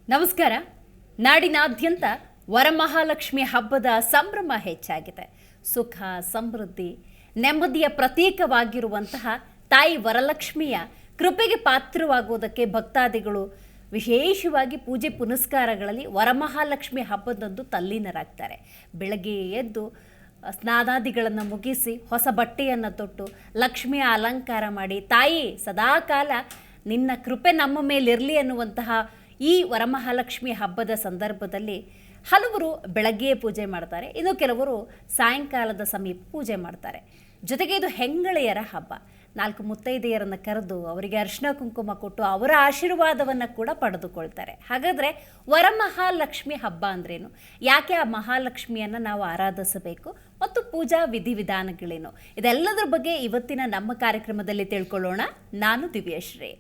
ನಮಸ್ಕಾರ. ನಾಡಿನಾದ್ಯಂತ ವರಮಹಾಲಕ್ಷ್ಮಿ ಹಬ್ಬದ ಸಂಭ್ರಮ ಹೆಚ್ಚಾಗಿದೆ. ಸುಖ, ಸಮೃದ್ಧಿ, ನೆಮ್ಮದಿಯ ಪ್ರತೀಕವಾಗಿರುವಂತಹ ತಾಯಿ ವರಲಕ್ಷ್ಮಿಯ ಕೃಪೆಗೆ ಪಾತ್ರವಾಗುವುದಕ್ಕೆ ಭಕ್ತಾದಿಗಳು ವಿಶೇಷವಾಗಿ ಪೂಜೆ ಪುನಸ್ಕಾರಗಳಲ್ಲಿ ವರಮಹಾಲಕ್ಷ್ಮಿ ಹಬ್ಬದಂದು ತಲ್ಲೀನರಾಗ್ತಾರೆ. ಬೆಳಗ್ಗೆ ಎದ್ದು ಸ್ನಾನಾದಿಗಳನ್ನು ಮುಗಿಸಿ ಹೊಸ ಬಟ್ಟೆಯನ್ನು ತೊಟ್ಟು ಲಕ್ಷ್ಮಿಯ ಅಲಂಕಾರ ಮಾಡಿ, ತಾಯಿ ಸದಾಕಾಲ ನಿನ್ನ ಕೃಪೆ ನಮ್ಮ ಮೇಲಿರಲಿ ಅನ್ನುವಂತಹ ಈ ವರಮಹಾಲಕ್ಷ್ಮಿ ಹಬ್ಬದ ಸಂದರ್ಭದಲ್ಲಿ ಹಲವರು ಬೆಳಗ್ಗೆ ಪೂಜೆ ಮಾಡ್ತಾರೆ, ಇನ್ನು ಕೆಲವರು ಸಾಯಂಕಾಲದ ಸಮೀಪ ಪೂಜೆ ಮಾಡ್ತಾರೆ. ಜೊತೆಗೆ ಇದು ಹೆಂಗಳೆಯರ ಹಬ್ಬ. 4 ಮುತ್ತೈದೆಯರನ್ನು ಕರೆದು ಅವರಿಗೆ ಅರಿಶಿನ ಕುಂಕುಮ ಕೊಟ್ಟು ಅವರ ಆಶೀರ್ವಾದವನ್ನು ಕೂಡ ಪಡೆದುಕೊಳ್ತಾರೆ. ಹಾಗಾದರೆ ವರಮಹಾಲಕ್ಷ್ಮಿ ಹಬ್ಬ ಅಂದ್ರೇನು, ಯಾಕೆ ಆ ಮಹಾಲಕ್ಷ್ಮಿಯನ್ನು ನಾವು ಆರಾಧಿಸಬೇಕು ಮತ್ತು ಪೂಜಾ ವಿಧಿವಿಧಾನಗಳೇನು, ಇದೆಲ್ಲದರ ಬಗ್ಗೆ ಇವತ್ತಿನ ನಮ್ಮ ಕಾರ್ಯಕ್ರಮದಲ್ಲಿ ತಿಳ್ಕೊಳ್ಳೋಣ. ನಾನು ದಿವ್ಯಶ್ರೀ.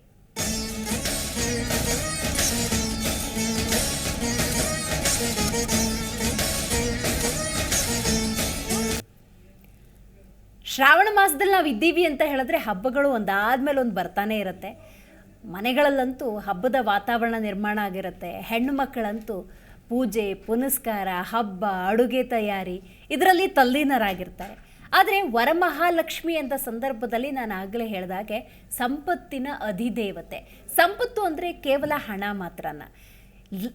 ಶ್ರಾವಣ ಮಾಸದಲ್ಲಿ ನಾವು ಇದ್ದೀವಿ ಅಂತ ಹೇಳಿದ್ರೆ ಹಬ್ಬಗಳು ಒಂದಾದ್ಮೇಲೆ ಒಂದು ಬರ್ತಾನೆ ಇರುತ್ತೆ. ಮನೆಗಳಲ್ಲಂತೂ ಹಬ್ಬದ ವಾತಾವರಣ ನಿರ್ಮಾಣ ಆಗಿರುತ್ತೆ. ಹೆಣ್ಣು ಮಕ್ಕಳಂತೂ ಪೂಜೆ ಪುನಸ್ಕಾರ, ಹಬ್ಬ, ಅಡುಗೆ ತಯಾರಿ ಇದರಲ್ಲಿ ತಲ್ಲೀನರಾಗಿರ್ತಾರೆ. ಆದರೆ ವರಮಹಾಲಕ್ಷ್ಮಿ ಅಂತ ಸಂದರ್ಭದಲ್ಲಿ ನಾನು ಆಗಲೇ ಹೇಳಿದಾಗೆ ಸಂಪತ್ತಿನ ಅಧಿದೇವತೆ. ಸಂಪತ್ತು ಅಂದರೆ ಕೇವಲ ಹಣ ಮಾತ್ರನ.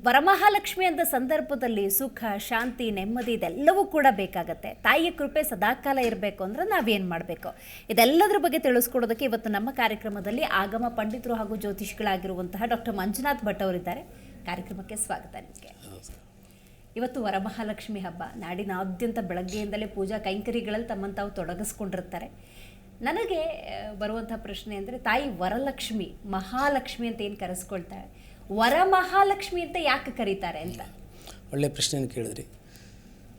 ವರಮಹಾಲಕ್ಷ್ಮಿ ಅಂತ ಸಂದರ್ಭದಲ್ಲಿ ಸುಖ, ಶಾಂತಿ, ನೆಮ್ಮದಿ ಇದೆಲ್ಲವೂ ಕೂಡ ಬೇಕಾಗತ್ತೆ. ತಾಯಿಯ ಕೃಪೆ ಸದಾಕಾಲ ಇರಬೇಕು ಅಂದರೆ ನಾವೇನು ಮಾಡಬೇಕು, ಇದೆಲ್ಲದರ ಬಗ್ಗೆ ತಿಳಿಸ್ಕೊಡೋದಕ್ಕೆ ಇವತ್ತು ನಮ್ಮ ಕಾರ್ಯಕ್ರಮದಲ್ಲಿ ಆಗಮ ಪಂಡಿತರು ಹಾಗೂ ಜ್ಯೋತಿಷಿಗಳಾಗಿರುವಂತಹ ಡಾಕ್ಟರ್ ಮಂಜುನಾಥ್ ಭಟ್ ಅವರಿದ್ದಾರೆ. ಕಾರ್ಯಕ್ರಮಕ್ಕೆ ಸ್ವಾಗತ ನಿಮಗೆ. ಇವತ್ತು ವರಮಹಾಲಕ್ಷ್ಮಿ ಹಬ್ಬ. ನಾಡಿನಾದ್ಯಂತ ಬೆಳಗ್ಗೆಯಿಂದಲೇ ಪೂಜಾ ಕೈಂಕರ್ಯಗಳಲ್ಲಿ ತಮ್ಮನ್ನು ತಾವು ತೊಡಗಿಸ್ಕೊಂಡಿರ್ತಾರೆ. ನನಗೆ ಬರುವಂಥ ಪ್ರಶ್ನೆ ಅಂದರೆ, ತಾಯಿ ವರಲಕ್ಷ್ಮಿ, ಮಹಾಲಕ್ಷ್ಮಿ ಅಂತ ಏನು ಕರೆಸ್ಕೊಳ್ತಾಳೆ, ವರಮಹಾಲಕ್ಷ್ಮಿ ಅಂತ ಯಾಕೆ ಕರೀತಾರೆ ಅಂತ? ಒಳ್ಳೆ ಪ್ರಶ್ನೆಯನ್ನು ಕೇಳಿದ್ರಿ.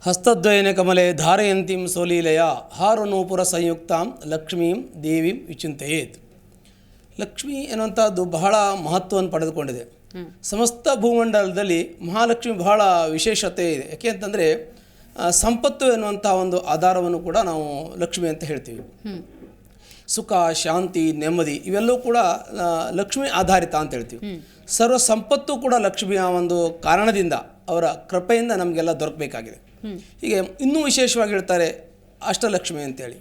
ಹಸ್ತದ್ವಯನ ಕಮಲೆ ಧಾರಯಂತಿಂ ಸೋಲೀಲಯ ಹಾರನೂಪುರ ಸಂಯುಕ್ತಾಂ ಲಕ್ಷ್ಮೀಂ ದೇವಿಂ ವಿಚಿಂತೆಯೇತ್. ಲಕ್ಷ್ಮಿ ಎನ್ನುವಂಥದ್ದು ಬಹಳ ಮಹತ್ವವನ್ನು ಪಡೆದುಕೊಂಡಿದೆ. ಸಮಸ್ತ ಭೂಮಂಡಲದಲ್ಲಿ ಮಹಾಲಕ್ಷ್ಮಿ ಬಹಳ ವಿಶೇಷತೆ ಇದೆ. ಯಾಕೆ ಅಂತಂದರೆ ಸಂಪತ್ತು ಎನ್ನುವಂಥ ಒಂದು ಆಧಾರವನ್ನು ಕೂಡ ನಾವು ಲಕ್ಷ್ಮಿ ಅಂತ ಹೇಳ್ತೀವಿ. ಸುಖ, ಶಾಂತಿ, ನೆಮ್ಮದಿ ಇವೆಲ್ಲವೂ ಕೂಡ ಲಕ್ಷ್ಮಿ ಆಧಾರಿತ ಅಂತ ಹೇಳ್ತೀವಿ. ಸರ್ವ ಸಂಪತ್ತು ಕೂಡ ಲಕ್ಷ್ಮಿಯ ಒಂದು ಕಾರಣದಿಂದ, ಅವರ ಕೃಪೆಯಿಂದ ನಮಗೆಲ್ಲ ದೊರಕಬೇಕಾಗಿದೆ. ಹೀಗೆ ಇನ್ನೂ ವಿಶೇಷವಾಗಿ ಹೇಳ್ತಾರೆ ಅಷ್ಟಲಕ್ಷ್ಮಿ ಅಂತೇಳಿ.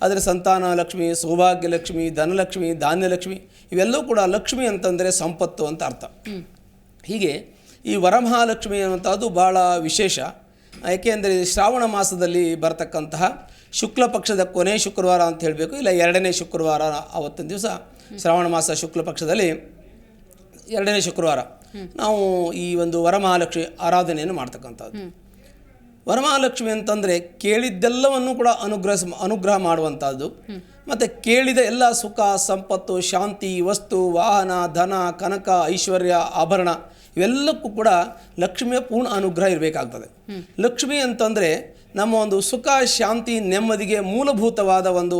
ಆದರೆ ಸಂತಾನ ಲಕ್ಷ್ಮಿ, ಸೌಭಾಗ್ಯ ಲಕ್ಷ್ಮಿ, ಧನಲಕ್ಷ್ಮಿ, ಧಾನ್ಯಲಕ್ಷ್ಮಿ ಇವೆಲ್ಲವೂ ಕೂಡ ಲಕ್ಷ್ಮಿ ಅಂತಂದರೆ ಸಂಪತ್ತು ಅಂತ ಅರ್ಥ. ಹೀಗೆ ಈ ವರಮಹಾಲಕ್ಷ್ಮಿ ಅನ್ನುವಂಥದ್ದು ಭಾಳ ವಿಶೇಷ. ಏಕೆಂದರೆ ಶ್ರಾವಣ ಮಾಸದಲ್ಲಿ ಬರತಕ್ಕಂತಹ ಶುಕ್ಲ ಪಕ್ಷದ ಕೊನೆ ಶುಕ್ರವಾರ ಅಂತ ಹೇಳಬೇಕು, ಇಲ್ಲ 2ನೇ ಶುಕ್ರವಾರ. ಆವತ್ತಿನ ದಿವಸ ಶ್ರಾವಣ ಮಾಸ ಶುಕ್ಲ ಪಕ್ಷದಲ್ಲಿ 2ನೇ ಶುಕ್ರವಾರ ನಾವು ಈ ಒಂದು ವರಮಹಾಲಕ್ಷ್ಮಿ ಆರಾಧನೆಯನ್ನು ಮಾಡ್ತಕ್ಕಂಥದ್ದು. ವರಮಹಾಲಕ್ಷ್ಮಿ ಅಂತಂದರೆ ಕೇಳಿದ್ದೆಲ್ಲವನ್ನು ಕೂಡ ಅನುಗ್ರಹ ಮಾಡುವಂಥದ್ದು. ಮತ್ತು ಕೇಳಿದ ಎಲ್ಲ ಸುಖ, ಸಂಪತ್ತು, ಶಾಂತಿ, ವಸ್ತು, ವಾಹನ, ಧನ, ಕನಕ, ಐಶ್ವರ್ಯ, ಆಭರಣ ಇವೆಲ್ಲಕ್ಕೂ ಕೂಡ ಲಕ್ಷ್ಮಿಯ ಪೂರ್ಣ ಅನುಗ್ರಹ ಇರಬೇಕಾಗ್ತದೆ. ಲಕ್ಷ್ಮಿ ಅಂತಂದರೆ ನಮ್ಮ ಒಂದು ಸುಖ, ಶಾಂತಿ, ನೆಮ್ಮದಿಗೆ ಮೂಲಭೂತವಾದ ಒಂದು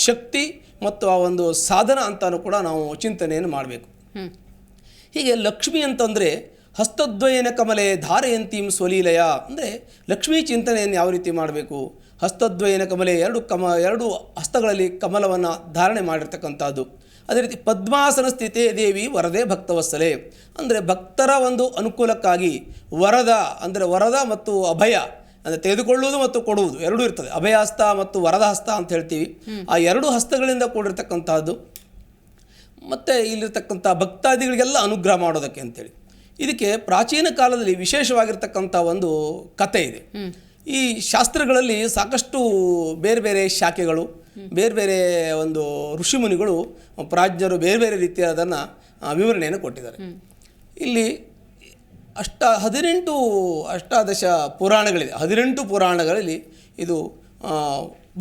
ಶಕ್ತಿ ಮತ್ತು ಆ ಒಂದು ಸಾಧನ ಅಂತಲೂ ಕೂಡ ನಾವು ಚಿಂತನೆಯನ್ನು ಮಾಡಬೇಕು. ಹೀಗೆ ಲಕ್ಷ್ಮಿ ಅಂತಂದರೆ ಹಸ್ತದ್ವಯನ ಕಮಲೆ ಧಾರಯಂತಿಂ ಸ್ವಲೀಲಯ ಅಂದರೆ ಲಕ್ಷ್ಮೀ ಚಿಂತನೆಯನ್ನು ಯಾವ ರೀತಿ ಮಾಡಬೇಕು. ಹಸ್ತದ್ವಯನ ಕಮಲೆ, ಎರಡು ಹಸ್ತಗಳಲ್ಲಿ ಕಮಲವನ್ನು ಧಾರಣೆ ಮಾಡಿರ್ತಕ್ಕಂಥದ್ದು. ಅದೇ ರೀತಿ ಪದ್ಮಾಸನ ಸ್ಥಿತೇ ದೇವಿ ವರದೇ ಭಕ್ತವತ್ಸಲೆ ಅಂದರೆ ಭಕ್ತರ ಒಂದು ಅನುಕೂಲಕ್ಕಾಗಿ ವರದ ಅಂದರೆ ವರದ ಮತ್ತು ಅಭಯ ಅಂದರೆ ತೆಗೆದುಕೊಳ್ಳುವುದು ಮತ್ತು ಕೊಡುವುದು ಎರಡೂ ಇರ್ತದೆ. ಅಭಯಹಸ್ತ ಮತ್ತು ವರದ ಹಸ್ತ ಅಂತ ಹೇಳ್ತೀವಿ. ಆ 2 ಹಸ್ತಗಳಿಂದ ಕೂಡಿರ್ತಕ್ಕಂಥದ್ದು. ಮತ್ತು ಇಲ್ಲಿರ್ತಕ್ಕಂಥ ಭಕ್ತಾದಿಗಳಿಗೆಲ್ಲ ಅನುಗ್ರಹ ಮಾಡೋದಕ್ಕೆ ಅಂತೇಳಿ. ಇದಕ್ಕೆ ಪ್ರಾಚೀನ ಕಾಲದಲ್ಲಿ ವಿಶೇಷವಾಗಿರ್ತಕ್ಕಂಥ ಒಂದು ಕಥೆ ಇದೆ. ಈ ಶಾಸ್ತ್ರಗಳಲ್ಲಿ ಸಾಕಷ್ಟು ಬೇರೆ ಬೇರೆ ಶಾಖೆಗಳು, ಬೇರೆ ಬೇರೆ ಒಂದು ಋಷಿಮುನಿಗಳು, ಪ್ರಾಜ್ಞರು ಬೇರೆ ಬೇರೆ ರೀತಿಯಾದನ್ನು ವಿವರಣೆಯನ್ನು ಕೊಟ್ಟಿದ್ದಾರೆ. ಇಲ್ಲಿ 18 ಅಷ್ಟಾದಶ ಪುರಾಣಗಳಿದೆ. 18 ಪುರಾಣಗಳಲ್ಲಿ ಇದು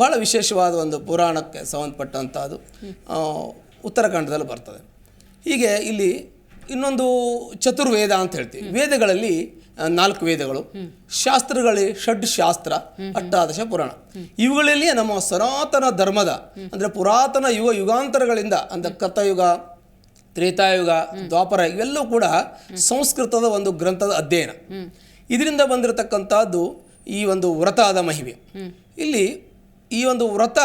ಭಾಳ ವಿಶೇಷವಾದ ಒಂದು ಪುರಾಣಕ್ಕೆ ಸಂಬಂಧಪಟ್ಟಂಥದ್ದು ಉತ್ತರಾಖಂಡದಲ್ಲಿ ಬರ್ತದೆ. ಹೀಗೆ ಇಲ್ಲಿ ಇನ್ನೊಂದು ಚತುರ್ವೇದ ಅಂತ ಹೇಳ್ತೀವಿ. ವೇದಗಳಲ್ಲಿ 4 ವೇದಗಳು, ಶಾಸ್ತ್ರಗಳಲ್ಲಿ ಷಡ್ಶಾಸ್ತ್ರ, ಅಷ್ಟಾದಶ ಪುರಾಣ. ಇವುಗಳಲ್ಲಿ ನಮ್ಮ ಸನಾತನ ಧರ್ಮದ ಅಂದರೆ ಪುರಾತನ ಯುಗಾಂತರಗಳಿಂದ ಅಂದರೆ ಕೃತಯುಗ, ತ್ರೇತಾಯುಗ, ದ್ವಾಪರ ಇವೆಲ್ಲವೂ ಕೂಡ ಸಂಸ್ಕೃತದ ಒಂದು ಗ್ರಂಥದ ಅಧ್ಯಯನ. ಇದರಿಂದ ಬಂದಿರತಕ್ಕಂಥದ್ದು ಈ ಒಂದು ವ್ರತದ ಮಹಿಮೆ. ಇಲ್ಲಿ ಈ ಒಂದು ವ್ರತ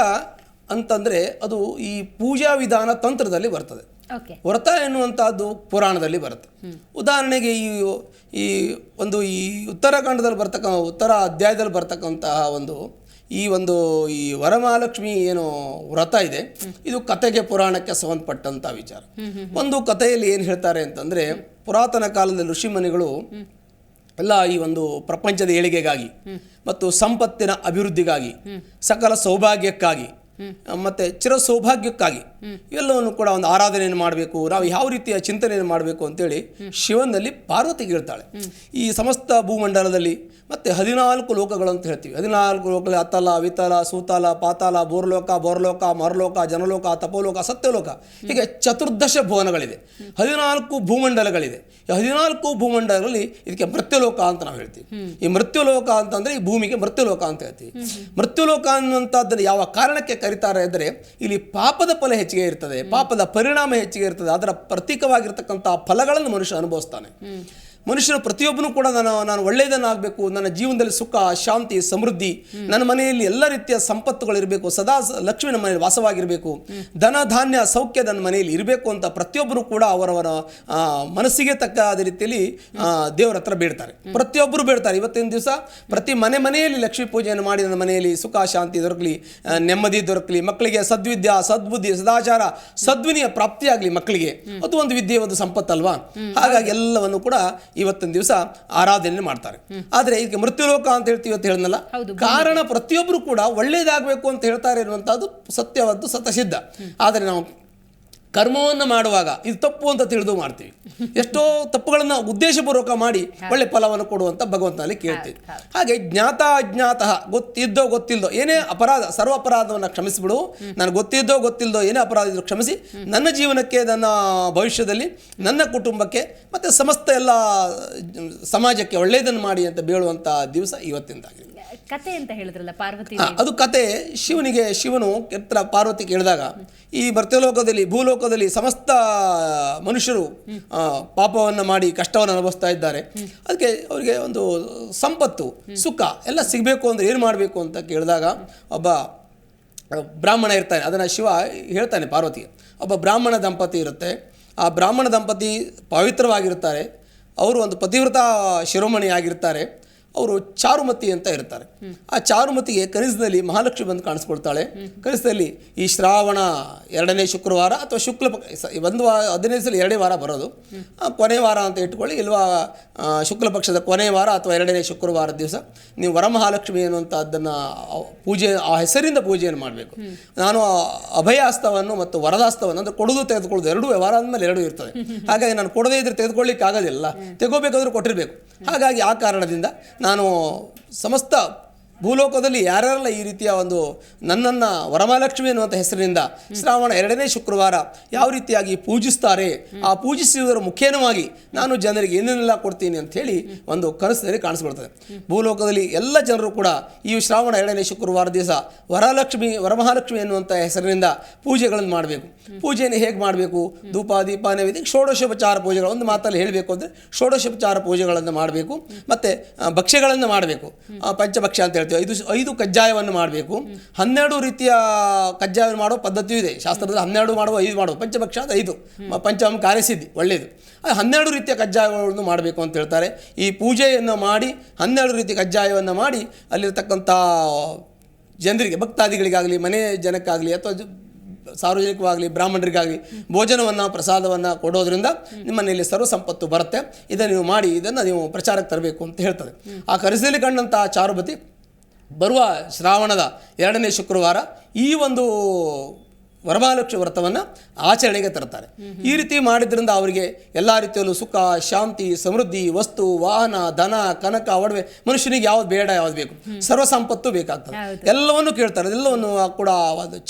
ಅಂತಂದರೆ ಅದು ಈ ಪೂಜಾ ವಿಧಾನ ತಂತ್ರದಲ್ಲಿ ಬರ್ತದೆ. ಓಕೆ. ವ್ರತ ಎನ್ನುವಂಥದ್ದು ಪುರಾಣದಲ್ಲಿ ಬರುತ್ತೆ. ಉದಾಹರಣೆಗೆ ಈ ಉತ್ತರಾಖಂಡದಲ್ಲಿ ಉತ್ತರ ಅಧ್ಯಾಯದಲ್ಲಿ ಬರ್ತಕ್ಕಂತಹ ಈ ವರಮಹಾಲಕ್ಷ್ಮಿ ಏನು ವ್ರತ ಇದೆ, ಇದು ಕತೆಗೆ ಪುರಾಣಕ್ಕೆ ಸಂಬಂಧಪಟ್ಟಂಥ ವಿಚಾರ. ಒಂದು ಕಥೆಯಲ್ಲಿ ಏನು ಹೇಳ್ತಾರೆ ಅಂತಂದರೆ, ಪುರಾತನ ಕಾಲದಲ್ಲಿ ಋಷಿಮುನಿಗಳು ಎಲ್ಲ ಈ ಒಂದು ಪ್ರಪಂಚದ ಏಳಿಗೆಗಾಗಿ ಮತ್ತು ಸಂಪತ್ತಿನ ಅಭಿವೃದ್ಧಿಗಾಗಿ, ಸಕಲ ಸೌಭಾಗ್ಯಕ್ಕಾಗಿ ಮತ್ತು ಚಿರ ಸೌಭಾಗ್ಯಕ್ಕಾಗಿ ಇವೆಲ್ಲವನ್ನು ಕೂಡ ಒಂದು ಆರಾಧನೆಯನ್ನು ಮಾಡಬೇಕು, ನಾವು ಯಾವ ರೀತಿಯ ಚಿಂತನೆಯನ್ನು ಮಾಡಬೇಕು ಅಂತೇಳಿ ಶಿವನಲ್ಲಿ ಪಾರ್ವತಿಗೆ ಹೇಳ್ತಾಳೆ. ಈ ಸಮಸ್ತ ಭೂಮಂಡಲದಲ್ಲಿ ಮತ್ತು 14 ಲೋಕಗಳು ಅಂತ ಹೇಳ್ತೀವಿ. 14 ಲೋಕಗಳಲ್ಲಿ ಅತಲ, ವಿತಲ, ಸೂತಲ, ಪಾತಾಲ, ಬೋರ್ಲೋಕ, ಮರಲೋಕ, ಜನಲೋಕ, ತಪೋಲೋಕ, ಸತ್ಯಲೋಕ, ಹೀಗೆ 14 ಭುವನಗಳಿದೆ. 14 ಭೂಮಂಡಲಗಳಿದೆ. ಈ 14 ಭೂಮಂಡಲಗಳಲ್ಲಿ ಇದಕ್ಕೆ ಮೃತ್ಯುಲೋಕ ಅಂತ ನಾವು ಹೇಳ್ತೀವಿ. ಈ ಮೃತ್ಯುಲೋಕ ಅಂತಂದರೆ ಈ ಭೂಮಿಗೆ ಮೃತ್ಯುಲೋಕ ಅಂತ ಹೇಳ್ತೀವಿ. ಮೃತ್ಯುಲೋಕ ಅನ್ನುವಂಥದ್ದನ್ನು ಯಾವ ಕಾರಣಕ್ಕೆ ಕರೀತಾರೆ ಅಂದರೆ, ಇಲ್ಲಿ ಪಾಪದ ಫಲ ಹೆಚ್ಚಿಗೆ ಇರ್ತದೆ, ಪಾಪದ ಪರಿಣಾಮ ಹೆಚ್ಚಿಗೆ ಇರ್ತದೆ. ಅದರ ಪ್ರತೀಕವಾಗಿರ್ತಕ್ಕಂಥ ಫಲಗಳನ್ನು ಮನುಷ್ಯ ಅನುಭವಿಸ್ತಾನೆ. ಮನುಷ್ಯನ ಪ್ರತಿಯೊಬ್ಬನೂ ಕೂಡ ನಾನು ಒಳ್ಳೆಯದನ್ನಾಗಬೇಕು, ನನ್ನ ಜೀವನದಲ್ಲಿ ಸುಖ, ಶಾಂತಿ, ಸಮೃದ್ಧಿ, ನನ್ನ ಮನೆಯಲ್ಲಿ ಎಲ್ಲ ರೀತಿಯ ಸಂಪತ್ತುಗಳಿರಬೇಕು, ಸದಾ ಲಕ್ಷ್ಮಿ ನಮ್ಮ ಮನೆಯಲ್ಲಿ ವಾಸವಾಗಿರಬೇಕು, ಧನ ಧಾನ್ಯ ಸೌಖ್ಯ ನನ್ನ ಮನೆಯಲ್ಲಿ ಇರಬೇಕು ಅಂತ ಪ್ರತಿಯೊಬ್ಬರು ಕೂಡ ಅವರವರ ಮನಸ್ಸಿಗೆ ತಕ್ಕಾದ ರೀತಿಯಲ್ಲಿ ದೇವರ ಹತ್ರ ಬೇಡ್ತಾರೆ. ಪ್ರತಿಯೊಬ್ಬರು ಬೇಡ್ತಾರೆ. ಇವತ್ತಿನ ದಿವಸ ಪ್ರತಿ ಮನೆಯಲ್ಲಿ ಲಕ್ಷ್ಮೀ ಪೂಜೆಯನ್ನು ಮಾಡಿ ನನ್ನ ಮನೆಯಲ್ಲಿ ಸುಖ ಶಾಂತಿ ದೊರಕಲಿ, ನೆಮ್ಮದಿ ದೊರಕಲಿ, ಮಕ್ಕಳಿಗೆ ಸದ್ವಿದ್ಯಾ, ಸದ್ಬುದ್ಧಿ, ಸದಾಚಾರ, ಸದ್ವಿನಿಯ ಪ್ರಾಪ್ತಿಯಾಗಲಿ. ಮಕ್ಕಳಿಗೆ ಅದು ಒಂದು ವಿದ್ಯೆ, ಒಂದು ಸಂಪತ್ತಲ್ವಾ. ಹಾಗಾಗಿ ಎಲ್ಲವನ್ನು ಕೂಡ ಇವತ್ತಿನ ದಿವಸ ಆರಾಧನೆ ಮಾಡ್ತಾರೆ. ಆದರೆ ಇದಕ್ಕೆ ಮೃತ್ಯುಲೋಕ ಅಂತ ಹೇಳ್ತೀವಿ ಅಂತ ಹೇಳಿದ್ನಲ್ಲ, ಕಾರಣ ಪ್ರತಿಯೊಬ್ಬರು ಕೂಡ ಒಳ್ಳೇದಾಗಬೇಕು ಅಂತ ಹೇಳ್ತಾರೆ ಅನ್ನುವಂಥದ್ದು ಸತ್ಯವಾದ್ದು, ಸತಸಿದ್ಧ. ಆದರೆ ನಾವು ಕರ್ಮವನ್ನು ಮಾಡುವಾಗ ಇದು ತಪ್ಪು ಅಂತ ತಿಳಿದು ಮಾಡ್ತೀವಿ. ಎಷ್ಟೋ ತಪ್ಪುಗಳನ್ನು ಉದ್ದೇಶಪೂರ್ವಕ ಮಾಡಿ ಒಳ್ಳೆ ಫಲವನ್ನು ಕೊಡುವಂತ ಭಗವಂತನಲ್ಲಿ ಕೇಳ್ತೀವಿ. ಹಾಗೆ ಜ್ಞಾತ ಅಜ್ಞಾತ, ಗೊತ್ತಿಲ್ದೋ ಏನೇ ಅಪರಾಧ, ಸರ್ವ ಅಪರಾಧವನ್ನು ಕ್ಷಮಿಸಿಬಿಡು. ನಾನು ಗೊತ್ತಿಲ್ದೋ ಏನೇ ಅಪರಾಧ ಇದ್ರೂ ಕ್ಷಮಿಸಿ, ನನ್ನ ಜೀವನಕ್ಕೆ, ನನ್ನ ಭವಿಷ್ಯದಲ್ಲಿ, ನನ್ನ ಕುಟುಂಬಕ್ಕೆ ಮತ್ತು ಸಮಸ್ತ ಎಲ್ಲ ಸಮಾಜಕ್ಕೆ ಒಳ್ಳೆಯದನ್ನು ಮಾಡಿ ಅಂತ ಬೇಳುವಂಥ ದಿವಸ ಇವತ್ತಿಂದಾಗಿದೆ. ಕತೆ ಅಂತ ಹೇಳಿದ್ರಲ್ಲ ಪಾರ್ವತಿ, ಅದು ಕತೆ. ಶಿವನು ಕೆತ್ತ ಪಾರ್ವತಿ ಕೇಳಿದಾಗ, ಈ ಮರ್ತ್ಯಲೋಕದಲ್ಲಿ, ಭೂಲೋಕದಲ್ಲಿ ಸಮಸ್ತ ಮನುಷ್ಯರು ಪಾಪವನ್ನು ಮಾಡಿ ಕಷ್ಟವನ್ನು ಅನುಭವಿಸ್ತಾ ಇದ್ದಾರೆ. ಅದಕ್ಕೆ ಅವರಿಗೆ ಒಂದು ಸಂಪತ್ತು, ಸುಖ ಎಲ್ಲ ಸಿಗಬೇಕು ಅಂದರೆ ಏನು ಮಾಡಬೇಕು ಅಂತ ಕೇಳಿದಾಗ, ಒಬ್ಬ ಬ್ರಾಹ್ಮಣ ಇರ್ತಾನೆ. ಅದನ್ನು ಶಿವ ಹೇಳ್ತಾನೆ ಪಾರ್ವತಿಗೆ. ಒಬ್ಬ ಬ್ರಾಹ್ಮಣ ದಂಪತಿ ಇರುತ್ತೆ. ಆ ಬ್ರಾಹ್ಮಣ ದಂಪತಿ ಪವಿತ್ರವಾಗಿರ್ತಾರೆ. ಅವರು ಒಂದು ಪತಿವ್ರತ ಶಿರೋಮಣಿ ಆಗಿರ್ತಾರೆ. ಅವರು ಚಾರುಮತಿ ಅಂತ ಇರ್ತಾರೆ. ಆ ಚಾರುಮತಿಗೆ ಕನಿಷ್ಠದಲ್ಲಿ ಮಹಾಲಕ್ಷ್ಮಿ ಬಂದು ಕಾಣಿಸ್ಕೊಳ್ತಾಳೆ. ಕನಿಷ್ಠದಲ್ಲಿ ಈ ಶ್ರಾವಣ 2ನೇ ಶುಕ್ರವಾರ ಅಥವಾ ಶುಕ್ಲ ಒಂದು 15 ದಿವಸದಲ್ಲಿ 2 ವಾರ ಬರೋದು, ಕೊನೆ ವಾರ ಅಂತ ಇಟ್ಕೊಳ್ಳಿ, ಇಲ್ವಾ ಶುಕ್ಲ ಪಕ್ಷದ ಕೊನೆ ವಾರ ಅಥವಾ 2ನೇ ಶುಕ್ರವಾರ ದಿವಸ ನೀವು ವರಮಹಾಲಕ್ಷ್ಮಿ ಅನ್ನುವಂಥದ್ದನ್ನು ಪೂಜೆ, ಆ ಹೆಸರಿಂದ ಪೂಜೆಯನ್ನು ಮಾಡಬೇಕು. ನಾನು ಅಭಯಾಸ್ತವನ್ನು ಮತ್ತು ವರದಾಸ್ತವನ್ನು ಅಂದರೆ ಕೊಡೋದು ತೆಗೆದುಕೊಳ್ಳೋದು ಎರಡೂ ವ್ಯವಹಾರ ಆದಮೇಲೆ ಎರಡೂ ಇರ್ತದೆ. ಹಾಗಾಗಿ ನಾನು ಕೊಡದೇ ಇದ್ರೆ ತೆಗೆದುಕೊಳ್ಳಿಕ್ಕೆ ಆಗೋದಿಲ್ಲ, ತೆಗೋಬೇಕಾದ್ರೂ ಕೊಟ್ಟಿರಬೇಕು. ಹಾಗಾಗಿ ಆ ಕಾರಣದಿಂದ ನಾನು ಸಮಸ್ತ ಭೂಲೋಕದಲ್ಲಿ ಯಾರೆಲ್ಲ ಈ ರೀತಿಯ ಒಂದು ನನ್ನನ್ನು ವರಮಹಾಲಕ್ಷ್ಮಿ ಅನ್ನುವಂಥ ಹೆಸರಿನಿಂದ ಶ್ರಾವಣ 2ನೇ ಶುಕ್ರವಾರ ಯಾವ ರೀತಿಯಾಗಿ ಪೂಜಿಸ್ತಾರೆ, ಆ ಪೂಜಿಸುವುದರ ಮುಖೇನವಾಗಿ ನಾನು ಜನರಿಗೆ ಏನೇನೆಲ್ಲ ಕೊಡ್ತೀನಿ ಅಂಥೇಳಿ ಒಂದು ಕನಸಿನಲ್ಲಿ ಕಾಣಿಸ್ಕೊಳ್ತದೆ. ಭೂಲೋಕದಲ್ಲಿ ಎಲ್ಲ ಜನರು ಕೂಡ ಈ ಶ್ರಾವಣ 2ನೇ ಶುಕ್ರವಾರ ದಿವಸ ವರಮಹಾಲಕ್ಷ್ಮಿ ಅನ್ನುವಂಥ ಹೆಸರಿನಿಂದ ಪೂಜೆಗಳನ್ನು ಮಾಡಬೇಕು. ಪೂಜೆಯನ್ನು ಹೇಗೆ ಮಾಡಬೇಕು? ಧೂಪ, ದೀಪ, ನೈವೇದ್ಯ, ಷೋಡಶೋಪಚಾರ ಪೂಜೆಗಳು. ಒಂದು ಮಾತಲ್ಲಿ ಹೇಳಬೇಕು ಅಂದರೆ ಷೋಡಶೋಪಚಾರ ಪೂಜೆಗಳನ್ನು ಮಾಡಬೇಕು. ಮತ್ತು ಭಕ್ಷ್ಯಗಳನ್ನು ಮಾಡಬೇಕು. ಪಂಚಭಕ್ಷ್ಯ ಅಂತ ಹೇಳ್ತೀವಿ. 5 ಕಜ್ಜಾಯವನ್ನು ಮಾಡಬೇಕು. 12 ರೀತಿಯ ಕಜ್ಜಾಯವನ್ನು ಮಾಡೋ ಪದ್ಧತಿಯೂ ಇದೆ ಶಾಸ್ತ್ರದಲ್ಲಿ. 12 ಮಾಡುವ, 5 ಮಾಡುವ, ಪಂಚಭಕ್ಷ ಅದು 5, ಪಂಚಮ ಕಾರ್ಯಸಿದ್ಧಿ ಒಳ್ಳೆಯದು. 12 ರೀತಿಯ ಕಜ್ಜಾಯಗಳನ್ನು ಮಾಡಬೇಕು ಅಂತ ಹೇಳ್ತಾರೆ. ಈ ಪೂಜೆಯನ್ನು ಮಾಡಿ 12 ರೀತಿಯ ಕಜ್ಜಾಯವನ್ನು ಮಾಡಿ ಅಲ್ಲಿರ್ತಕ್ಕಂಥ ಜನರಿಗೆ, ಭಕ್ತಾದಿಗಳಿಗಾಗಲಿ, ಮನೆ ಜನಕ್ಕಾಗಲಿ ಅಥವಾ ಸಾರ್ವಜನಿಕವಾಗಲಿ, ಬ್ರಾಹ್ಮಣರಿಗಾಗಲಿ ಭೋಜನವನ್ನು, ಪ್ರಸಾದವನ್ನು ಕೊಡೋದ್ರಿಂದ ನಿಮ್ಮ ಮನೆಯಲ್ಲಿ ಸರ್ವ ಸಂಪತ್ತು ಬರುತ್ತೆ. ಇದನ್ನು ನೀವು ಮಾಡಿ, ಇದನ್ನು ನೀವು ಪ್ರಚಾರಕ್ಕೆ ತರಬೇಕು ಅಂತ ಹೇಳ್ತದೆ. ಆ ಕನಸಿನಲ್ಲಿ ಕಂಡಂಥ ಚಾರುಮತಿ ಬರುವ ಶ್ರಾವಣದ 2ನೇ ಶುಕ್ರವಾರ ಈ ಒಂದು ವರಮಹಾಲಕ್ಷ್ಮಿ ವ್ರತವನ್ನು ಆಚರಣೆಗೆ ತರ್ತಾರೆ. ಈ ರೀತಿ ಮಾಡಿದ್ರಿಂದ ಅವರಿಗೆ ಎಲ್ಲ ರೀತಿಯಲ್ಲೂ ಸುಖ, ಶಾಂತಿ, ಸಮೃದ್ಧಿ, ವಸ್ತು, ವಾಹನ, ಧನ, ಕನಕ, ಒಡವೆ, ಮನುಷ್ಯನಿಗೆ ಯಾವ್ದು ಬೇಡ, ಯಾವ್ದು ಬೇಕು, ಸರ್ವ ಸಂಪತ್ತು ಬೇಕಾಗ್ತದೆ. ಎಲ್ಲವನ್ನು ಕೇಳ್ತಾರೆ. ಎಲ್ಲವನ್ನು ಕೂಡ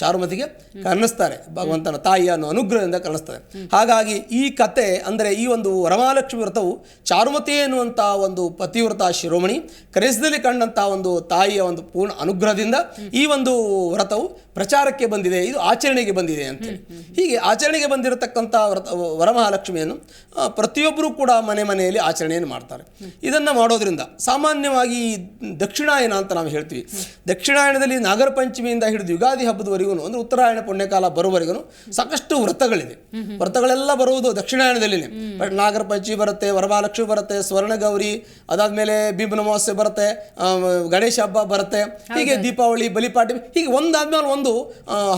ಚಾರುಮತಿಗೆ ಕರ್ಣಿಸ್ತಾರೆ. ಭಗವಂತನ ತಾಯಿಯ ಅನುಗ್ರಹದಿಂದ ಕರ್ಣಿಸ್ತಾರೆ. ಹಾಗಾಗಿ ಈ ಕತೆ ಅಂದರೆ ಈ ಒಂದು ವರಮಹಾಲಕ್ಷ್ಮಿ ವ್ರತವು ಚಾರುಮತಿ ಎನ್ನುವಂಥ ಒಂದು ಪತಿವ್ರತ ಶಿರೋಮಣಿ ಕನಸಿನಲ್ಲಿ ಕಂಡಂಥ ಒಂದು ತಾಯಿಯ ಒಂದು ಪೂರ್ಣ ಅನುಗ್ರಹದಿಂದ ಈ ಒಂದು ವ್ರತವು ಪ್ರಚಾರಕ್ಕೆ ಬಂದಿದೆ, ಇದು ಆಚರಣೆಗೆ ಬಂದಿದೆ ಅಂತ. ಹೀಗೆ ಆಚರಣೆಗೆ ಬಂದಿರತಕ್ಕಂಥ ವರಮಹಾಲಕ್ಷ್ಮಿಯನ್ನು ಪ್ರತಿಯೊಬ್ಬರೂ ಕೂಡ ಮನೆಯಲ್ಲಿ ಆಚರಣೆಯನ್ನು ಮಾಡ್ತಾರೆ. ಇದನ್ನು ಮಾಡೋದ್ರಿಂದ ಸಾಮಾನ್ಯವಾಗಿ ದಕ್ಷಿಣಾಯನ ಅಂತ ನಾವು ಹೇಳ್ತೀವಿ. ದಕ್ಷಿಣಾಯನದಲ್ಲಿ ನಾಗರ ಪಂಚಮಿಯಿಂದ ಹಿಡಿದು ಯುಗಾದಿ ಹಬ್ಬದವರೆಗೂ ಅಂದರೆ ಉತ್ತರಾಯಣ ಪುಣ್ಯಕಾಲ ಬರುವವರೆಗೂ ಸಾಕಷ್ಟು ವ್ರತಗಳಿದೆ. ವ್ರತಗಳೆಲ್ಲ ಬರುವುದು ದಕ್ಷಿಣಾಯನದಲ್ಲಿನೇ. ನಾಗರ ಪಂಚಮಿ ಬರುತ್ತೆ, ವರಮಹಾಲಕ್ಷ್ಮಿ ಬರುತ್ತೆ, ಸ್ವರ್ಣಗೌರಿ, ಅದಾದ್ಮೇಲೆ ಭೀಮನ ಅಮಾವಾಸ್ಯೆ ಬರುತ್ತೆ, ಗಣೇಶ ಹಬ್ಬ ಬರುತ್ತೆ, ಹೀಗೆ ದೀಪಾವಳಿ, ಬಲಿಪಾಡ್ಯಮಿ, ಹೀಗೆ ಒಂದಾದ್ಮೇಲೆ ಒಂದು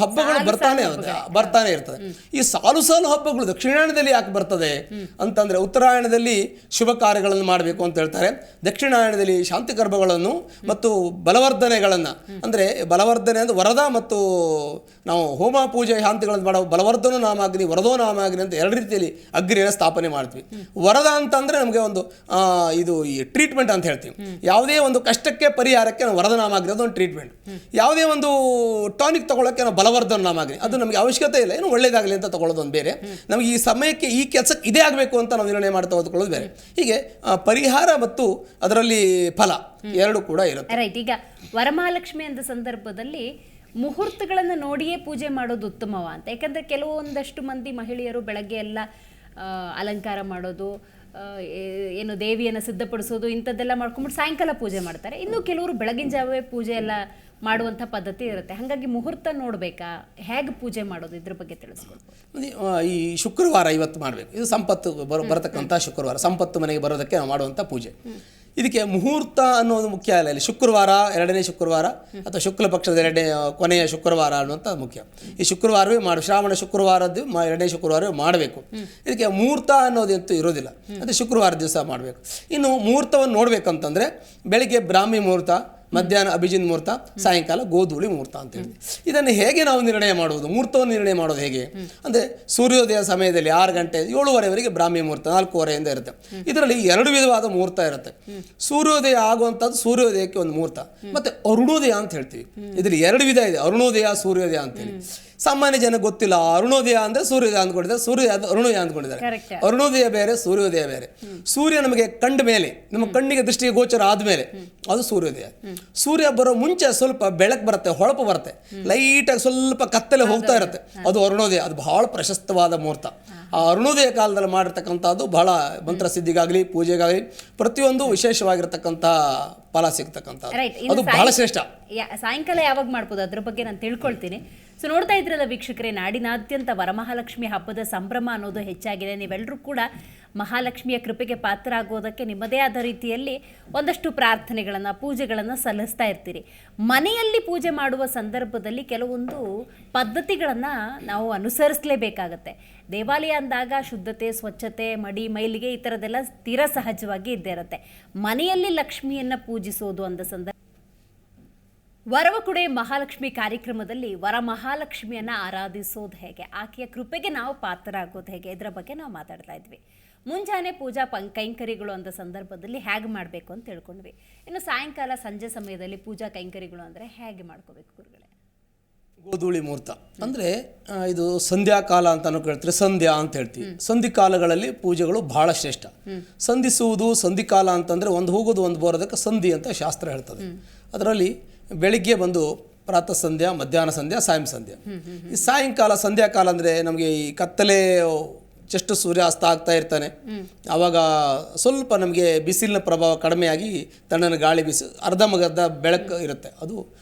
ಹಬ್ಬಗಳು ಬರ್ತಾನೆ ಇರ್ತದೆ. ಈ ಸಾಲು ಹಬ್ಬಗಳು ದಕ್ಷಿಣಾಯನದಲ್ಲಿ ಯಾಕೆ ಬರ್ತದೆ ಅಂತಂದ್ರೆ, ಉತ್ತರಾಯಣದಲ್ಲಿ ಶುಭ ಕಾರ್ಯಗಳನ್ನು ಮಾಡಬೇಕು ಅಂತ ಹೇಳ್ತಾರೆ, ದಕ್ಷಿಣಾಯನದಲ್ಲಿ ಶಾಂತಿ ಕರ್ಮಗಳನ್ನು ಮತ್ತು ಬಲವರ್ಧನೆಗಳನ್ನು, ಅಂದ್ರೆ ಬಲವರ್ಧನೆ ಅಂದ್ರೆ ವರದ ಮತ್ತು ನಾವು ಹೋಮ ಪೂಜೆ ಶಾಂತಿಗಳನ್ನು ಮಾಡೋ ಬಲವರ್ಧನ ನಾಮಾಗ್ನಿ, ವರದೋ ನಾಮಾಗ್ನಿ ಅಂತ ಎರಡು ರೀತಿಯಲ್ಲಿ ಅಗ್ನಿಯನ್ನು ಸ್ಥಾಪನೆ ಮಾಡ್ತೀವಿ. ವರದ ಅಂತಂದ್ರೆ ನಮಗೆ ಒಂದು ಇದು ಈ ಟ್ರೀಟ್ಮೆಂಟ್ ಅಂತ ಹೇಳ್ತೀವಿ. ಯಾವುದೇ ಒಂದು ಕಷ್ಟಕ್ಕೆ ಪರಿಹಾರಕ್ಕೆ ನಾವು ವರದ ನಾಮಾಗ್ನಿ ಅದೊಂದು ಟ್ರೀಟ್ಮೆಂಟ್. ಯಾವುದೇ ಒಂದು ಟಾನಿಕ್ ತಗೊಳ್ಳೋಕೆ ನಾವು ಬಲವರ್ಧನ ನಾಮಾಗ್ನಿ, ಅದು ನಮಗೆ ಅವಶ್ಯಕತೆ ಇಲ್ಲ, ಏನು ಒಳ್ಳೇದಾಗಲಿ ಅಂತ ತಗೊಳ್ಳೋದು ಒಂದು ಬೇರೆ, ನಮಗೆ ಈ ಸಮಯಕ್ಕೆ ಈ ಕೆಲಸಕ್ಕೆ ಇದೇ ಆಗಬೇಕು ಅಂತ ನಾವು ನಿರ್ಣಯ ಮಾಡಿ ತೆಗೆದುಕೊಳ್ಳೋದು ಬೇರೆ. ಹೀಗೆ ಪರಿಹಾರ ಮತ್ತು ಅದರಲ್ಲಿ ಫಲ ಎರಡು ಕೂಡ ಇರುತ್ತೆ. ರೈಟ್. ಈಗ ವರಮಹಾಲಕ್ಷ್ಮಿ ಅಂದ ಸಂದರ್ಭದಲ್ಲಿ ಮುಹೂರ್ತಗಳನ್ನು ನೋಡಿಯೇ ಪೂಜೆ ಮಾಡೋದು ಉತ್ತಮವ ಅಂತ. ಯಾಕಂದರೆ ಕೆಲವೊಂದಷ್ಟು ಮಂದಿ ಮಹಿಳೆಯರು ಬೆಳಗ್ಗೆ ಎಲ್ಲ ಅಲಂಕಾರ ಮಾಡೋದು, ಏನು ದೇವಿಯನ್ನು ಸಿದ್ಧಪಡಿಸೋದು ಇಂಥದ್ದೆಲ್ಲ ಮಾಡ್ಕೊಂಡ್ಬಿಟ್ಟು ಸಾಯಂಕಾಲ ಪೂಜೆ ಮಾಡ್ತಾರೆ. ಇನ್ನು ಕೆಲವರು ಬೆಳಗಿನ ಜಾವೇ ಪೂಜೆ ಎಲ್ಲ ಮಾಡುವಂಥ ಪದ್ಧತಿ ಇರುತ್ತೆ. ಹಾಗಾಗಿ ಮುಹೂರ್ತ ನೋಡಬೇಕಾ, ಹೇಗೆ ಪೂಜೆ ಮಾಡೋದು, ಇದ್ರ ಬಗ್ಗೆ ತಿಳಿಸ್ಕೊಡ್ಬೋದು. ಈ ಶುಕ್ರವಾರ ಇವತ್ತು ಮಾಡಬೇಕು, ಇದು ಸಂಪತ್ತು ಬರತಕ್ಕಂಥ ಶುಕ್ರವಾರ, ಸಂಪತ್ತು ಮನೆಗೆ ಬರೋದಕ್ಕೆ ನಾವು ಮಾಡುವಂಥ ಪೂಜೆ. ಇದಕ್ಕೆ ಮುಹೂರ್ತ ಅನ್ನೋದು ಮುಖ್ಯ ಅಲ್ಲ. ಇಲ್ಲಿ ಶುಕ್ರವಾರ, ಎರಡನೇ ಶುಕ್ರವಾರ ಅಥವಾ ಶುಕ್ಲ ಪಕ್ಷದ ಕೊನೆಯ ಶುಕ್ರವಾರ ಅನ್ನುವಂಥ ಮುಖ್ಯ. ಈ ಶುಕ್ರವಾರವೇ ಶ್ರಾವಣ ಶುಕ್ರವಾರದ್ದು ಎರಡನೇ ಶುಕ್ರವಾರವೇ ಮಾಡಬೇಕು. ಇದಕ್ಕೆ ಮುಹೂರ್ತ ಅನ್ನೋದಂತೂ ಇರೋದಿಲ್ಲ, ಅದು ಶುಕ್ರವಾರ ದಿವಸ ಮಾಡಬೇಕು. ಇನ್ನು ಮುಹೂರ್ತವನ್ನು ನೋಡ್ಬೇಕಂತಂದ್ರೆ ಬೆಳಿಗ್ಗೆ ಬ್ರಾಹ್ಮಿ ಮುಹೂರ್ತ, ಮಧ್ಯಾಹ್ನ ಅಭಿಜಿನ್ ಮುಹೂರ್ತ, ಸಾಯಂಕಾಲ ಗೋಧೂಳಿ ಮುಹೂರ್ತ ಅಂತ ಹೇಳಿ. ಇದನ್ನು ಹೇಗೆ ನಾವು ನಿರ್ಣಯ ಮಾಡುವುದು, ಮುಹೂರ್ತವನ್ನು ನಿರ್ಣಯ ಮಾಡೋದು ಹೇಗೆ ಅಂದರೆ, ಸೂರ್ಯೋದಯ ಸಮಯದಲ್ಲಿ 6 ಗಂಟೆ 7:30ವರೆಗೆ ಬ್ರಾಹ್ಮಿ ಮುಹೂರ್ತ, 4:15 ಇರುತ್ತೆ. ಇದರಲ್ಲಿ 2 ವಿಧವಾದ ಮುಹೂರ್ತ ಇರುತ್ತೆ. ಸೂರ್ಯೋದಯ ಆಗುವಂಥದ್ದು ಸೂರ್ಯೋದಯಕ್ಕೆ ಒಂದು ಮುಹೂರ್ತ, ಮತ್ತೆ ಅರುಣೋದಯ ಅಂತ ಹೇಳ್ತೀವಿ. ಇದರಲ್ಲಿ 2 ವಿಧ ಇದೆ, ಅರುಣೋದಯ, ಸೂರ್ಯೋದಯ ಅಂತೇಳಿ. ಸಾಮಾನ್ಯ ಜನ ಗೊತ್ತಿಲ್ಲ, ಅರುಣೋದಯ ಅಂದ್ರೆ ಸೂರ್ಯೋದಯ ಅಂದ್ಕೊಂಡಿದ್ದಾರೆ, ಸೂರ್ಯೋದಯ ಅರುಣೋದಯ ಅಂದ್ಕೊಂಡಿದ್ದಾರೆ. ಅರುಣೋದಯ ಬೇರೆ, ಸೂರ್ಯೋದಯ ಬೇರೆ. ಸೂರ್ಯ ನಮಗೆ ಕಂಡ ಮೇಲೆ, ನಮ್ಮ ಕಣ್ಣಿಗೆ ದೃಷ್ಟಿಗೆ ಗೋಚರ ಆದ್ಮೇಲೆ ಅದು ಸೂರ್ಯೋದಯ. ಸೂರ್ಯ ಬರೋ ಮುಂಚೆ ಸ್ವಲ್ಪ ಬೆಳಕು ಬರುತ್ತೆ, ಹೊಳಪು ಬರುತ್ತೆ, ಲೈಟಾಗಿ ಸ್ವಲ್ಪ ಕತ್ತಲೆ ಹೋಗ್ತಾ ಇರುತ್ತೆ, ಅದು ಅರುಣೋದಯ. ಅದು ಬಹಳ ಪ್ರಶಸ್ತವಾದ ಮುಹೂರ್ತ. ಆ ಅರುಣೋದಯ ಕಾಲದಲ್ಲಿ ಮಾಡಿರ್ತಕ್ಕಂಥದ್ದು ಬಹಳ ಮಂತ್ರಸಿದ್ಧಿಗಾಗಲಿ ಪೂಜೆಗಾಗಲಿ ಪ್ರತಿಯೊಂದು ವಿಶೇಷವಾಗಿರ್ತಕ್ಕಂಥ ಫಲ ಸಿಗ್ತಕ್ಕಂಥದ್ದು, ಅದು ಬಹಳ ಶ್ರೇಷ್ಠ. ಸಾಯಂಕಾಲ ಯಾವಾಗ ಮಾಡ್ಬೋದು ಅದ್ರ ಬಗ್ಗೆ ನಾನು ತಿಳ್ಕೊಳ್ತೀನಿ. ಸೊ ನೋಡ್ತಾ ಇದ್ರಲ್ಲ ವೀಕ್ಷಕರೇ, ನಾಡಿನಾದ್ಯಂತ ವರಮಹಾಲಕ್ಷ್ಮಿ ಹಬ್ಬದ ಸಂಭ್ರಮ ಅನ್ನೋದು ಹೆಚ್ಚಾಗಿದೆ. ನೀವೆಲ್ಲರೂ ಕೂಡ ಮಹಾಲಕ್ಷ್ಮಿಯ ಕೃಪೆಗೆ ಪಾತ್ರ ಆಗೋದಕ್ಕೆ ನಿಮ್ಮದೇ ಆದ ರೀತಿಯಲ್ಲಿ ಒಂದಷ್ಟು ಪ್ರಾರ್ಥನೆಗಳನ್ನು, ಪೂಜೆಗಳನ್ನು ಸಲ್ಲಿಸ್ತಾ ಇರ್ತೀರಿ. ಮನೆಯಲ್ಲಿ ಪೂಜೆ ಮಾಡುವ ಸಂದರ್ಭದಲ್ಲಿ ಕೆಲವೊಂದು ಪದ್ಧತಿಗಳನ್ನು ನಾವು ಅನುಸರಿಸಲೇಬೇಕಾಗತ್ತೆ. ದೇವಾಲಯ ಅಂದಾಗ ಶುದ್ಧತೆ, ಸ್ವಚ್ಛತೆ, ಮೈಲಿಗೆ ಈ ಥರದ್ದೆಲ್ಲ ತೀರಾ ಸಹಜವಾಗಿ ಇದ್ದೇ ಇರುತ್ತೆ. ಮನೆಯಲ್ಲಿ ಲಕ್ಷ್ಮಿಯನ್ನು ಪೂಜಿಸೋದು ಅಂದ ಸಂದರ್ಭ ವರವಕುಡೆ ಮಹಾಲಕ್ಷ್ಮಿ ಕಾರ್ಯಕ್ರಮದಲ್ಲಿ ವರಮಹಾಲಕ್ಷ್ಮಿಯನ್ನು ಆರಾಧಿಸೋದು ಹೇಗೆ, ಆಕೆಯ ಕೃಪೆಗೆ ನಾವು ಪಾತ್ರರಾಗೋದು ಹೇಗೆ, ಇದರ ಬಗ್ಗೆ ನಾವು ಮಾತಾಡ್ತಾ ಇದ್ವಿ. ಮುಂಜಾನೆ ಪೂಜಾ ಕೈಂಕರ್ಯಗಳು ಅಂದ ಸಂದರ್ಭದಲ್ಲಿ ಹೇಗೆ ಮಾಡಬೇಕು ಅಂತ ತಿಳ್ಕೊಂಡ್ವಿ. ಇನ್ನು ಸಾಯಂಕಾಲ ಸಂಜೆ ಸಮಯದಲ್ಲಿ ಪೂಜಾ ಕೈಂಕರ್ಯಗಳು ಅಂದರೆ ಹೇಗೆ ಮಾಡ್ಕೋಬೇಕು ಗುರುಗಳೇ? ಗೋಧೂಳಿ ಮುಹೂರ್ತ ಅಂದರೆ ಇದು ಸಂಧ್ಯಾಕಾಲ ಅಂತಲೂ ಕೇಳ್ತೀವಿ, ಸಂಧ್ಯಾ ಅಂತ ಹೇಳ್ತೀವಿ. ಸಂಧಿ ಕಾಲಗಳಲ್ಲಿ ಪೂಜೆಗಳು ಬಹಳ ಶ್ರೇಷ್ಠ. ಸಂಧಿಸುವುದು ಸಂಧಿಕಾಲ ಅಂತಂದರೆ ಒಂದು ಹೋಗೋದು ಒಂದು ಬರೋದಕ್ಕೆ ಸಂಧಿ ಅಂತ ಶಾಸ್ತ್ರ ಹೇಳ್ತದೆ. ಅದರಲ್ಲಿ ಬೆಳಿಗ್ಗೆ ಬಂದು ಪ್ರಾತಃ ಸಂಧ್ಯಾ, ಮಧ್ಯಾಹ್ನ ಸಂಧ್ಯಾ, ಸಾಯಂ ಸಂಧ್ಯಾ. ಈ ಸಾಯಂಕಾಲ ಸಂಧ್ಯಾಕಾಲ ಅಂದರೆ ನಮಗೆ ಈ ಕತ್ತಲೆ ಜಸ್ಟ್ ಸೂರ್ಯಾಸ್ತ ಆಗ್ತಾ ಇರ್ತಾನೆ, ಆವಾಗ ಸ್ವಲ್ಪ ನಮಗೆ ಬಿಸಿಲಿನ ಪ್ರಭಾವ ಕಡಿಮೆಯಾಗಿ ತಣ್ಣನ ಗಾಳಿ ಬೀಸಿ ಅರ್ಧಮರ್ಧ ಬೆಳಕು ಇರುತ್ತೆ, ಅದು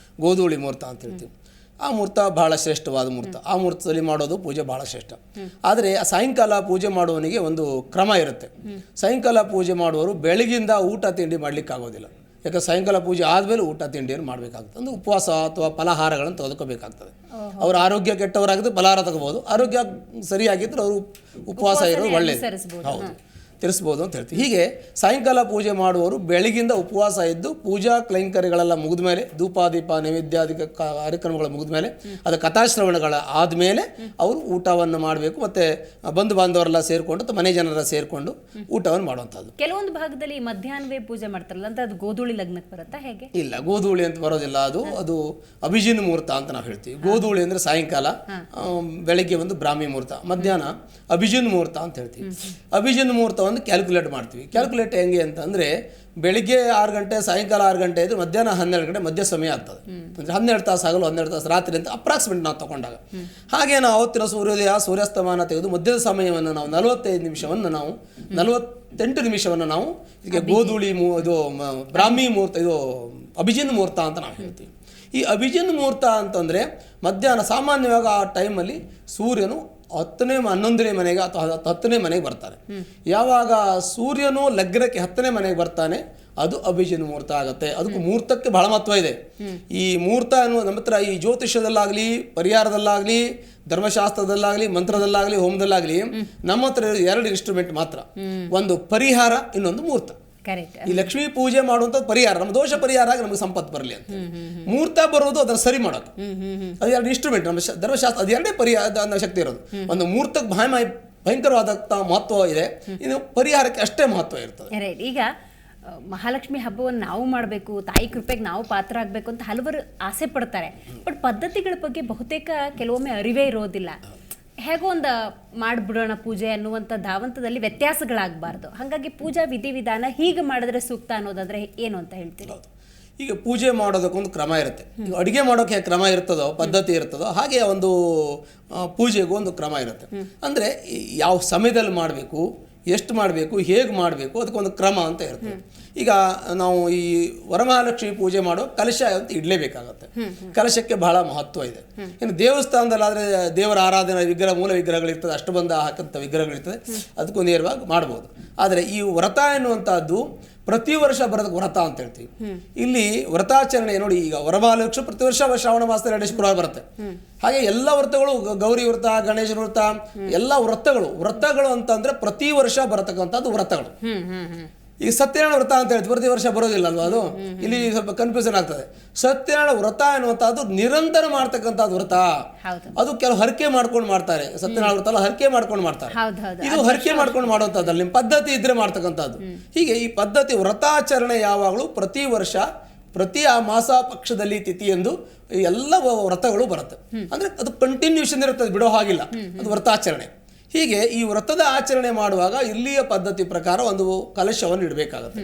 ಗೋಧೂಳಿ ಮುಹೂರ್ತ ಅಂತ ಹೇಳ್ತೀವಿ. ಆ ಮುಹೂರ್ತ ಬಹಳ ಶ್ರೇಷ್ಠವಾದ ಮುಹೂರ್ತ. ಆ ಮುಹೂರ್ತದಲ್ಲಿ ಮಾಡೋದು ಪೂಜೆ ಬಹಳ ಶ್ರೇಷ್ಠ. ಆದರೆ ಸಾಯಂಕಾಲ ಪೂಜೆ ಮಾಡುವವನಿಗೆ ಒಂದು ಕ್ರಮ ಇರುತ್ತೆ. ಸಾಯಂಕಾಲ ಪೂಜೆ ಮಾಡುವವರು ಬೆಳಗಿಂದ ಊಟ ತಿಂಡಿ ಮಾಡಲಿಕ್ಕಾಗೋದಿಲ್ಲ. ಯಾಕಂದ್ರೆ ಸಾಯಂಕಾಲ ಪೂಜೆ ಆದಮೇಲೆ ಊಟ ತಿಂಡಿಯನ್ನು ಮಾಡಬೇಕಾಗ್ತದೆ. ಅಂದರೆ ಉಪವಾಸ ಅಥವಾ ಫಲಹಾರಗಳನ್ನು ತೆಗೆದುಕೋಬೇಕಾಗ್ತದೆ. ಅವ್ರ ಆರೋಗ್ಯ ಕೆಟ್ಟವರಾಗಿದ್ದು ಫಲಹಾರ ತಗೋಬೋದು, ಆರೋಗ್ಯ ಸರಿಯಾಗಿದ್ದರೆ ಅವರು ಉಪವಾಸ ಇರೋದು ಒಳ್ಳೆಯದು, ಹೌದು, ತಿರ್ಸ್ಬೋದು ಅಂತ ಹೇಳ್ತೀವಿ. ಹೀಗೆ ಸಾಯಂಕಾಲ ಪೂಜೆ ಮಾಡುವವರು ಬೆಳಗಿಂದ ಉಪವಾಸ ಇದ್ದು ಪೂಜಾ ಕೈಂಕರ್ಯಗಳೆಲ್ಲ ಮುಗಿದ ಮೇಲೆ, ಧೂಪಾದೀಪ ನೈವೇದ್ಯಾದಿ ಕಾರ್ಯಕ್ರಮಗಳು ಮುಗಿದ ಮೇಲೆ, ಅದು ಕಥಾಶ್ರವಣಗಳ ಆದಮೇಲೆ ಅವರು ಊಟವನ್ನು ಮಾಡಬೇಕು. ಮತ್ತು ಬಂಧು ಬಾಂಧವರೆಲ್ಲ ಸೇರಿಕೊಂಡು ಅಥವಾ ಮನೆ ಜನರ ಸೇರಿಕೊಂಡು ಊಟವನ್ನು ಮಾಡುವಂಥದ್ದು. ಕೆಲವೊಂದು ಭಾಗದಲ್ಲಿ ಮಧ್ಯಾಹ್ನವೇ ಪೂಜೆ ಮಾಡ್ತಾರಲ್ಲ ಅಂತ ಅದು ಗೋಧೂಳಿ ಲಗ್ನಕ್ಕೆ ಬರುತ್ತಾ ಹೇಗೆ? ಇಲ್ಲ, ಗೋಧೂಳಿ ಅಂತ ಬರೋದಿಲ್ಲ. ಅದು ಅಭಿಜಿನ್ ಮುಹೂರ್ತ ಅಂತ ನಾವು ಹೇಳ್ತೀವಿ. ಗೋಧೂಳಿ ಅಂದರೆ ಸಾಯಂಕಾಲ, ಬೆಳಗ್ಗೆ ಒಂದು ಬ್ರಾಹ್ಮಿ ಮುಹೂರ್ತ, ಮಧ್ಯಾಹ್ನ ಅಭಿಜಿನ್ ಮುಹೂರ್ತ ಅಂತ ಹೇಳ್ತೀವಿ. ಅಭಿಜಿನ್ ಮುಹೂರ್ತವನ್ನು ಒಂದು ಕ್ಯಾಲ್ಕುಲೇಟ್ ಮಾಡ್ತೀವಿ. ಕ್ಯಾಲ್ಕುಲೇಟ್ ಹೆಂಗೆ ಅಂತಂದರೆ ಬೆಳಿಗ್ಗೆ 6 ಗಂಟೆ, ಸಾಯಂಕಾಲ 6 ಗಂಟೆ ಇದ್ದು ಮಧ್ಯಾಹ್ನ 12 ಗಂಟೆ ಮಧ್ಯ ಸಮಯ ಆಗ್ತದೆ. ಅಂದರೆ 12 ತಾಸು ಆಗಲು 12 ತಾಸು ರಾತ್ರಿ ಅಂತ ಅಪ್ರಾಕ್ಸಿಮೇಟ್ ನಾವು ತಗೊಂಡಾಗ. ಹಾಗೆ ನಾವು ಅವತ್ತಿನ ಸೂರ್ಯೋದಯ ಸೂರ್ಯಾಸ್ತಮಾನ ತೆಗೆದು ಮಧ್ಯದ ಸಮಯವನ್ನು ನಾವು 45 ನಿಮಿಷವನ್ನು ನಾವು 48 ನಿಮಿಷವನ್ನು ನಾವು ಇದಕ್ಕೆ ಗೋಧೂಳಿ ಇದು ಬ್ರಾಹ್ಮಿ ಮುಹೂರ್ತ, ಇದು ಅಭಿಜಿನ್ ಮುಹೂರ್ತ ಅಂತ ನಾವು ಹೇಳ್ತೀವಿ. ಈ ಅಭಿಜಿನ್ ಮುಹೂರ್ತ ಅಂತಂದರೆ ಮಧ್ಯಾಹ್ನ ಸಾಮಾನ್ಯವಾಗಿ ಆ ಟೈಮಲ್ಲಿ ಸೂರ್ಯನು 10ನೇ 11ನೇ ಮನೆಗೆ ಅಥವಾ 10ನೇ ಮನೆಗೆ ಬರ್ತಾನೆ. ಯಾವಾಗ ಸೂರ್ಯನು ಲಗ್ನಕ್ಕೆ 10ನೇ ಮನೆಗೆ ಬರ್ತಾನೆ ಅದು ಅಭಿಜಿನ್ ಮುಹೂರ್ತ ಆಗುತ್ತೆ. ಅದಕ್ಕೂ ಮುಹೂರ್ತಕ್ಕೆ ಬಹಳ ಮಹತ್ವ ಇದೆ. ಈ ಮುಹೂರ್ತ ಅನ್ನೋ ನಮ್ಮ ಹತ್ರ ಈ ಜ್ಯೋತಿಷ್ಯದಲ್ಲಾಗಲಿ, ಪರಿಹಾರದಲ್ಲಾಗಲಿ, ಧರ್ಮಶಾಸ್ತ್ರದಲ್ಲಾಗಲಿ, ಮಂತ್ರದಲ್ಲಾಗಲಿ, ಹೋಮದಲ್ಲಾಗಲಿ ನಮ್ಮ ಹತ್ರ 2 ಇನ್ಸ್ಟ್ರೂಮೆಂಟ್ ಮಾತ್ರ. ಒಂದು ಪರಿಹಾರ, ಇನ್ನೊಂದು ಮುಹೂರ್ತ. ಈ ಲಕ್ಷ್ಮೀ ಪೂಜೆ ಮಾಡುವಂಥ ಪರಿಹಾರ, ನಮ್ಮ ದೋಷ ಪರಿಹಾರ ಆಗಿ ನಮಗೆ ಸಂಪತ್ತು ಬರಲಿ ಅಂತ. ಮುಹೂರ್ತ ಬರೋದು ಅದನ್ನು ಸರಿ ಮಾಡೋದು. ಅದು 2 ಇನ್ಸ್ಟ್ರೂಮೆಂಟ್ ನಮ್ಮ ಧರ್ಮಶಾಸ್ತ್ರ, ಅದು 2 ಪರಿಹಾರ ಶಕ್ತಿ ಇರೋದು. ಒಂದು ಮುಹೂರ್ತಕ್ಕೆ ಭಯಂಕರವಾದಂಥ ಮಹತ್ವ ಇದೆ, ಇನ್ನು ಪರಿಹಾರಕ್ಕೆ ಅಷ್ಟೇ ಮಹತ್ವ ಇರ್ತದೆ. ಈಗ ಮಹಾಲಕ್ಷ್ಮಿ ಹಬ್ಬವನ್ನು ನಾವು ಮಾಡಬೇಕು, ತಾಯಿ ಕೃಪೆಗೆ ನಾವು ಪಾತ್ರ ಆಗಬೇಕು ಅಂತ ಹಲವರು ಆಸೆ ಪಡ್ತಾರೆ. ಬಟ್ ಪದ್ಧತಿಗಳ ಬಗ್ಗೆ ಬಹುತೇಕ ಕೆಲವೊಮ್ಮೆ ಅರಿವೇ ಇರೋದಿಲ್ಲ. ಹೇಗೋ ಒಂದು ಮಾಡಿಬಿಡೋಣ ಪೂಜೆ ಅನ್ನುವಂಥ ಧಾವಂತದಲ್ಲಿ ವ್ಯತ್ಯಾಸಗಳಾಗಬಾರ್ದು. ಹಾಗಾಗಿ ಪೂಜಾ ವಿಧಿವಿಧಾನ ಹೀಗೆ ಮಾಡಿದ್ರೆ ಸೂಕ್ತ ಅನ್ನೋದಾದ್ರೆ ಏನು ಅಂತ ಹೇಳ್ತೀವಿ? ಈಗ ಪೂಜೆ ಮಾಡೋದಕ್ಕೊಂದು ಕ್ರಮ ಇರುತ್ತೆ. ಈಗ ಅಡುಗೆ ಮಾಡೋಕ್ಕೆ ಕ್ರಮ ಇರ್ತದೋ, ಪದ್ಧತಿ ಇರ್ತದೋ, ಹಾಗೆ ಒಂದು ಪೂಜೆಗೂ ಒಂದು ಕ್ರಮ ಇರುತ್ತೆ. ಅಂದರೆ ಯಾವ ಸಮಯದಲ್ಲಿ ಮಾಡಬೇಕು, ಎಷ್ಟು ಮಾಡಬೇಕು, ಹೇಗೆ ಮಾಡಬೇಕು, ಅದಕ್ಕೊಂದು ಕ್ರಮ ಅಂತ ಇರುತ್ತೆ. ಈಗ ನಾವು ಈ ವರಮಹಾಲಕ್ಷ್ಮಿ ಪೂಜೆ ಮಾಡೋ ಕಲಶ ಅಂತ ಇಡಲೇಬೇಕಾಗತ್ತೆ. ಕಲಶಕ್ಕೆ ಬಹಳ ಮಹತ್ವ ಇದೆ. ಇನ್ನು ದೇವಸ್ಥಾನದಲ್ಲಾದರೆ ದೇವರ ಆರಾಧನಾ ವಿಗ್ರಹ, ಮೂಲ ವಿಗ್ರಹಗಳಿರ್ತದೆ, ಅಷ್ಟಬಂಧ ಹಾಕಂಥ ವಿಗ್ರಹಗಳಿರ್ತದೆ, ಅದಕ್ಕೂ ನೇರವಾಗಿ ಮಾಡ್ಬೋದು. ಆದರೆ ಈ ವ್ರತ ಎನ್ನುವಂಥದ್ದು ಪ್ರತಿ ವರ್ಷ ಬರೋದಕ್ಕೆ ವ್ರತ ಅಂತ ಹೇಳ್ತೀವಿ. ಇಲ್ಲಿ ವ್ರತಾಚರಣೆ ನೋಡಿ, ಈಗ ವರಮಹಾಲಕ್ಷ್ಮಿ ಪ್ರತಿ ವರ್ಷ ಶ್ರಾವಣ ಮಾಸದಲ್ಲಿ 2 ಶುಕ್ರವಾರ ಬರುತ್ತೆ. ಹಾಗೆ ಎಲ್ಲ ವ್ರತಗಳು, ಗೌರಿ ವ್ರತ, ಗಣೇಶನ ವ್ರತ, ಎಲ್ಲ ವ್ರತಗಳು ಅಂತಂದ್ರೆ ಪ್ರತಿ ವರ್ಷ ಬರತಕ್ಕಂಥದ್ದು ವ್ರತಗಳು. ಈಗ ಸತ್ಯನಾರಾಯಣ ವ್ರತ ಅಂತ ಹೇಳ್ತೀವಿ, ಪ್ರತಿ ವರ್ಷ ಬರೋದಿಲ್ಲ ಅಲ್ವಾ? ಅದು ಇಲ್ಲಿ ಸ್ವಲ್ಪ ಕನ್ಫ್ಯೂಷನ್ ಆಗ್ತದೆ. ಸತ್ಯನಾರಾಯಣ ವ್ರತ ಎನ್ನುವಂಥದ್ದು ನಿರಂತರ ಮಾಡ್ತಕ್ಕಂಥದ್ದು ವ್ರತ. ಅದು ಕೆಲವು ಹರಕೆ ಮಾಡ್ಕೊಂಡು ಮಾಡ್ತಾರೆ. ಸತ್ಯನಾರಾಯಣ ವ್ರತ ಎಲ್ಲ ಹರಕೆ ಮಾಡ್ಕೊಂಡು ಮಾಡ್ತಾರೆ. ಇದು ಹರಕೆ ಮಾಡ್ಕೊಂಡು ಮಾಡುವಂಥದ್ದು, ನಿಮ್ಮ ಪದ್ಧತಿ ಇದ್ರೆ ಮಾಡ್ತಕ್ಕಂಥದ್ದು. ಹೀಗೆ ಈ ಪದ್ಧತಿ ವ್ರತಾಚರಣೆ ಯಾವಾಗಲೂ ಪ್ರತಿ ವರ್ಷ, ಪ್ರತಿ ಆ ಮಾಸ ಪಕ್ಷದಲ್ಲಿ ತಿಥಿ ಎಂದು ಎಲ್ಲ ವ್ರತಗಳು ಬರುತ್ತೆ. ಅಂದ್ರೆ ಅದು ಕಂಟಿನ್ಯೂಷನ್ ಇರುತ್ತೆ, ಬಿಡೋ ಹಾಗಿಲ್ಲ. ಅದು ವ್ರತಾಚರಣೆ. ಹೀಗೆ ಈ ವ್ರತದ ಆಚರಣೆ ಮಾಡುವಾಗ ಇಲ್ಲಿಯ ಪದ್ಧತಿ ಪ್ರಕಾರ ಒಂದು ಕಲಶವನ್ನು ಇಡಬೇಕಾಗುತ್ತೆ.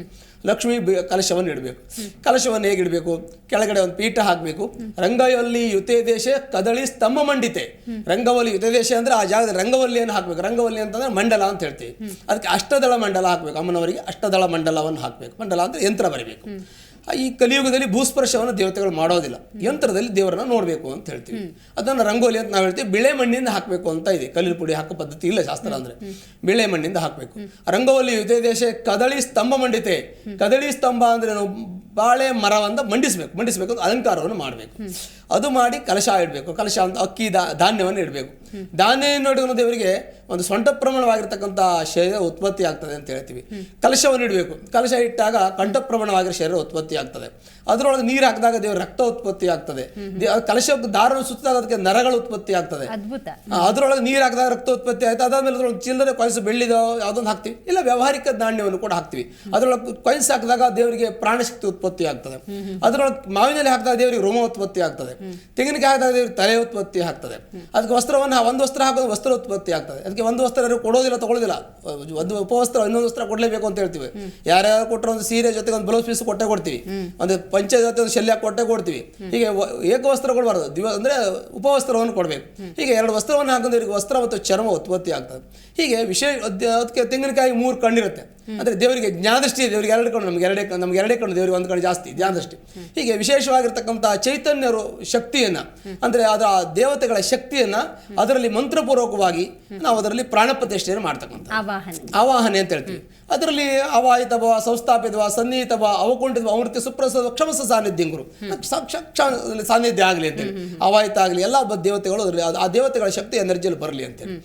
ಲಕ್ಷ್ಮೀ ಕಲಶವನ್ನು ಇಡಬೇಕು. ಕಲಶವನ್ನು ಹೇಗೆ ಇಡಬೇಕು? ಕೆಳಗಡೆ ಒಂದು ಪೀಠ ಹಾಕಬೇಕು. ರಂಗವಲ್ಲಿ ಯುತೆ ದೇಶ ಕದಳಿ ಸ್ತಂಭ ಮಂಡಿತೆ. ರಂಗವಲ್ಲಿ ಯುತೆ ದೇಶ ಅಂದ್ರೆ ಆ ಜಾಗದಲ್ಲಿ ರಂಗವಲ್ಲಿಯನ್ನು ಹಾಕಬೇಕು. ರಂಗವಲ್ಲಿ ಅಂತಂದ್ರೆ ಮಂಡಲ ಅಂತ ಹೇಳ್ತೀವಿ. ಅದಕ್ಕೆ ಅಷ್ಟದಳ ಮಂಡಲ ಹಾಕಬೇಕು. ಅಮ್ಮನವರಿಗೆ ಅಷ್ಟದಳ ಮಂಡಲವನ್ನು ಹಾಕಬೇಕು. ಮಂಡಲ ಅಂದ್ರೆ ಯಂತ್ರ ಬರೀಬೇಕು. ಈ ಕಲಿಯುಗದಲ್ಲಿ ಭೂಸ್ಪರ್ಶವನ್ನು ದೇವತೆಗಳು ಮಾಡೋದಿಲ್ಲ, ಯಂತ್ರದಲ್ಲಿ ದೇವರನ್ನ ನೋಡಬೇಕು ಅಂತ ಹೇಳ್ತೀವಿ. ಅದನ್ನು ರಂಗೋಲಿ ಅಂತ ನಾವು ಹೇಳ್ತೀವಿ. ಬಿಳೆ ಮಣ್ಣಿಂದ ಹಾಕಬೇಕು ಅಂತ ಇದೆ. ಕಲ್ಲಿನ ಪುಡಿ ಹಾಕೋ ಪದ್ಧತಿ ಇಲ್ಲ ಶಾಸ್ತ್ರ. ಅಂದ್ರೆ ಬಿಳೆ ಮಣ್ಣಿಂದ ಹಾಕಬೇಕು. ರಂಗವಲ್ಲಿ ಯುತೆ ದೇಶ ಕದಳಿ ಸ್ತಂಭ ಮಂಡಿತೆ. ಕದಳಿ ಸ್ತಂಭ ಅಂದ್ರೆ ನಾವು ಬಾಳೆ ಮರವನ್ನು ಮಂಡಿಸಬೇಕು ಅಂತ ಅಲಂಕಾರವನ್ನು ಮಾಡಬೇಕು. ಅದು ಮಾಡಿ ಕಲಶ ಇಡಬೇಕು. ಕಲಶ ಅಂತ ಅಕ್ಕಿ ಧಾನ್ಯವನ್ನು ಇಡಬೇಕು. ಧಾನ್ಯವನ್ನು ಇಡೋದು ದೇವರಿಗೆ ಒಂದು ಸೊಂಟ ಪ್ರಮಾಣವಾಗಿರ್ತಕ್ಕಂಥ ಶರೀರ ಉತ್ಪತ್ತಿ ಆಗ್ತದೆ ಅಂತ ಹೇಳ್ತೀವಿ. ಕಲಶವನ್ನು ಇಡಬೇಕು. ಕಲಶ ಇಟ್ಟಾಗ ಕಂಠ ಪ್ರಮಾಣವಾಗಿರೋ ಶರೀರ ಉತ್ಪತ್ತಿ ಆಗ್ತದೆ. ಅದರೊಳಗೆ ನೀರು ಹಾಕಿದಾಗ ದೇವರ ರಕ್ತ ಉತ್ಪತ್ತಿ ಆಗ್ತದೆ. ಕಲಶ ದಾರವನ್ನು ಸುತ್ತಿದಾಗ ಅದಕ್ಕೆ ನರಗಳು ಉತ್ಪತ್ತಿ ಆಗ್ತದೆ. ಅದರೊಳಗೆ ನೀರು ಹಾಕಿದಾಗ ರಕ್ತ ಉತ್ಪತ್ತಿ ಆಯ್ತು. ಅದಾದ್ಮೇಲೆ ಅದ್ರೊಳಗೆ ಚಿಲ್ಲರೆ ಕಾಯಿನ್ಸ್ ಬೆಳ್ಳಿದೋ ಯಾವುದೊಂದು ಹಾಕ್ತಿವಿ, ಇಲ್ಲ ವ್ಯಾವಹಾರಿಕ ನಾಣ್ಯವನ್ನು ಕೂಡ ಹಾಕ್ತಿವಿ. ಅದರೊಳಗೆ ಕಾಯಿನ್ಸ್ ಹಾಕಿದಾಗ ದೇವರಿಗೆ ಪ್ರಾಣಶಕ್ತಿ ಉತ್ಪತ್ತಿ ಆಗ್ತದೆ. ಅದರೊಳಗೆ ಮಾವಿನಲ್ಲಿ ಹಾಕಿದಾಗ ದೇವರಿಗೆ ರೋಮ ಉತ್ಪತ್ತಿ ಆಗ್ತದೆ. ತೆಂಗಿನಕಾಯಿ ಹಾಕಿದಾಗ ದೇವರಿಗೆ ತಲೆ ಉತ್ಪತ್ತಿ ಆಗ್ತದೆ. ಅದಕ್ಕೆ ವಸ್ತ್ರವನ್ನು ಒಂದು ವಸ್ತ್ರ ಹಾಕೋದು ವಸ್ತ್ರ ಉತ್ಪತ್ತಿ ಆಗ್ತದೆ. ಅದಕ್ಕೆ ಒಂದು ವಸ್ತ್ರ ಕೊಡೋದಿಲ್ಲ, ತಗೊಳ್ಳೋದಿಲ್ಲ. ಒಂದು ಉಪವಸ್ತ್ರ ಇನ್ನೊಂದು ವಸ್ತ್ರ ಕೊಡಲೇಬೇಕು ಅಂತ ಹೇಳ್ತೀವಿ. ಯಾರ್ಯಾರು ಕೊಟ್ಟರೆ ಒಂದು ಸೀರೆ ಜೊತೆಗೆ ಒಂದು ಬ್ಲೌಸ್ ಪೀಸ್ ಕೊಟ್ಟೆ ಕೊಡ್ತೀವಿ. ಒಂದು ಪಂಚೆ ಜೊತೆ ಒಂದು ಶಲ್ಯ ಕೊಟ್ಟೆ ಕೊಡ್ತೀವಿ. ಹೀಗೆ ಏಕವಸ್ತ್ರ ಕೊಡಬಾರ್ದು, ಅಂದ್ರೆ ಉಪವಸ್ತ್ರವನ್ನು ಕೊಡಬೇಕು. ಹೀಗೆ 2 ವಸ್ತ್ರವನ್ನು ಹಾಕಿದವರಿಗೆ ವಸ್ತ್ರ ಮತ್ತು ಚರ್ಮ ಉತ್ಪತ್ತಿ ಆಗ್ತದೆ. ಹೀಗೆ ವಿಶೇಷ ಅದಕ್ಕೆ ತೆಂಗಿನಕಾಯಿ 3 ಕಣ್ಣಿರುತ್ತೆ. ಅಂದರೆ ದೇವರಿಗೆ ಜ್ಞಾನದೃಷ್ಟಿ, ದೇವರಿಗೆ 2 ಕಣ್ಣು, ನಮ್ಗೆ 2 ಕಣ್ಣು, ದೇವರಿಗೆ 1 ಕಣ್ಣು ಜಾಸ್ತಿ ಜ್ಞಾನದೃಷ್ಟಿ. ಹೀಗೆ ವಿಶೇಷವಾಗಿರ್ತಕ್ಕಂಥ ಚೈತನ್ಯರು ಶಕ್ತಿಯನ್ನು, ಅಂದರೆ ಅದರ ದೇವತೆಗಳ ಶಕ್ತಿಯನ್ನು ಅದರಲ್ಲಿ ಮಂತ್ರಪೂರ್ವಕವಾಗಿ ನಾವು ಅದರಲ್ಲಿ ಪ್ರಾಣ ಪ್ರತಿಷ್ಠೆಯನ್ನು ಮಾಡ್ತಕ್ಕಂಥ ಆವಾಹನೆ ಅಂತ ಹೇಳ್ತೀವಿ. ಅದರಲ್ಲಿ ಅವಾಯಿತವ, ಸಂಸ್ಥಾಪಿತವ, ಸನ್ನಿಹಿತವ, ಅವಕುಂಠಿತವ, ಅಮೃತ ಸುಪ್ರಸಾದ ಕ್ಷಮಸ ಸಾನ್ನಿಧ್ಯ ಗುರು ಸಾನ್ನಿಧ್ಯ ಆಗಲಿ ಅಂತೇಳಿ, ಅವಾಯಿತ ಆಗಲಿ, ಎಲ್ಲ ದೇವತೆಗಳು ಆ ದೇವತೆಗಳ ಶಕ್ತಿ ಎನರ್ಜಿಯಲ್ಲಿ ಬರಲಿ ಅಂತೇಳಿ.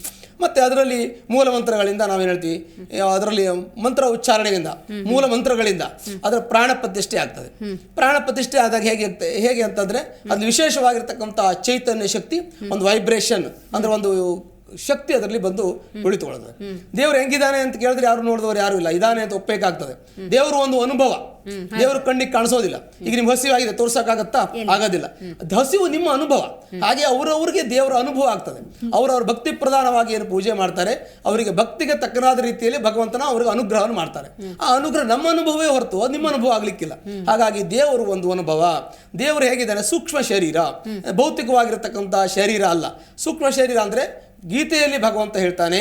ಮತ್ತು ಅದರಲ್ಲಿ ಮೂಲ ಮಂತ್ರಗಳಿಂದ ನಾವೇನು ಹೇಳ್ತೀವಿ, ಅದರಲ್ಲಿ ಮಂತ್ರ ಉಚ್ಚಾರಣೆಯಿಂದ, ಮೂಲ ಮಂತ್ರಗಳಿಂದ ಅದರ ಪ್ರಾಣ ಪ್ರತಿಷ್ಠೆ ಆಗ್ತದೆ. ಪ್ರಾಣ ಪ್ರತಿಷ್ಠೆ ಆದಾಗ ಹೇಗೆ ಅಂತಂದರೆ ಅದು ವಿಶೇಷವಾಗಿರ್ತಕ್ಕಂಥ ಚೈತನ್ಯ ಶಕ್ತಿ, ಒಂದು ವೈಬ್ರೇಷನ್, ಅಂದರೆ ಒಂದು ಶಕ್ತಿ ಅದರಲ್ಲಿ ಬಂದು ಉಳಿತುಕೊಳ್ಳುತ್ತದೆ. ದೇವರು ಹೆಂಗಿದ್ದಾನೆ ಅಂತ ಕೇಳಿದ್ರೆ ಯಾರು ನೋಡಿದವರು ಯಾರು ಇಲ್ಲ, ಇದಾನೆ ಅಂತ ಒಪ್ಪಬೇಕಾಗ್ತದೆ. ದೇವರು ಒಂದು ಅನುಭವ, ದೇವರು ಕಣ್ಣಿಗೆ ಕಾಣಿಸೋದಿಲ್ಲ. ಈಗ ನಿಮ್ಗೆ ಹಸಿವಾಗಿದೆ, ತೋರ್ಸಕ್ಕಾಗತ್ತಾ? ಆಗೋದಿಲ್ಲ. ಹಸಿವು ನಿಮ್ಮ ಅನುಭವ. ಹಾಗೆ ಅವರವ್ರಿಗೆ ದೇವರ ಅನುಭವ ಆಗ್ತದೆ. ಅವರವ್ರ ಭಕ್ತಿ ಪ್ರಧಾನವಾಗಿ ಏನು ಪೂಜೆ ಮಾಡ್ತಾರೆ, ಅವರಿಗೆ ಭಕ್ತಿಗೆ ತಕ್ಕನಾದ ರೀತಿಯಲ್ಲಿ ಭಗವಂತನ ಅವ್ರಿಗೆ ಅನುಗ್ರಹವನ್ನು ಮಾಡ್ತಾರೆ. ಆ ಅನುಗ್ರಹ ನಮ್ಮ ಅನುಭವವೇ ಹೊರತು ಅದು ನಿಮ್ಮ ಅನುಭವ ಆಗ್ಲಿಕ್ಕಿಲ್ಲ. ಹಾಗಾಗಿ ದೇವರು ಒಂದು ಅನುಭವ. ದೇವರು ಹೇಗಿದ್ದಾನೆ? ಸೂಕ್ಷ್ಮ ಶರೀರ, ಭೌತಿಕವಾಗಿರತಕ್ಕಂಥ ಶರೀರ ಅಲ್ಲ. ಸೂಕ್ಷ್ಮ ಶರೀರ ಅಂದ್ರೆ ಗೀತೆಯಲ್ಲಿ ಭಗವಂತ ಹೇಳ್ತಾನೆ,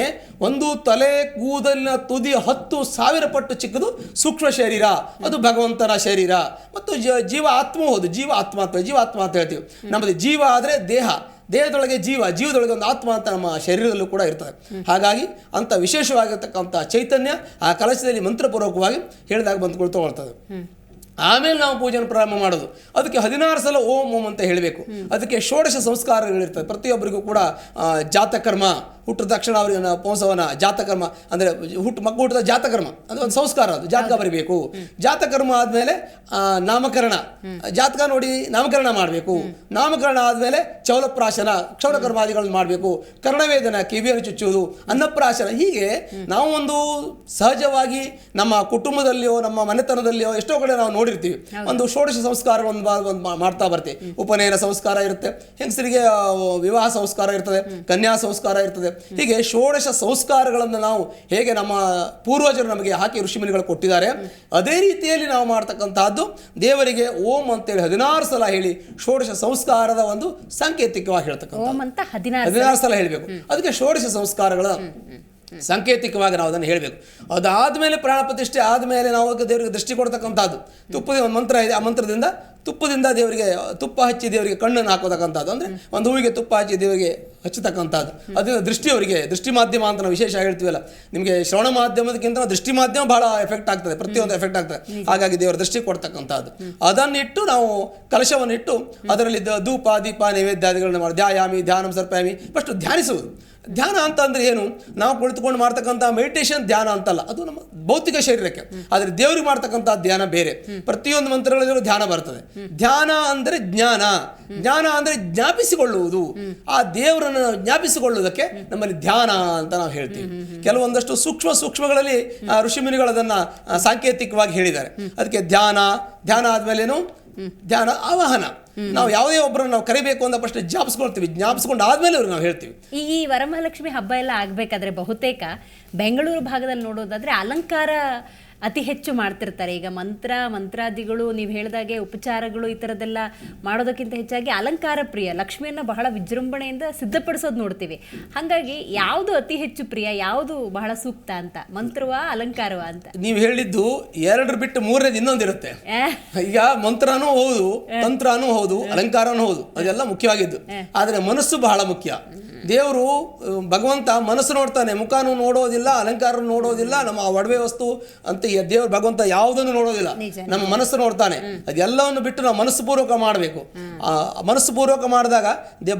ಒಂದು ತಲೆ ಕೂದಲಿನ ತುದಿ 10,000 ಪಟ್ಟು ಚಿಕ್ಕದು ಸೂಕ್ಷ್ಮ ಶರೀರ, ಅದು ಭಗವಂತನ ಶರೀರ. ಮತ್ತು ಜೀವ ಆತ್ಮ, ಹೌದು, ಜೀವ ಆತ್ಮ ಅಂತ ಹೇಳ್ತೀವಿ. ನಮ್ಮದು ಜೀವ ಆದರೆ ದೇಹದೊಳಗೆ ಜೀವದೊಳಗೆ ಒಂದು ಆತ್ಮ ಅಂತ ನಮ್ಮ ಶರೀರದಲ್ಲೂ ಕೂಡ ಇರ್ತದೆ. ಹಾಗಾಗಿ ಅಂತ ವಿಶೇಷವಾಗಿರ್ತಕ್ಕಂಥ ಚೈತನ್ಯ ಆ ಕಲಶದಲ್ಲಿ ಮಂತ್ರಪೂರ್ವಕವಾಗಿ ಹೇಳಿದಾಗ ಬಂದು ತಗೊಳ್ತದೆ. ಆಮೇಲೆ ನಾವು ಪೂಜೆಯನ್ನು ಪ್ರಾರಂಭ ಮಾಡೋದು. ಅದಕ್ಕೆ 16 ಸಲ ಓಂ ಓಂ ಅಂತ ಹೇಳಬೇಕು. ಅದಕ್ಕೆ ಷೋಡಶ ಸಂಸ್ಕಾರಗಳಿರ್ತವೆ. ಪ್ರತಿಯೊಬ್ಬರಿಗೂ ಕೂಡ ಜಾತಕರ್ಮ, ಹುಟ್ಟಿದ ತಕ್ಷಣ ಅವರಿಗೆ ಪೋಂಸವನ ಜಾತಕರ್ಮ ಅಂದರೆ ಮಕ್ಕಳು ಹುಟ್ಟಿದ ಜಾತಕರ್ಮ ಅಂದರೆ ಒಂದು ಸಂಸ್ಕಾರ, ಅದು ಜಾತಕ ಬರೀಬೇಕು. ಜಾತಕರ್ಮ ಆದಮೇಲೆ ನಾಮಕರಣ, ಜಾತಕ ನೋಡಿ ನಾಮಕರಣ ಮಾಡಬೇಕು. ನಾಮಕರಣ ಆದಮೇಲೆ ಚೌಲಪ್ರಾಶನ, ಕ್ಷೌರಕರ್ಮಾದಿಗಳನ್ನು ಮಾಡಬೇಕು. ಕರ್ಣವೇದನ, ಕಿವಿಯನ್ನು ಚುಚ್ಚುವುದು, ಅನ್ನಪ್ರಾಶನ. ಹೀಗೆ ನಾವು ಒಂದು ಸಹಜವಾಗಿ ನಮ್ಮ ಕುಟುಂಬದಲ್ಲಿಯೋ ನಮ್ಮ ಮನೆತನದಲ್ಲಿಯೋ ಎಷ್ಟೋ ಕಡೆ ನಾವು ನೋಡಿರ್ತೀವಿ. ಒಂದು ಷೋಡಶ ಸಂಸ್ಕಾರ ಒಂದು ಮಾಡ್ತಾ ಬರ್ತೀವಿ. ಉಪನಯನ ಸಂಸ್ಕಾರ ಇರುತ್ತೆ, ಹೆಂಗಸರಿಗೆ ವಿವಾಹ ಸಂಸ್ಕಾರ ಇರ್ತದೆ, ಕನ್ಯಾ ಸಂಸ್ಕಾರ ಇರ್ತದೆ. ಹೀಗೆ ಷೋಡಶ ಸಂಸ್ಕಾರಗಳನ್ನು ನಾವು ಹೇಗೆ ನಮ್ಮ ಪೂರ್ವಜರು ನಮಗೆ ಹಾಕಿ ಋಷಿಮುನಿಗಳು ಕೊಟ್ಟಿದ್ದಾರೆ, ಅದೇ ರೀತಿಯಲ್ಲಿ ನಾವು ಮಾಡ್ತಕ್ಕಂತಹದ್ದು ದೇವರಿಗೆ ಓಂ ಅಂತೇಳಿ 16 ಸಲ ಹೇಳಿ ಷೋಡಶ ಸಂಸ್ಕಾರದ ಒಂದು ಸಾಂಕೇತಿಕವಾಗಿ ಹೇಳ್ತಕ್ಕಂಥ 16 ಸಲ ಹೇಳಬೇಕು. ಅದಕ್ಕೆ ಷೋಡಶ ಸಂಸ್ಕಾರಗಳ ಸಾಂಕೇತಿಕವಾಗಿ ನಾವು ಅದನ್ನು ಹೇಳಬೇಕು. ಅದಾದಮೇಲೆ ಪ್ರಾಣ ಪ್ರತಿಷ್ಠೆ ಆದಮೇಲೆ ನಾವು ದೇವರಿಗೆ ದೃಷ್ಟಿ ಕೊಡ್ತಕ್ಕಂಥದ್ದು. ತುಪ್ಪದ ಒಂದು ಮಂತ್ರ ಇದೆ, ಆ ಮಂತ್ರದಿಂದ ತುಪ್ಪದಿಂದ ದೇವರಿಗೆ ತುಪ್ಪ ಹಚ್ಚಿ ದೇವರಿಗೆ ಕಣ್ಣನ್ನು ಹಾಕೋತಕ್ಕಂಥದ್ದು. ಅಂದರೆ ಒಂದು ಹೂವಿಗೆ ತುಪ್ಪ ಹಚ್ಚಿ ದೇವರಿಗೆ ಹಚ್ಚತಕ್ಕಂಥದ್ದು. ಅದರಿಂದ ದೃಷ್ಟಿಯವರಿಗೆ ದೃಷ್ಟಿ ಮಾಧ್ಯಮ ಅಂತ ನಾವು ವಿಶೇಷ ಹೇಳ್ತೀವಲ್ಲ, ನಿಮಗೆ ಶ್ರವಣ ಮಾಧ್ಯಮದಕ್ಕಿಂತ ದೃಷ್ಟಿ ಮಾಧ್ಯಮ ಬಹಳ ಎಫೆಕ್ಟ್ ಆಗ್ತದೆ, ಪ್ರತಿಯೊಂದು ಎಫೆಕ್ಟ್ ಆಗ್ತದೆ. ಹಾಗಾಗಿ ದೇವರ ದೃಷ್ಟಿ ಕೊಡ್ತಕ್ಕಂಥದ್ದು. ಅದನ್ನಿಟ್ಟು ನಾವು ಕಲಶವನ್ನಿಟ್ಟು ಅದರಲ್ಲಿ ಧೂಪ ದೀಪ ನೈವೇದ್ಯಾದಿಗಳನ್ನ ಮಾಡಿ ಧ್ಯಾಯಾಮಿ ಧ್ಯಾನಂ ಸರ್ಪಾಯಾಮಿ. ಫಸ್ಟ್ ಧ್ಯಾನಿಸುವುದು. ಧ್ಯಾನ ಅಂತ ಅಂದರೆ ಏನು? ನಾವು ಕುಳಿತುಕೊಂಡು ಮಾಡ್ತಕ್ಕಂಥ ಮೆಡಿಟೇಷನ್ ಧ್ಯಾನ ಅಂತಲ್ಲ, ಅದು ನಮ್ಮ ಭೌತಿಕ ಶರೀರಕ್ಕೆ. ಆದರೆ ದೇವರಿಗೆ ಮಾಡ್ತಕ್ಕಂಥ ಧ್ಯಾನ ಬೇರೆ. ಪ್ರತಿಯೊಂದು ಮಂತ್ರಗಳಲ್ಲೂ ಧ್ಯಾನ ಬರ್ತದೆ. ಧ್ಯಾನ ಅಂದರೆ ಜ್ಞಾನ, ಜ್ಞಾನ ಅಂದರೆ ಜ್ಞಾಪಿಸಿಕೊಳ್ಳುವುದು. ಆ ದೇವರನ್ನು ಜ್ಞಾಪಿಸಿಕೊಳ್ಳುವುದಕ್ಕೆ ನಮ್ಮಲ್ಲಿ ಧ್ಯಾನ ಅಂತ ನಾವು ಹೇಳ್ತೀವಿ. ಕೆಲವೊಂದಷ್ಟು ಸೂಕ್ಷ್ಮಗಳಲ್ಲಿ ಋಷಿಮುನಿಗಳು ಅದನ್ನು ಸಾಂಕೇತಿಕವಾಗಿ ಹೇಳಿದ್ದಾರೆ. ಅದಕ್ಕೆ ಧ್ಯಾನ ಆದ್ಮೇಲೇನು? ಧ್ಯಾನ ಆವಾಹನ. ನಾವು ಯಾವುದೇ ಒಬ್ಬರನ್ನು ನಾವು ಕರಿಬೇಕು ಅಂತ ಫಸ್ಟ್ ಜ್ಞಾಪಿಸ್ಕೊಂಡು ಆದ್ಮೇಲೆ ಅವ್ರಿಗೆ ನಾವು ಹೇಳ್ತೀವಿ. ಈ ವರಮಹಾಲಕ್ಷ್ಮಿ ಹಬ್ಬ ಎಲ್ಲ ಆಗ್ಬೇಕಾದ್ರೆ ಬಹುತೇಕ ಬೆಂಗಳೂರು ಭಾಗದಲ್ಲಿ ನೋಡೋದಾದ್ರೆ ಅಲಂಕಾರ ಅತಿ ಹೆಚ್ಚು ಮಾಡ್ತಿರ್ತಾರೆ. ಈಗ ಮಂತ್ರಾದಿಗಳು ನೀವು ಹೇಳಿದಾಗೆ ಉಪಚಾರಗಳು ಈ ಥರದ್ದೆಲ್ಲ ಮಾಡೋದಕ್ಕಿಂತ ಹೆಚ್ಚಾಗಿ ಅಲಂಕಾರ ಪ್ರಿಯ, ಲಕ್ಷ್ಮಿಯನ್ನು ಬಹಳ ವಿಜೃಂಭಣೆಯಿಂದ ಸಿದ್ಧಪಡಿಸೋದು ನೋಡ್ತೀವಿ. ಹಾಗಾಗಿ ಯಾವುದು ಅತಿ ಹೆಚ್ಚು ಪ್ರಿಯ, ಯಾವುದು ಬಹಳ ಸೂಕ್ತ ಅಂತ, ಮಂತ್ರವಾ ಅಲಂಕಾರವ ಅಂತ? ನೀವು ಹೇಳಿದ್ದು 2 ಬಿಟ್ಟು 3ನೇದು ಇನ್ನೊಂದಿರುತ್ತೆ. ಈಗ ಮಂತ್ರನೂ ಹೌದು, ತಂತ್ರನೂ ಹೌದು, ಅಲಂಕಾರನೂ ಹೌದು, ಅದೆಲ್ಲ ಮುಖ್ಯವಾಗಿದ್ದು. ಆದರೆ ಮನಸ್ಸು ಬಹಳ ಮುಖ್ಯ. ದೇವರು ಭಗವಂತ ಮನಸ್ಸು ನೋಡ್ತಾನೆ, ಮುಖನೂ ನೋಡೋದಿಲ್ಲ, ಅಲಂಕಾರ ನೋಡೋದಿಲ್ಲ, ನಮ್ಮ ಒಡವೆ ವಸ್ತು ಅಂತ ದೇವರು ಭಗವಂತ ಯಾವುದನ್ನು ನೋಡೋದಿಲ್ಲ, ನಮ್ಮ ಮನಸ್ಸು ನೋಡ್ತಾನೆ. ಅದೆಲ್ಲವನ್ನು ಬಿಟ್ಟು ನಾವು ಮನಸ್ಸುಪೂರ್ವಕ ಮಾಡಬೇಕು. ಮನಸ್ಸುಪೂರ್ವಕ ಮಾಡಿದಾಗ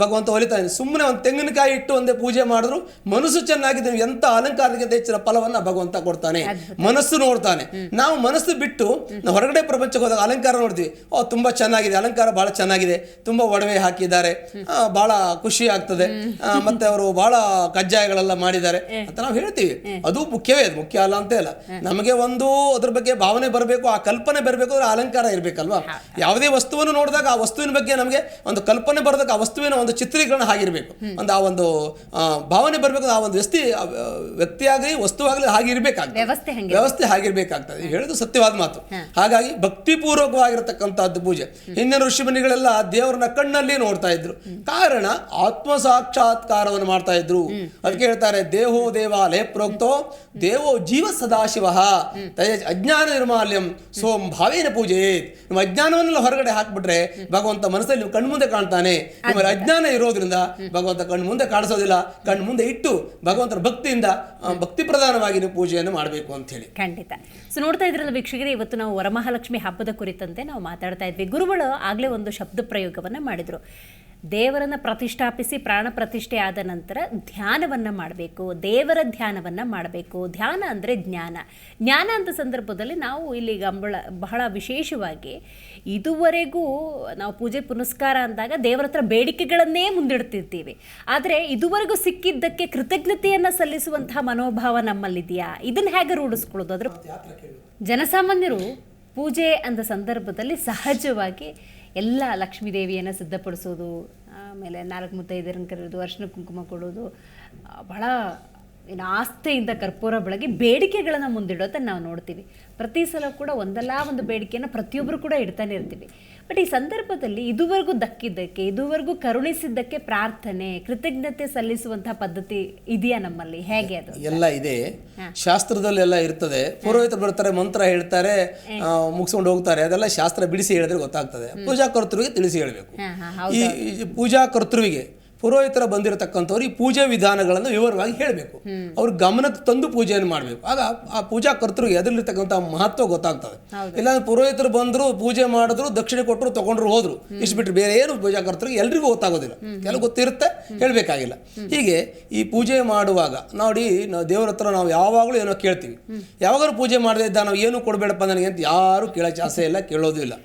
ಭಗವಂತ ಒಲಿತಾನೆ. ಸುಮ್ಮನೆ ಒಂದು ತೆಂಗಿನಕಾಯಿ ಇಟ್ಟು ಒಂದೇ ಪೂಜೆ ಮಾಡಿದ್ರು ಮನಸ್ಸು ಚೆನ್ನಾಗಿದೆ, ಎಂಥ ಅಲಂಕಾರಕ್ಕಿಂತ ಹೆಚ್ಚಿನ ಫಲವನ್ನ ಭಗವಂತ ಕೊಡ್ತಾನೆ. ಮನಸ್ಸು ನೋಡ್ತಾನೆ. ನಾವು ಮನಸ್ಸು ಬಿಟ್ಟು ನಾವು ಹೊರಗಡೆ ಪ್ರಪಂಚಕ್ಕೆ ಹೋದಾಗ ಅಲಂಕಾರ ನೋಡ್ತೀವಿ, ತುಂಬಾ ಚೆನ್ನಾಗಿದೆ, ಅಲಂಕಾರ ಬಹಳ ಚೆನ್ನಾಗಿದೆ, ತುಂಬಾ ಒಡವೆ ಹಾಕಿದ್ದಾರೆ, ಬಹಳ ಖುಷಿ ಆಗ್ತದೆ, ಮತ್ತೆ ಅವರು ಬಹಳ ಕಜ್ಜಾಯಗಳೆಲ್ಲ ಮಾಡಿದ್ದಾರೆ ಅಂತ ನಾವು ಹೇಳ್ತೀವಿ. ಅದು ಮುಖ್ಯವೇ, ಅದು ಮುಖ್ಯ ಅಲ್ಲ ಅಂತ ಇಲ್ಲ. ನಮಗೆ ಒಂದು ಅದ್ರ ಬಗ್ಗೆ ಭಾವನೆ ಬರಬೇಕು, ಆ ಕಲ್ಪನೆ ಬರಬೇಕು, ಅದ್ರ ಅಲಂಕಾರ ಇರಬೇಕಲ್ವಾ. ಯಾವುದೇ ವಸ್ತುವನ್ನು ನೋಡಿದಾಗ ಆ ವಸ್ತುವಿನ ಬಗ್ಗೆ ನಮಗೆ ಒಂದು ಕಲ್ಪನೆ ಬರೋದಕ್ಕೆ ಆ ವಸ್ತುವಿನ ಒಂದು ಚಿತ್ರೀಕರಣ ಆಗಿರಬೇಕು, ಒಂದು ಆ ಒಂದು ಭಾವನೆ ಬರಬೇಕು. ಆ ಒಂದು ವ್ಯಕ್ತಿಯಾಗಲಿ ವಸ್ತುವಾಗಲಿ ಹಾಗೆ ಇರಬೇಕಾಗ್ತದೆ, ವ್ಯವಸ್ಥೆ ಹಾಗಿರ್ಬೇಕಾಗ್ತದೆ. ಹೇಳೋದು ಸತ್ಯವಾದ ಮಾತು. ಹಾಗಾಗಿ ಭಕ್ತಿಪೂರ್ವಕವಾಗಿರತಕ್ಕಂಥದ್ದು ಪೂಜೆ. ಹಿಂದಿನ ಋಷಿಮುನಿಗಳೆಲ್ಲ ದೇವರನ್ನ ಕಣ್ಣಲ್ಲಿ ನೋಡ್ತಾ ಇದ್ರು. ಕಾರಣ ಆತ್ಮ ಸಾಕ್ಷಾತ್ಕಾರವನ್ನು ಮಾಡ್ತಾ ಇದ್ರು. ಅದಕ್ಕೆ ಹೇಳ್ತಾರೆ, ದೇಹೋ ದೇವಾಲಯ ಪ್ರೋಕ್ತೋ ದೇವೋ ಜೀವ ಸದಾಶಿವ ಅಜ್ಞಾನ ನಿರ್ಮಾಲ್ಯಂ ಸೋಂ ಭಾವೇನ ಪೂಜೆ. ನಿಮ್ಮ ಅಜ್ಞಾನವನ್ನೆಲ್ಲ ಹೊರಗಡೆ ಹಾಕ್ಬಿಟ್ರೆ ಭಗವಂತ ಮನಸ್ಸಲ್ಲಿ ನೀವು ಕಣ್ಮುಂದೆ ಕಾಣ್ತಾನೆ. ನಿಮ್ಮಲ್ಲಿ ಅಜ್ಞಾನ ಇರೋದ್ರಿಂದ ಭಗವಂತ ಕಣ್ಮುಂದೆ ಕಾಣಿಸೋದಿಲ್ಲ. ಕಣ್ಮುಂದೆ ಇಟ್ಟು ಭಗವಂತನ ಭಕ್ತಿಯಿಂದ ಭಕ್ತಿ ಪ್ರಧಾನವಾಗಿ ನೀವು ಪೂಜೆಯನ್ನು ಮಾಡಬೇಕು ಅಂತ ಹೇಳಿ. ಖಂಡಿತ. ಸೊ ನೋಡ್ತಾ ಇದ್ರಲ್ಲ ವೀಕ್ಷಕರೇ, ಇವತ್ತು ನಾವು ವರಮಹಾಲಕ್ಷ್ಮಿ ಹಬ್ಬದ ಕುರಿತಂತೆ ನಾವು ಮಾತಾಡ್ತಾ ಇದ್ವಿ. ಗುರುಗಳು ಆಗ್ಲೇ ಒಂದು ಶಬ್ದ ಪ್ರಯೋಗವನ್ನ ಮಾಡಿದ್ರು. ದೇವರನ್ನು ಪ್ರತಿಷ್ಠಾಪಿಸಿ ಪ್ರಾಣ ಪ್ರತಿಷ್ಠೆ ಆದ ನಂತರ ಧ್ಯಾನವನ್ನು ಮಾಡಬೇಕು, ದೇವರ ಧ್ಯಾನವನ್ನು ಮಾಡಬೇಕು. ಧ್ಯಾನ ಅಂದರೆ ಜ್ಞಾನ. ಜ್ಞಾನ ಅಂತ ಸಂದರ್ಭದಲ್ಲಿ ನಾವು ಇಲ್ಲಿ ಬಹಳ ವಿಶೇಷವಾಗಿ ಇದುವರೆಗೂ ನಾವು ಪೂಜೆ ಪುನಸ್ಕಾರ ಅಂದಾಗ ದೇವರ ಹತ್ರ ಬೇಡಿಕೆಗಳನ್ನೇ ಮುಂದಿಡ್ತಿರ್ತೀವಿ. ಆದರೆ ಇದುವರೆಗೂ ಸಿಕ್ಕಿದ್ದಕ್ಕೆ ಕೃತಜ್ಞತೆಯನ್ನು ಸಲ್ಲಿಸುವಂತಹ ಮನೋಭಾವ ನಮ್ಮಲ್ಲಿದೆಯಾ? ಇದನ್ನು ಹೇಗೆ ರೂಢಿಸ್ಕೊಳ್ಳೋದು? ಅದ್ರ ಜನಸಾಮಾನ್ಯರು ಪೂಜೆ ಅಂದ ಸಂದರ್ಭದಲ್ಲಿ ಸಹಜವಾಗಿ ಎಲ್ಲ ಲಕ್ಷ್ಮೀ ದೇವಿಯನ್ನು ಸಿದ್ಧಪಡಿಸೋದು, ಆಮೇಲೆ 4 ಮುತ್ತೈದೆಯರನ್ನು ಕರೆಯೋದು, ಅರಿಶಿನ ಕುಂಕುಮ ಕೊಡೋದು, ಬಹಳ ಆಸ್ಥೆಯಿಂದ ಕರ್ಪೂರ ಬೆಳಗಿ ಬೇಡಿಕೆಗಳನ್ನು ಮುಂದಿಡೋದನ್ನು ನಾವು ನೋಡ್ತೀವಿ. ಪ್ರತಿ ಸಲ ಕೂಡ ಒಂದಲ್ಲ ಒಂದು ಬೇಡಿಕೆಯನ್ನು ಪ್ರತಿಯೊಬ್ಬರು ಕೂಡ ಇಡ್ತಾನೆ ಇರ್ತೀವಿ. ಬಟ್ ಈ ಸಂದರ್ಭದಲ್ಲಿ ಇದುವರೆಗೂ ದಕ್ಕಿದ್ದಕ್ಕೆ, ಇದುವರೆಗೂ ಕರುಣಿಸಿದ್ದಕ್ಕೆ ಪ್ರಾರ್ಥನೆ, ಕೃತಜ್ಞತೆ ಸಲ್ಲಿಸುವಂತಹ ಪದ್ಧತಿ ಇದೆಯಾ ನಮ್ಮಲ್ಲಿ? ಹೇಗೆ ಅದು? ಎಲ್ಲ ಇದೆ, ಶಾಸ್ತ್ರದಲ್ಲಿ ಎಲ್ಲ ಇರ್ತದೆ. ಪುರೋಹಿತರು ಬರ್ತಾರೆ, ಮಂತ್ರ ಹೇಳ್ತಾರೆ, ಮುಗಿಸ್ಕೊಂಡು ಹೋಗ್ತಾರೆ. ಅದೆಲ್ಲ ಶಾಸ್ತ್ರ ಬಿಡಿಸಿ ಹೇಳಿದ್ರೆ ಗೊತ್ತಾಗ್ತದೆ. ಪೂಜಾ ಕರ್ತೃವಿಗೆ ತಿಳಿಸಿ ಹೇಳಬೇಕು. ಈ ಪೂಜಾ ಕರ್ತೃವಿಗೆ ಪುರೋಹಿತರ ಬಂದಿರತಕ್ಕಂಥವ್ರು ಈ ಪೂಜೆ ವಿಧಾನಗಳನ್ನು ವಿವರವಾಗಿ ಹೇಳಬೇಕು. ಅವ್ರ ಗಮನಕ್ಕೆ ತಂದು ಪೂಜೆಯನ್ನು ಮಾಡಬೇಕು. ಆಗ ಆ ಪೂಜಾ ಕರ್ತೃಗೆ ಅದರಲ್ಲಿರ್ತಕ್ಕಂಥ ಮಹತ್ವ ಗೊತ್ತಾಗ್ತದೆ. ಇಲ್ಲಾಂದ್ರೆ ಪುರೋಹಿತರು ಬಂದರು, ಪೂಜೆ ಮಾಡಿದ್ರು, ದಕ್ಷಿಣೆ ಕೊಟ್ಟರು, ತಗೊಂಡ್ರು, ಹೋದ್ರು, ಇಷ್ಟು ಬಿಟ್ಟರೆ ಬೇರೆ ಏನು ಪೂಜಾ ಕರ್ತೃಗೆ ಎಲ್ರಿಗೂ ಗೊತ್ತಾಗೋದಿಲ್ಲ. ಕೆಲವು ಗೊತ್ತಿರುತ್ತೆ, ಹೇಳಬೇಕಾಗಿಲ್ಲ. ಹೀಗೆ ಈ ಪೂಜೆ ಮಾಡುವಾಗ ನೋಡಿ, ನಾವು ದೇವರ ಹತ್ರ ನಾವು ಯಾವಾಗಲೂ ಏನೋ ಕೇಳ್ತೀವಿ. ಯಾವಾಗಲೂ ಪೂಜೆ ಮಾಡದೇ ಇದ್ದ ನಾವು ಏನು ಕೊಡಬೇಡಪ್ಪ ನನಗೆ ಅಂತ ಯಾರು ಕೇಳೋಕ್ಕೆ ಆಸೆ ಇಲ್ಲ, ಕೇಳೋದು ಇಲ್ಲ.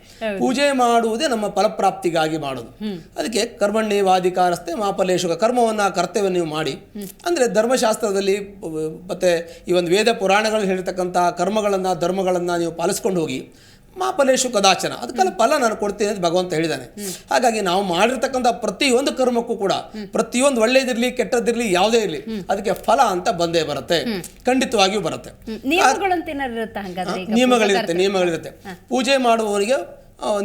ಪೂಜೆ ಮಾಡುವುದೇ ನಮ್ಮ ಫಲಪ್ರಾಪ್ತಿಗಾಗಿ ಮಾಡೋದು. ಅದಕ್ಕೆ ಕರ್ಮಣ್ಯೇವಾಧಿಕಾರಸ್ಥೆ ಮಾಫಲೇಶುಕ, ಕರ್ಮವನ್ನು ಕರ್ತವ್ಯ ನೀವು ಮಾಡಿ ಅಂದರೆ ಧರ್ಮಶಾಸ್ತ್ರದಲ್ಲಿ ಮತ್ತು ಈ ಒಂದು ವೇದ ಪುರಾಣಗಳಲ್ಲಿ ಹೇಳಿರ್ತಕ್ಕಂಥ ಕರ್ಮಗಳನ್ನು ಧರ್ಮಗಳನ್ನು ನೀವು ಪಾಲಿಸ್ಕೊಂಡು ಹೋಗಿ ಮಾಫಲೇಶು ಕದಾಚನ, ಅದಕ್ಕೆಲ್ಲ ಫಲ ನಾನು ಕೊಡ್ತೀನಿ ಅಂತ ಭಗವಂತ ಹೇಳಿದ್ದಾನೆ. ಹಾಗಾಗಿ ನಾವು ಮಾಡಿರ್ತಕ್ಕಂಥ ಪ್ರತಿಯೊಂದು ಕರ್ಮಕ್ಕೂ ಕೂಡ ಪ್ರತಿಯೊಂದು ಒಳ್ಳೇದಿರಲಿ ಕೆಟ್ಟದಿರಲಿ ಯಾವುದೇ ಇರಲಿ ಅದಕ್ಕೆ ಫಲ ಅಂತ ಬಂದೇ ಬರುತ್ತೆ, ಖಂಡಿತವಾಗಿಯೂ ಬರುತ್ತೆ. ನಿಯಮಗಳಿರುತ್ತೆ. ಪೂಜೆ ಮಾಡುವವನಿಗೆ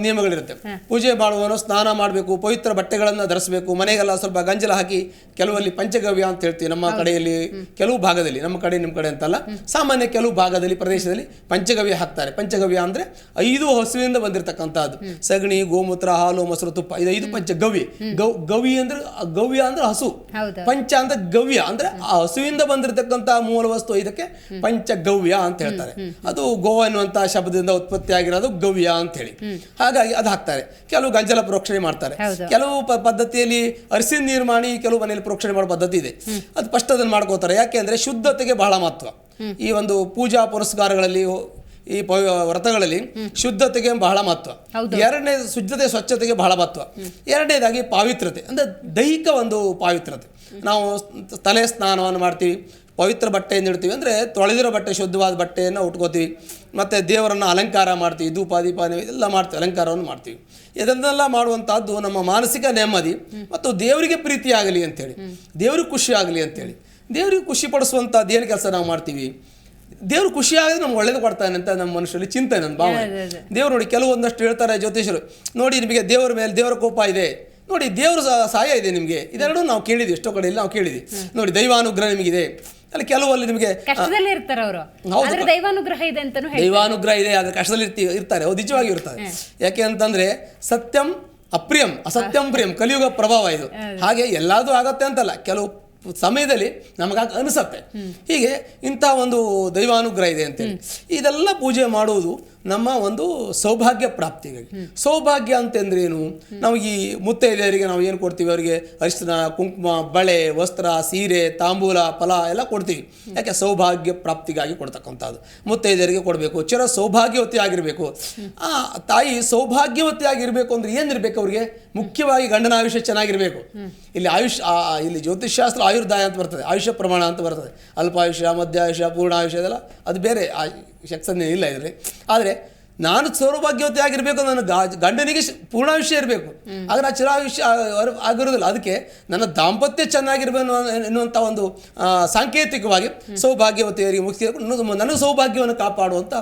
ನಿಯಮಗಳಿರುತ್ತೆ. ಪೂಜೆ ಮಾಡುವವನು ಸ್ನಾನ ಮಾಡಬೇಕು, ಪವಿತ್ರ ಬಟ್ಟೆಗಳನ್ನು ಧರಿಸಬೇಕು, ಮನೆಗೆಲ್ಲ ಸ್ವಲ್ಪ ಗಂಜಲ ಹಾಕಿ, ಕೆಲವಲ್ಲಿ ಪಂಚಗವ್ಯ ಅಂತ ಹೇಳ್ತೀವಿ ನಮ್ಮ ಕಡೆಯಲ್ಲಿ, ಕೆಲವು ಭಾಗದಲ್ಲಿ, ನಮ್ಮ ಕಡೆ ನಿಮ್ಮ ಕಡೆ ಅಂತಲ್ಲ, ಸಾಮಾನ್ಯ ಕೆಲವು ಭಾಗದಲ್ಲಿ ಪ್ರದೇಶದಲ್ಲಿ ಪಂಚಗವ್ಯ ಹಾಕ್ತಾರೆ. ಪಂಚಗವ್ಯ ಅಂದರೆ 5 ಹಸುವಿಂದ ಬಂದಿರತಕ್ಕಂಥದ್ದು, ಸಗಣಿ, ಗೋಮೂತ್ರ, ಹಾಲು, ಮೊಸರು, ತುಪ್ಪ, ಇದು 5 ಪಂಚಗವ್ಯ. ಗವಿ ಅಂದ್ರೆ ಗವ್ಯ ಅಂದ್ರೆ ಹಸು, ಪಂಚ ಅಂದ್ರೆ ಗವ್ಯ ಅಂದ್ರೆ ಆ ಹಸುವಿಂದ ಬಂದಿರತಕ್ಕಂಥ ಮೂಲ ವಸ್ತು, ಇದಕ್ಕೆ ಪಂಚಗವ್ಯ ಅಂತ ಹೇಳ್ತಾರೆ. ಅದು ಗೋ ಅನ್ನುವಂತಹ ಶಬ್ದದಿಂದ ಉತ್ಪತ್ತಿ ಆಗಿರೋದು ಗವ್ಯ ಅಂತ ಹೇಳಿ. ಹಾಗಾಗಿ ಅದು ಹಾಕ್ತಾರೆ. ಕೆಲವು ಗಂಜಲ ಪ್ರೋಕ್ಷಣೆ ಮಾಡ್ತಾರೆ, ಕೆಲವು ಪದ್ಧತಿಯಲ್ಲಿ ಅರಿಸಿನ ನೀರು ಮಾಡಿ ಕೆಲವು ಮನೆಯಲ್ಲಿ ಪ್ರೋಕ್ಷಣೆ ಮಾಡೋ ಪದ್ಧತಿ ಇದೆ. ಅದು ಫಸ್ಟ್ ಅದನ್ನು ಮಾಡ್ಕೋತಾರೆ. ಯಾಕೆ ಅಂದರೆ ಶುದ್ಧತೆಗೆ ಬಹಳ ಮಹತ್ವ. ಈ ಒಂದು ಪೂಜಾ ಪುರಸ್ಕಾರಗಳಲ್ಲಿ, ಈ ವ್ರತಗಳಲ್ಲಿ ಶುದ್ಧತೆಗೆ ಬಹಳ ಮಹತ್ವ. ಎರಡನೇ ಶುದ್ಧತೆ, ಸ್ವಚ್ಛತೆಗೆ ಬಹಳ ಮಹತ್ವ. ಎರಡನೇದಾಗಿ ಪಾವಿತ್ರತೆ ಅಂದರೆ ದೈಹಿಕ ಒಂದು ಪಾವಿತ್ರತೆ. ನಾವು ತಲೆ ಸ್ನಾನವನ್ನು ಮಾಡ್ತೀವಿ, ಪವಿತ್ರ ಬಟ್ಟೆಯನ್ನು ಇಡ್ತೀವಿ, ಅಂದರೆ ತೊಳೆದಿರೋ ಬಟ್ಟೆ, ಶುದ್ಧವಾದ ಬಟ್ಟೆಯನ್ನು ಉಟ್ಕೋತೀವಿ. ಮತ್ತು ದೇವರನ್ನು ಅಲಂಕಾರ ಮಾಡ್ತೀವಿ, ಧೂಪ ದೀಪ ಎಲ್ಲ ಮಾಡ್ತೀವಿ, ಅಲಂಕಾರವನ್ನು ಮಾಡ್ತೀವಿ. ಇದನ್ನೆಲ್ಲ ಮಾಡುವಂಥದ್ದು ನಮ್ಮ ಮಾನಸಿಕ ನೆಮ್ಮದಿ ಮತ್ತು ದೇವರಿಗೆ ಪ್ರೀತಿಯಾಗಲಿ ಅಂಥೇಳಿ, ದೇವ್ರಿಗೆ ಖುಷಿ ಆಗಲಿ ಅಂಥೇಳಿ, ದೇವ್ರಿಗೆ ಖುಷಿ ಪಡಿಸುವಂಥದ್ದು ಏನು ಕೆಲಸ ನಾವು ಮಾಡ್ತೀವಿ. ದೇವ್ರು ಖುಷಿ ಆಗಿದ್ರೆ ನಮ್ಗೆ ಒಳ್ಳೇದು ಕೊಡ್ತಾನೆ ಅಂತ ನಮ್ಮ ಮನುಷ್ಯರಲ್ಲಿ ಚಿಂತೆ, ನನ್ನ ಭಾವನೆ. ದೇವ್ರು ನೋಡಿ ಕೆಲವೊಂದಷ್ಟು ಹೇಳ್ತಾರೆ ಜ್ಯೋತಿಷರು, ನೋಡಿ ನಿಮಗೆ ದೇವರ ಮೇಲೆ ದೇವರ ಕೋಪ ಇದೆ, ನೋಡಿ ದೇವ್ರ ಸಹಾಯ ಇದೆ ನಿಮಗೆ, ಇದೆರಡೂ ನಾವು ಕೇಳಿದ್ವಿ, ಎಷ್ಟೋ ಕಡೆಯಲ್ಲಿ ನಾವು ಕೇಳಿದ್ವಿ. ನೋಡಿ ದೈವಾನುಗ್ರಹ ನಿಮಗಿದೆ, ಅಲ್ಲಿ ಕೆಲವಲ್ಲಿ ನಿಮಗೆ ಇರ್ತಾರೆ ಅವರು, ದೈವಾನುಗ್ರಹ ಇದೆ ಅಂತ, ದೈವಾನುಗ್ರಹ ಇದೆ, ಆದ್ರೆ ಕಷ್ಟದಲ್ಲಿ ಇರ್ತಾರೆ, ಅವ್ರು ನಿಜವಾಗಿ ಇರ್ತಾರೆ. ಯಾಕೆ ಅಂತಂದ್ರೆ ಸತ್ಯಂ ಅಪ್ರಿಯಂ ಅಸತ್ಯಂ ಪ್ರಿಯಂ, ಕಲಿಯುಗ ಪ್ರಭಾವ ಇದು. ಹಾಗೆ ಎಲ್ಲದೂ ಆಗತ್ತೆ ಅಂತಲ್ಲ, ಕೆಲವು ಸಮಯದಲ್ಲಿ ನಮಗಾಗಿ ಅನಿಸತ್ತೆ. ಹೀಗೆ ಇಂಥ ಒಂದು ದೈವಾನುಗ್ರಹ ಇದೆ ಅಂತೇಳಿ ಇದೆಲ್ಲ ಪೂಜೆ ಮಾಡುವುದು ನಮ್ಮ ಒಂದು ಸೌಭಾಗ್ಯ ಪ್ರಾಪ್ತಿಗಾಗಿ. ಸೌಭಾಗ್ಯ ಅಂತಂದ್ರೆ ಏನು? ನಾವು ಈ ಮುತ್ತೈದೆಯರಿಗೆ ನಾವು ಏನು ಕೊಡ್ತೀವಿ, ಅವರಿಗೆ ಅರಿಶಿನ, ಕುಂಕುಮ, ಬಳೆ, ವಸ್ತ್ರ, ಸೀರೆ, ತಾಂಬೂಲ, ಫಲ ಎಲ್ಲ ಕೊಡ್ತೀವಿ. ಯಾಕೆ? ಸೌಭಾಗ್ಯ ಪ್ರಾಪ್ತಿಗಾಗಿ ಕೊಡ್ತಕ್ಕಂಥದ್ದು. ಮುತ್ತೈದೆಯರಿಗೆ ಕೊಡಬೇಕು, ಚಿರ ಸೌಭಾಗ್ಯವತಿ ಆಗಿರಬೇಕು. ಆ ತಾಯಿ ಸೌಭಾಗ್ಯವತಿ ಆಗಿರಬೇಕು ಅಂದ್ರೆ ಏನಿರಬೇಕು ಅವ್ರಿಗೆ? ಮುಖ್ಯವಾಗಿ ಗಂಡನ ಆಯುಷ್ಯ ಚೆನ್ನಾಗಿರಬೇಕು. ಇಲ್ಲಿ ಇಲ್ಲಿ ಜ್ಯೋತಿಷ್ಶಾಸ್ತ್ರ ಆಯುರ್ದಾಯ ಅಂತ ಬರ್ತದೆ, ಆಯುಷ್ಯ ಪ್ರಮಾಣ ಅಂತ ಬರ್ತದೆ. ಅಲ್ಪಾಯುಷ್ಯ, ಮಧ್ಯಾಯುಷ್ಯ, ಪೂರ್ಣಾಯುಷ್ಯ ಇದೆಲ್ಲ ಅದು ಬೇರೆ ಸೆಕ್ಷನ್ ಇಲ್ಲ ಇದರಲ್ಲಿ. ಆದರೆ ನಾನು ಸೌಭಾಗ್ಯವತಿ ಆಗಿರಬೇಕು, ನನ್ನ ಗಂಡನಿಗೆ ಪೂರ್ಣಾಯುಷ್ಯ ಇರಬೇಕು, ಆದರೆ ಆ ಚಿರಾಯುಷ್ಯ ಆಗಿರೋದಿಲ್ಲ. ಅದಕ್ಕೆ ನನ್ನ ದಾಂಪತ್ಯ ಚೆನ್ನಾಗಿರ್ಬೇಕು ಎನ್ನುವಂಥ ಒಂದು ಸಾಂಕೇತಿಕವಾಗಿ ಸೌಭಾಗ್ಯವತಿಯರಿಗೆ ಮುಗಿಸಿ ನನಗೆ ಸೌಭಾಗ್ಯವನ್ನು ಕಾಪಾಡುವಂಥ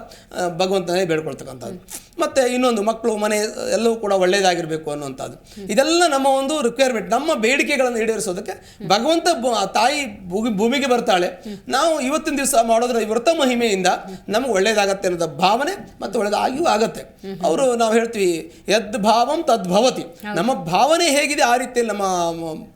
ಭಗವಂತನೇ ಬೇಡ್ಕೊಳ್ತಕ್ಕಂಥದ್ದು. ಮತ್ತು ಇನ್ನೊಂದು ಮಕ್ಕಳು, ಮನೆ ಎಲ್ಲವೂ ಕೂಡ ಒಳ್ಳೆಯದಾಗಿರಬೇಕು ಅನ್ನುವಂಥದ್ದು. ಇದೆಲ್ಲ ನಮ್ಮ ಒಂದು ರಿಕ್ವೈರ್ಮೆಂಟ್, ನಮ್ಮ ಬೇಡಿಕೆಗಳನ್ನು ಈಡೇರಿಸೋದಕ್ಕೆ ಭಗವಂತ ತಾಯಿ ಭೂಮಿಗೆ ಬರ್ತಾಳೆ. ನಾವು ಇವತ್ತಿನ ದಿವಸ ಮಾಡೋದ್ರ ವ್ರತ ಮಹಿಮೆಯಿಂದ ನಮಗೆ ಒಳ್ಳೇದಾಗತ್ತೆ ಅನ್ನೋದ ಭಾವನೆ ಮತ್ತು ಒಳ್ಳೇದಾಗಿಯೂ ಆಗತ್ತೆ. ಅವರು ನಾವು ಹೇಳ್ತೀವಿ ಯದ್ ಭಾವಂ ತದ್ಭವತಿ, ನಮ್ಮ ಭಾವನೆ ಹೇಗಿದೆ ಆ ರೀತಿಯಲ್ಲಿ ನಮ್ಮ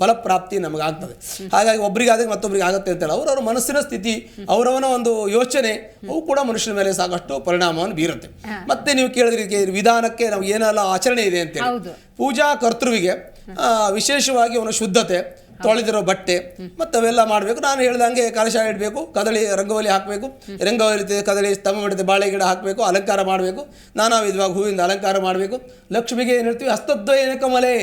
ಫಲಪ್ರಾಪ್ತಿ ನಮಗಾಗ್ತದೆ. ಹಾಗಾಗಿ ಒಬ್ಬರಿಗಾದಾಗ ಮತ್ತೊಬ್ಬರಿಗೆ ಆಗುತ್ತೆ ಅಂತೇಳಿ ಅವರವರ ಮನಸ್ಸಿನ ಸ್ಥಿತಿ, ಅವರವನ ಒಂದು ಯೋಚನೆ ಅವು ಕೂಡ ಮನುಷ್ಯನ ಮೇಲೆ ಸಾಕಷ್ಟು ಪರಿಣಾಮವನ್ನು ಬೀರುತ್ತೆ. ಮತ್ತೆ ನೀವು ಕೇಳಿದ್ರೆ ವಿಧಾನಕ್ಕೆ ನಾವು ಏನೆಲ್ಲ ಆಚರಣೆ ಇದೆ ಅಂತೇಳಿ. ಹೌದು. ಪೂಜಾ ಕರ್ತೃವಿಗೆ ವಿಶೇಷವಾಗಿ ಅವನ ಶುದ್ಧತೆ, ತೊಳೆದಿರೋ ಬಟ್ಟೆ ಮತ್ತು ಅವೆಲ್ಲ ಮಾಡಬೇಕು. ನಾನು ಹೇಳ್ದಂಗೆ ಕಲಶ ಇಡಬೇಕು, ಕದಳಿ ರಂಗೋಲಿ ಹಾಕಬೇಕು, ರಂಗೋಲಿ ಕದಳಿ ಸ್ತಂಭ ಮಾಡಿದ ಬಾಳೆ ಗಿಡ ಹಾಕಬೇಕು, ಅಲಂಕಾರ ಮಾಡಬೇಕು, ನಾನಾ ವಿಧವಾಗಿ ಹೂವಿಂದ ಅಲಂಕಾರ ಮಾಡಬೇಕು. ಲಕ್ಷ್ಮಿಗೆ ಏನು ಹೇಳ್ತೀವಿ, ಹಸ್ತದ್ವಯನ ಕಮಲೆ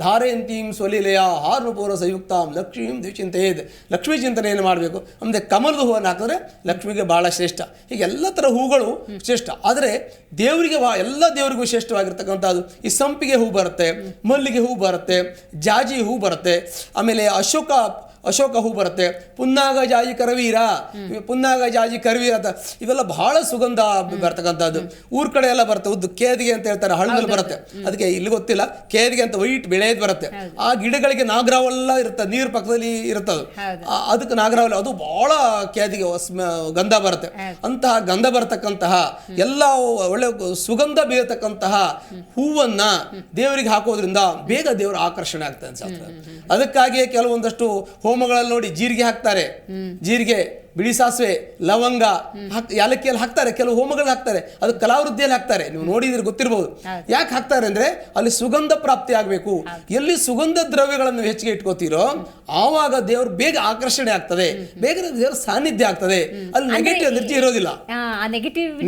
ಧಾರೆಯಂತೀಂ ಸ್ವಲೀಲೆಯ ಹಾರ್ನುಪೂರ್ವ ಸಂಯುಕ್ತಾಂ ಲಕ್ಷ್ಮೀಂ ದ್ವಿಚಿಂತೆಯೇದ್. ಲಕ್ಷ್ಮೀ ಚಿಂತನೆಯನ್ನು ಮಾಡಬೇಕು. ಆಮೇಲೆ ಕಮಲದ ಹೂವನ್ನು ಹಾಕಿದ್ರೆ ಲಕ್ಷ್ಮಿಗೆ ಭಾಳ ಶ್ರೇಷ್ಠ. ಹೀಗೆ ಎಲ್ಲ ಥರ ಹೂಗಳು ಶ್ರೇಷ್ಠ. ಆದರೆ ದೇವರಿಗೆ ಎಲ್ಲ ದೇವರಿಗೂ ಶ್ರೇಷ್ಠವಾಗಿರ್ತಕ್ಕಂಥದ್ದು ಈ ಸಂಪಿಗೆ ಹೂ ಬರುತ್ತೆ, ಮಲ್ಲಿಗೆ ಹೂ ಬರುತ್ತೆ, ಜಾಜಿ ಹೂ ಬರುತ್ತೆ, ಆಮೇಲೆ ಅಶೋಕ ಹೂ ಬರುತ್ತೆ, ಪುನ್ನಾಗ ಜಾಜಿ ಕರವೀರ, ಪುನ್ನಾಗ ಜಾಜಿ ಕರವೀರ ಅಂತ ಇವೆಲ್ಲ ಬಹಳ ಸುಗಂಧ ಬರ್ತಕ್ಕಂಥದ್ದು. ಊರ್ ಕಡೆ ಎಲ್ಲ ಬರುತ್ತೆ. ಉದ್ದು ಕೇದಿಗೆ ಅಂತ ಹೇಳ್ತಾರೆ, ಹಳ್ಳದಲ್ಲಿ ಬರುತ್ತೆ. ಅದಕ್ಕೆ ಇಲ್ಲಿ ಗೊತ್ತಿಲ್ಲ, ಕೇದಿಗೆ ಅಂತ ವೈಟ್ ಬೆಳೆಯೋದು ಬರುತ್ತೆ. ಆ ಗಿಡಗಳಿಗೆ ನಾಗರಾವೆಲ್ಲ ಇರುತ್ತೆ, ನೀರು ಪಕ್ಕದಲ್ಲಿ ಇರುತ್ತದು, ಅದಕ್ಕೆ ನಾಗರಾವಲ್ಲ, ಅದು ಬಹಳ ಕೇದಿಗೆ ಗಂಧ ಬರುತ್ತೆ. ಅಂತಹ ಗಂಧ ಬರತಕ್ಕಂತಹ ಎಲ್ಲ ಒಳ್ಳೆ ಸುಗಂಧ ಬೀರತಕ್ಕಂತಹ ಹೂವನ್ನ ದೇವರಿಗೆ ಹಾಕೋದ್ರಿಂದ ಬೇಗ ದೇವರ ಆಕರ್ಷಣೆ ಆಗ್ತದೆ ಶಾಸ್ತ್ರ. ಅದಕ್ಕಾಗಿಯೇ ಕೆಲವೊಂದಷ್ಟು ಹೋಮಗಳಲ್ಲಿ ನೋಡಿ ಜೀರಿಗೆ ಹಾಕ್ತಾರೆ, ಜೀರಿಗೆ, ಬಿಳಿ ಸಾಸಿವೆ, ಲವಂಗ, ಯಾಲಕ್ಕಿಯಲ್ಲಿ ಹಾಕ್ತಾರೆ. ಕೆಲವು ಹೋಮಗಳು ಹಾಕ್ತಾರೆ, ಅದು ಕಲಾವೃದ್ಧಿಯಲ್ಲಿ ಹಾಕ್ತಾರೆ. ನೀವು ನೋಡಿದ್ರೆ ಗೊತ್ತಿರಬಹುದು. ಯಾಕೆ ಹಾಕ್ತಾರೆ ಅಂದ್ರೆ ಅಲ್ಲಿ ಸುಗಂಧ ಪ್ರಾಪ್ತಿ ಆಗಬೇಕು. ಎಲ್ಲಿ ಸುಗಂಧ ದ್ರವ್ಯಗಳನ್ನು ಹೆಚ್ಚಿಗೆ ಇಟ್ಕೋತೀರೋ ಆವಾಗ ದೇವರು ಬೇಗ ಆಕರ್ಷಣೆ ಆಗ್ತದೆ, ಬೇಗ ದೇವರ ಸಾನ್ನಿಧ್ಯ ಆಗ್ತದೆ. ಅಲ್ಲಿ ನೆಗೆಟಿವ್ ಎನರ್ಜಿ ಇರೋದಿಲ್ಲ,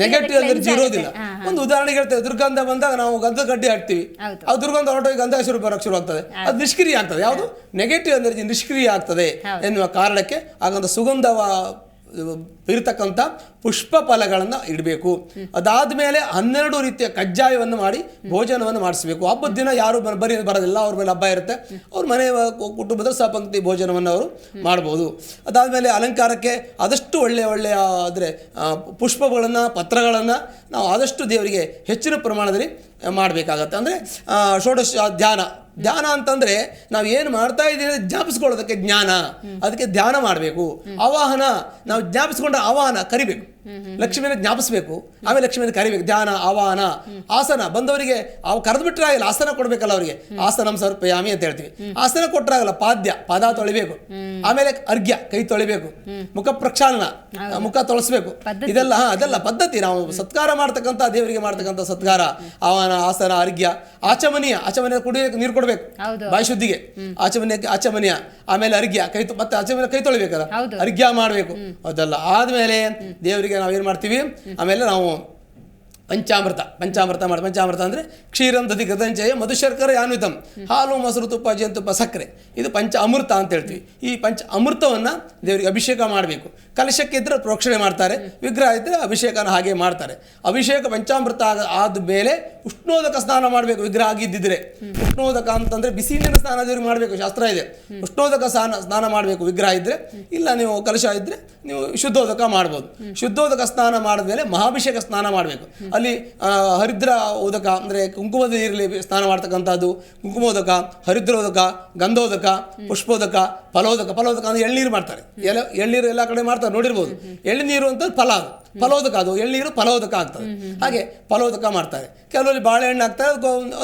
ನೆಗೆಟಿವ್ ಎನರ್ಜಿ ಇರೋದಿಲ್ಲ. ಒಂದು ಉದಾಹರಣೆಗೆ ಹೇಳ್ತೇವೆ, ದುರ್ಗಂಧ ಬಂದಾಗ ನಾವು ಗಂಧ ಕಡ್ಡಿ ಹಾಕ್ತಿವಿ, ಆ ದುರ್ಗಂಧ ಹೊರಟೋಗಿ ಗಂಧ ಹೆಸರು ಬರೋಕ್ಕೆ ಶುರು ಆಗ್ತದೆ, ಅದು ನಿಷ್ಕ್ರಿಯ ಆಗ್ತದೆ. ಯಾವುದು ನೆಗೆಟಿವ್ ಎನರ್ಜಿ ನಿಷ್ಕ್ರಿಯ ಆಗ್ತದೆ ಎನ್ನುವ ಕಾರಣಕ್ಕೆ ಆಗಂತ ಸುಗಂಧ ಇರತಕ್ಕಂಥ ಪುಷ್ಪ ಫಲಗಳನ್ನು ಇಡಬೇಕು. ಅದಾದ ಮೇಲೆ 12 ರೀತಿಯ ಕಜ್ಜಾಯವನ್ನು ಮಾಡಿ ಭೋಜನವನ್ನು ಮಾಡಿಸಬೇಕು. ಹಬ್ಬದ ದಿನ ಯಾರು ಬರೋದಿಲ್ಲ, ಅವ್ರ ಮೇಲೆ ಹಬ್ಬ ಇರುತ್ತೆ, ಅವ್ರ ಮನೆ ಕುಟುಂಬದ ಸಪಂಕ್ತಿ ಭೋಜನವನ್ನು ಅವರು ಮಾಡ್ಬೋದು. ಅದಾದಮೇಲೆ ಅಲಂಕಾರಕ್ಕೆ ಆದಷ್ಟು ಒಳ್ಳೆಯ ಅಂದರೆ ಪುಷ್ಪಗಳನ್ನು, ಪತ್ರಗಳನ್ನು ನಾವು ಆದಷ್ಟು ದೇವರಿಗೆ ಹೆಚ್ಚಿನ ಪ್ರಮಾಣದಲ್ಲಿ ಮಾಡಬೇಕಾಗತ್ತೆ. ಅಂದರೆ ಷೋಡಶ ಧ್ಯಾನ ಅಂತಂದರೆ ನಾವು ಏನು ಮಾಡ್ತಾ ಇದ್ದೀವಿ ಜ್ಞಾಪಿಸ್ಕೊಳ್ಳೋದಕ್ಕೆ ಜ್ಞಾನ, ಅದಕ್ಕೆ ಧ್ಯಾನ ಮಾಡಬೇಕು. ಆವಾಹನ, ನಾವು ಜ್ಞಾಪಿಸ್ಕೊಂಡ್ರೆ ಆವಾಹನ ಕರಿಬೇಕು, ಲಕ್ಷ್ಮಿಯನ್ನು ಜ್ಞಾಪಿಸ್ಬೇಕು, ಆಮೇಲೆ ಲಕ್ಷ್ಮಿಯನ್ನು ಕರಿಬೇಕು. ಧ್ಯಾನ, ಆವಾಹನ, ಆಸನ ಬಂದವರಿಗೆ ಅವು ಕರೆದು ಬಿಟ್ಟರೆ ಆಗಿಲ್ಲ, ಆಸನ ಕೊಡಬೇಕಲ್ಲ ಅವರಿಗೆ. ಆಸನಂ ಸಮರ್ಪಯಾಮಿ ಅಂತ ಹೇಳ್ತೀವಿ. ಆಸನ ಕೊಟ್ಟರಾಗಲ್ಲ, ಪಾದ ತೊಳಿಬೇಕು, ಆಮೇಲೆ ಅರ್ಘ್ಯ, ಕೈ ತೊಳಿಬೇಕು, ಮುಖ ಪ್ರಕ್ಷಾಳನ, ಮುಖ ತೊಳಸ್ಬೇಕು. ಇದೆಲ್ಲ ಅದೆಲ್ಲ ಪದ್ಧತಿ. ನಾವು ಸತ್ಕಾರ ಮಾಡ್ತಕ್ಕಂಥ ದೇವರಿಗೆ ಮಾಡ್ತಕ್ಕಂಥ ಸತ್ಕಾರ, ಆವಾಹನ, ಆಸನ, ಅರ್ಘ್ಯ, ಆಚಮನೀಯ ಕುಡಿಯೋಕೆ ನೀರು ಕೊಡಬೇಕು, ಬಾಯಿ ಶುದ್ಧಿಗೆ ಆಚಮನೀಯ, ಆಮೇಲೆ ಅರ್ಘ್ಯ, ಮತ್ತೆ ಆಚಮನ ಕೈ ತೊಳಿಬೇಕಲ್ಲ, ಅರ್ಘ್ಯ ಮಾಡಬೇಕು. ಅದೆಲ್ಲ ಆದ್ಮೇಲೆ ದೇವರಿಗೆ ನಾವೇನು ಮಾಡ್ತೀವಿ, ಆಮೇಲೆ ನಾವು ಪಂಚಾಮೃತ ಮಾಡಿ. ಪಂಚಾಮೃತ ಅಂದರೆ ಕ್ಷೀರಂ ದಧಿ ಗದಂಚಯ ಮಧುಶರ್ಕರ ಯಾನ್ವಿತಂ, ಹಾಲು, ಮೊಸರು, ತುಪ್ಪ, ಜೇನುತುಪ್ಪ, ಸಕ್ಕರೆ, ಇದು ಪಂಚ ಅಮೃತ ಅಂತ ಹೇಳ್ತೀವಿ. ಈ ಪಂಚ ಅಮೃತವನ್ನು ದೇವರಿಗೆ ಅಭಿಷೇಕ ಮಾಡಬೇಕು. ಕಲಶಕ್ಕೆ ಇದ್ದರೆ ಪ್ರೋಕ್ಷಣೆ ಮಾಡ್ತಾರೆ, ವಿಗ್ರಹ ಇದ್ದರೆ ಅಭಿಷೇಕನ ಹಾಗೆ ಮಾಡ್ತಾರೆ. ಅಭಿಷೇಕ ಪಂಚಾಮೃತ ಆದ ಮೇಲೆ ಉಷ್ಣೋದಕ ಸ್ನಾನ ಮಾಡಬೇಕು. ವಿಗ್ರಹ ಆಗಿದ್ದಿದ್ರೆ ಉಷ್ಣೋದಕ ಅಂತಂದರೆ ಬಿಸಿ ನೀರಿನ ಸ್ನಾನ ದೇವರಿಗೆ ಮಾಡಬೇಕು, ಶಾಸ್ತ್ರ ಇದೆ. ಉಷ್ಣೋದಕ ಸ್ನಾನ ಮಾಡಬೇಕು ವಿಗ್ರಹ ಇದ್ದರೆ. ಇಲ್ಲ ನೀವು ಕಲಶ ಇದ್ದರೆ ನೀವು ಶುದ್ಧೋದಕ ಮಾಡ್ಬೋದು. ಶುದ್ಧೋದಕ ಸ್ನಾನ ಮಾಡಿದ್ಮೇಲೆ ಮಹಾಭಿಷೇಕ ಸ್ನಾನ ಮಾಡಬೇಕು. ಅಲ್ಲಿ ಹರಿದ್ರ ಉದಕ ಅಂದರೆ ಕುಂಕುಮದ ನೀರಲ್ಲಿ ಸ್ನಾನ ಮಾಡ್ತಕ್ಕಂಥದ್ದು, ಕುಂಕುಮೋದಕ, ಹರಿದ್ರೋದಕ, ಗಂಧೋದಕ, ಪುಷ್ಪೋದಕ, ಫಲೋದಕ ಅಂದರೆ ಎಳ್ನೀರು ಮಾಡ್ತಾರೆ. ಎಳ್ನೀರು ಎಲ್ಲ ಕಡೆ ಮಾಡ್ತಾರೆ, ನೋಡಿರ್ಬೋದು. ಎಳ್ನೀರು ಅಂತ ಫಲೋದಕ, ಅದು ಎಳ್ನೀರು ಫಲೋದಕ ಆಗ್ತದೆ. ಹಾಗೆ ಫಲೋದಕ ಮಾಡ್ತಾರೆ. ಕೆಲವರಲ್ಲಿ ಬಾಳೆಹಣ್ಣು ಹಾಕ್ತಾರೆ,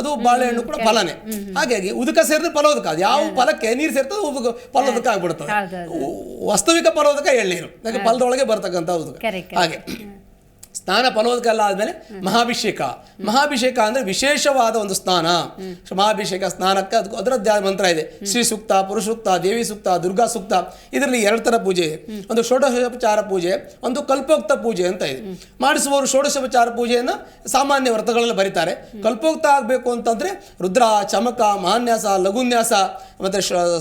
ಅದು ಬಾಳೆಹಣ್ಣು ಕೂಡ ಫಲನೇ. ಹಾಗಾಗಿ ಉದಕ ಸೇರಿದ್ರೆ ಫಲೋದಕ, ಅದು ಯಾವ ಫಲಕ್ಕೆ ನೀರು ಸೇರ್ತದೆ ಫಲೋದಕ ಆಗ್ಬಿಡ್ತದೆ. ವಾಸ್ತವಿಕ ಫಲೋದಕ ಎಳ್ನೀರು, ಯಾಕೆ ಫಲದೊಳಗೆ ಬರ್ತಕ್ಕಂಥ ಉದಕ. ಹಾಗೆ ಸ್ನಾನ ಫಲೋದಕ ಎಲ್ಲ ಆದಮೇಲೆ ಮಹಾಭಿಷೇಕ ಅಂದರೆ ವಿಶೇಷವಾದ ಒಂದು ಸ್ನಾನ. ಮಹಾಭಿಷೇಕ ಸ್ನಾನಕ್ಕೆ ಅದರದ್ದೇ ಮಂತ್ರ ಇದೆ. ಶ್ರೀ ಸೂಕ್ತ, ಪುರುಷ ಸೂಕ್ತ, ದೇವಿ ಸೂಕ್ತ, ದುರ್ಗಾ ಸೂಕ್ತ. ಇದರಲ್ಲಿ 2 ಥರ ಪೂಜೆ ಇದೆ. ಒಂದು ಷೋಡಶೋಪಚಾರ ಪೂಜೆ, ಒಂದು ಕಲ್ಪೋಕ್ತ ಪೂಜೆ ಅಂತ ಇದೆ. ಮಾಡಿಸುವವರು ಷೋಡಶೋಪಚಾರ ಪೂಜೆಯನ್ನು ಸಾಮಾನ್ಯ ವ್ರತಗಳಲ್ಲಿ ಬರೀತಾರೆ. ಕಲ್ಪೋಕ್ತ ಆಗಬೇಕು ಅಂತಂದರೆ ರುದ್ರ, ಚಮಕ, ಮಹಾನ್ಯಾಸ, ಲಘುನ್ಯಾಸ, ಮತ್ತು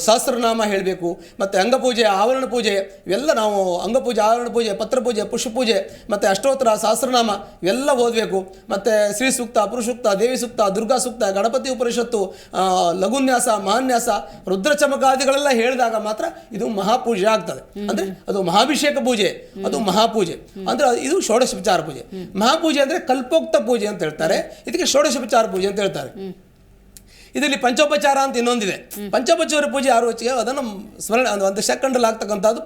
ಸಹಸ್ರನಾಮ ಹೇಳಬೇಕು. ಮತ್ತು ಅಂಗಪೂಜೆ, ಆವರಣ ಪೂಜೆ, ಇವೆಲ್ಲ ನಾವು ಅಂಗಪೂಜೆ, ಆವರಣ ಪೂಜೆ, ಪತ್ರಪೂಜೆ, ಪುಷ್ಪಪೂಜೆ, ಮತ್ತು ಅಷ್ಟೋತ್ತರ, ಸಹಸ್ರನಾಮ ಇವೆಲ್ಲ ಓದಬೇಕು. ಮತ್ತು ಶ್ರೀ ಸೂಕ್ತ, ಪುರುಷ ಸೂಕ್ತ, ದೇವಿ ಸೂಕ್ತ, ದುರ್ಗಾ ಸೂಕ್ತ, ಗಣಪತಿ ಉಪನಿಷತ್ತು, ಲಘುನ್ಯಾಸ, ಮಹಾನ್ಯಾಸ, ರುದ್ರ ಚಮಕಾದಿಗಳೆಲ್ಲ ಹೇಳಿದಾಗ ಮಾತ್ರ ಇದು ಮಹಾಪೂಜೆ ಆಗ್ತದೆ. ಅಂದರೆ ಅದು ಮಹಾಭಿಷೇಕ ಪೂಜೆ, ಅದು ಮಹಾಪೂಜೆ. ಅಂದರೆ ಇದು ಷೋಡಶೋಪಚಾರ ಪೂಜೆ. ಮಹಾಪೂಜೆ ಅಂದರೆ ಕಲ್ಪೋಕ್ತ ಪೂಜೆ ಅಂತ ಹೇಳ್ತಾರೆ, ಇದಕ್ಕೆ ಷೋಡಶೋಪಚಾರ ಪೂಜೆ ಅಂತ ಹೇಳ್ತಾರೆ. ಇದರಲ್ಲಿ ಪಂಚೋಪಚಾರ ಅಂತ ಇನ್ನೊಂದಿದೆ. ಪಂಚೋಪಚಾರ ಪೂಜೆ ಆರೋಚಿಗೆ ಅದನ್ನು ಸ್ಮರಣೆ ಒಂದು ಸೆಕೆಂಡಲ್ಲಿ ಆಗ್ತಕ್ಕಂಥದ್ದು